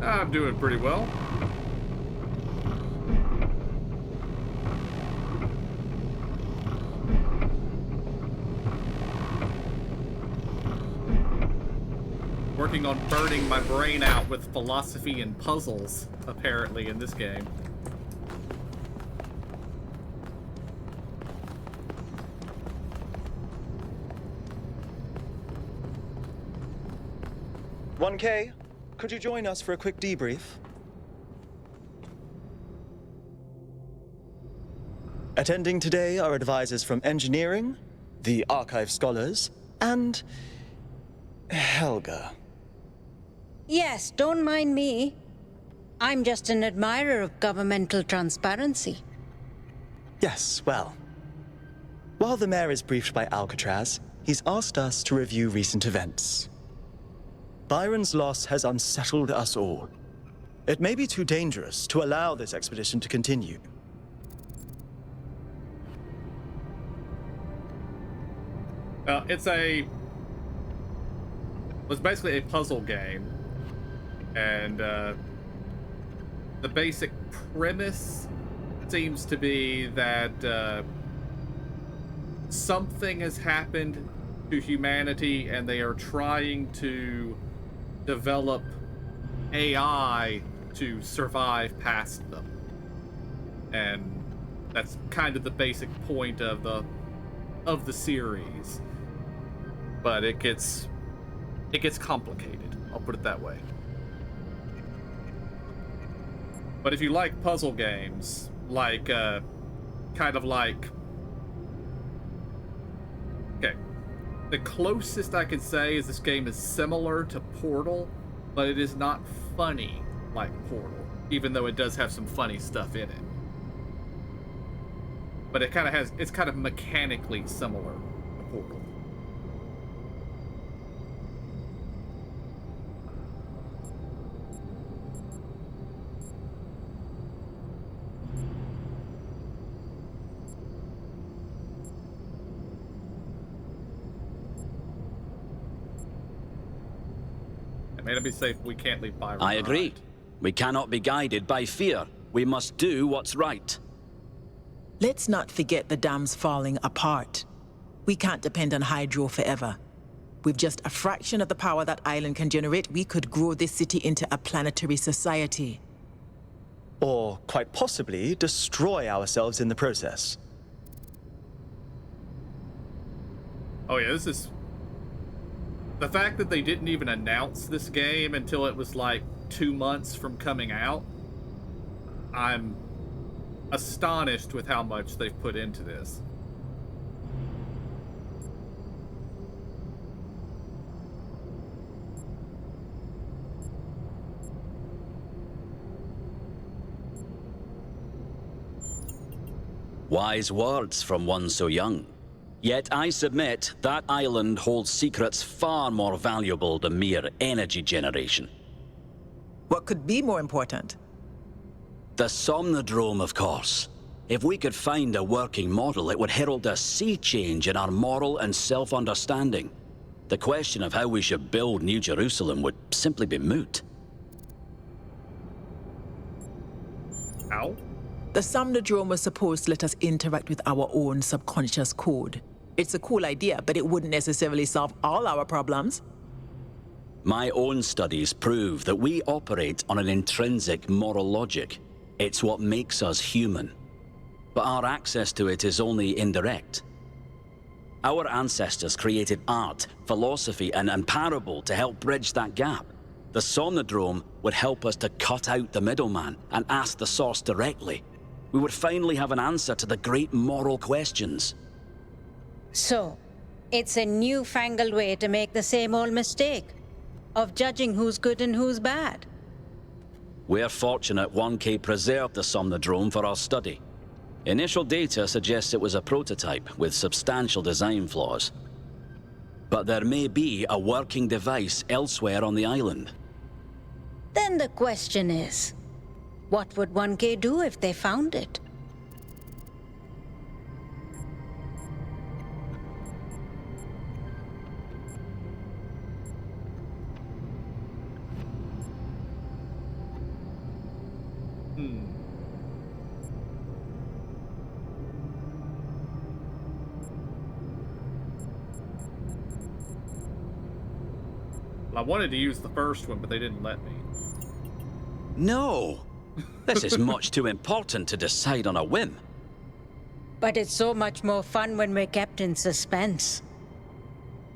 S1: I'm doing pretty well. Working on burning my brain out with philosophy and puzzles, apparently, in this game.
S14: "1K, could you join us for a quick debrief?" Attending today are advisors from engineering, the archive scholars, and Helga.
S21: Yes, don't mind me. I'm just an admirer of governmental transparency.
S14: Yes, well. While the mayor is briefed by Alcatraz, he's asked us to review recent events. Byron's loss has unsettled us all. It may be too dangerous to allow this expedition to continue.
S1: It's basically a puzzle game, and the basic premise seems to be that something has happened to humanity, and they are trying to develop AI to survive past them, and that's kind of the basic point of the series. But it gets complicated, I'll put it that way. But if you like puzzle games, like kind of like, okay, the closest I can say is this game is similar to Portal, but it is not funny like Portal, even though it does have some funny stuff in it. But it's kind of mechanically similar to Portal. It may not be safe. We can't leave Byron.
S22: I agree. We cannot be guided by fear. We must do what's right.
S23: Let's not forget the dam's falling apart. We can't depend on hydro forever. With just a fraction of the power that island can generate, we could grow this city into a planetary society.
S14: Or, quite possibly, destroy ourselves in the process.
S1: Oh yeah, this is... The fact that they didn't even announce this game until it was like 2 months from coming out, I'm astonished with how much they've put into this.
S22: Wise words from one so young. Yet I submit that island holds secrets far more valuable than mere energy generation.
S23: What could be more important?
S22: The Somnodrome, of course. If we could find a working model, it would herald a sea change in our moral and self-understanding. The question of how we should build New Jerusalem would simply be moot.
S1: How?
S23: The Somnodrome was supposed to let us interact with our own subconscious code. It's a cool idea, but it wouldn't necessarily solve all our problems.
S22: My own studies prove that we operate on an intrinsic moral logic. It's what makes us human. But our access to it is only indirect. Our ancestors created art, philosophy, and parable to help bridge that gap. The Somnodrome would help us to cut out the middleman and ask the source directly. We would finally have an answer to the great moral questions.
S21: So, it's a newfangled way to make the same old mistake of judging who's good and who's bad.
S22: We're fortunate 1K preserved the Somnodrome for our study. Initial data suggests it was a prototype with substantial design flaws. But there may be a working device elsewhere on the island.
S21: Then the question is, what would 1K do if they found it?
S1: I wanted to use the first one, but they didn't let me.
S22: No! This is much too important to decide on a whim.
S21: But it's so much more fun when we're kept in suspense.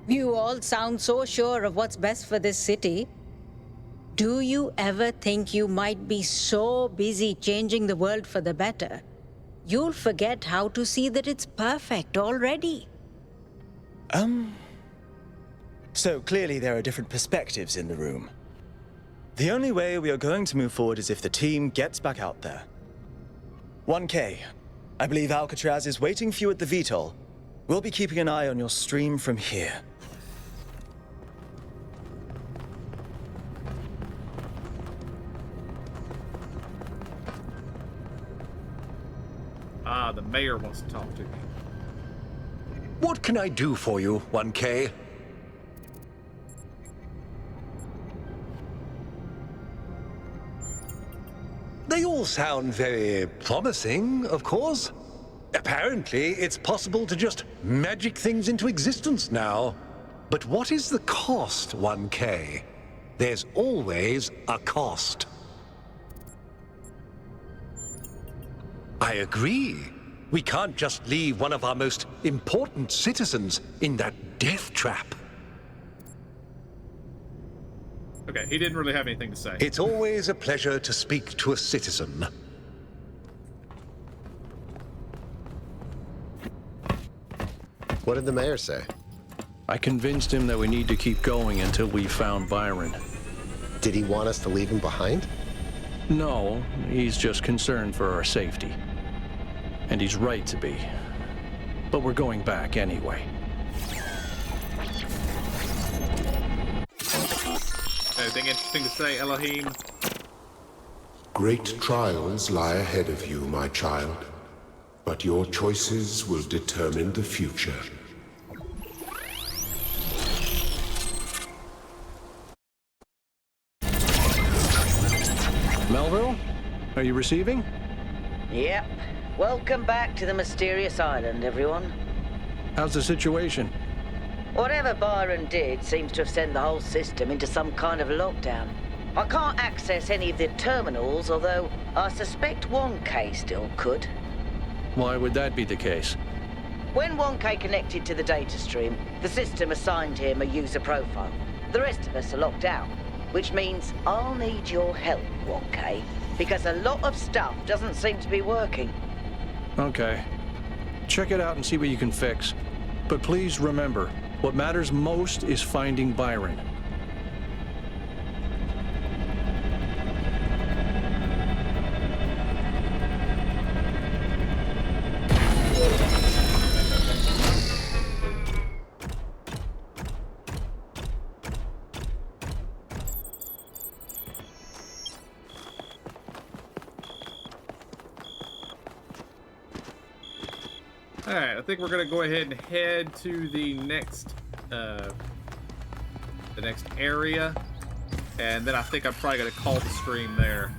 S21: You all sound so sure of what's best for this city. Do you ever think you might be so busy changing the world for the better, you'll forget how to see that it's perfect already?
S14: So clearly there are different perspectives in the room. The only way we are going to move forward is if the team gets back out there. 1K, I believe Alcatraz is waiting for you at the VTOL. We'll be keeping an eye on your stream from here.
S1: Ah, the mayor wants to talk to me.
S19: What can I do for you, 1K? They all sound very promising, of course. Apparently, it's possible to just magic things into existence now. But what is the cost, 1K? There's always a cost. I agree. We can't just leave one of our most important citizens in that death trap.
S1: Okay, he didn't really have anything to say.
S19: It's always a pleasure to speak to a citizen.
S6: What did the mayor say?
S7: I convinced him that we need to keep going until we found Byron.
S6: Did he want us to leave him behind?
S7: No, he's just concerned for our safety. And he's right to be. But we're going back anyway.
S1: Anything interesting to say, Elohim?
S4: Great trials lie ahead of you, my child. But your choices will determine the future.
S7: Melville? Are you receiving?
S3: Yep. Welcome back to the mysterious island, everyone.
S7: How's the situation?
S3: Whatever Byron did seems to have sent the whole system into some kind of lockdown. I can't access any of the terminals, although I suspect 1K still could.
S7: Why would that be the case?
S3: When 1K connected to the data stream, the system assigned him a user profile. The rest of us are locked out, which means I'll need your help, 1K, because a lot of stuff doesn't seem to be working.
S7: Okay. Check it out and see what you can fix. But please remember, what matters most is finding Byron.
S1: Alright, I think we're gonna go ahead and head to the next area. And then I think I'm probably gonna call the stream there.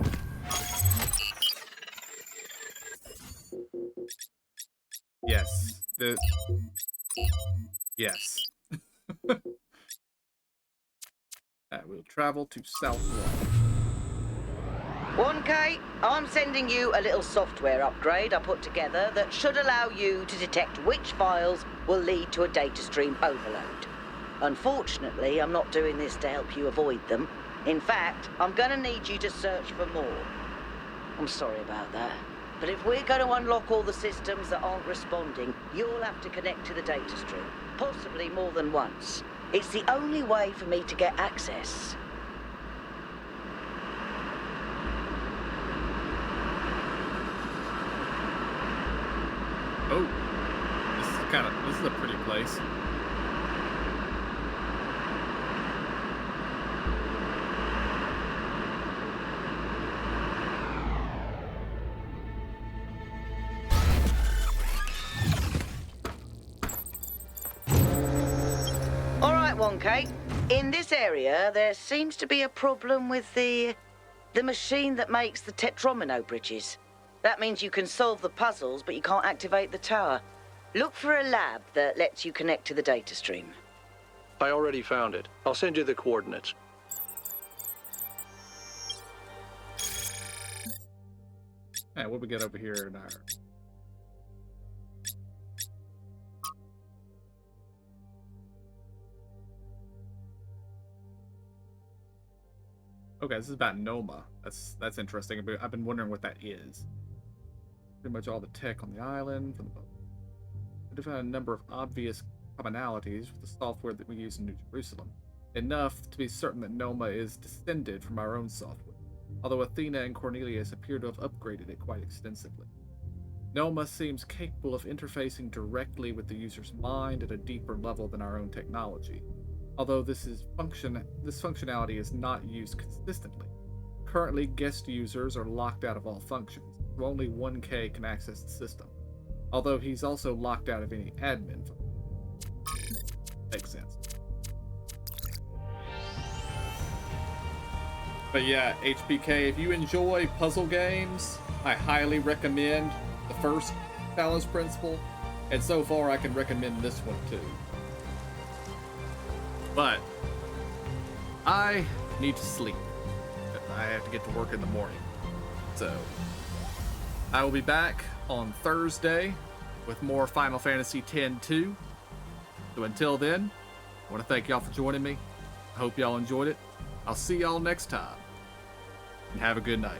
S1: Yes. Yes. We'll travel to South
S3: 1K, I'm sending you a little software upgrade I put together that should allow you to detect which files will lead to a data stream overload. Unfortunately, I'm not doing this to help you avoid them. In fact, I'm gonna need you to search for more. I'm sorry about that. But if we're going to unlock all the systems that aren't responding, you'll have to connect to the data stream. Possibly more than once. It's the only way for me to get access.
S1: Oh, this is a pretty place.
S3: All right, 1K. In this area, there seems to be a problem with the machine that makes the tetromino bridges. That means you can solve the puzzles, but you can't activate the tower. Look for a lab that lets you connect to the data stream.
S7: I already found it. I'll send you the coordinates.
S1: Hey, what do we get over here in our... Okay, this is about Noma. That's interesting. I've been wondering what that is. Pretty much all the tech on the island. I found a number of obvious commonalities with the software that we use in New Jerusalem. Enough to be certain that Noma is descended from our own software, although Athena and Cornelius appear to have upgraded it quite extensively. Noma seems capable of interfacing directly with the user's mind at a deeper level than our own technology. Although this functionality is not used consistently. Currently, guest users are locked out of all functions, so only 1K can access the system. Although he's also locked out of any admin function. Makes sense. But yeah, HPK, if you enjoy puzzle games, I highly recommend the first Talos Principle, and so far I can recommend this one too. But I need to sleep. I have to get to work in the morning. So I will be back on Thursday with more Final Fantasy X-2. So until then, I want to thank y'all for joining me. I hope y'all enjoyed it. I'll see y'all next time. And have a good night.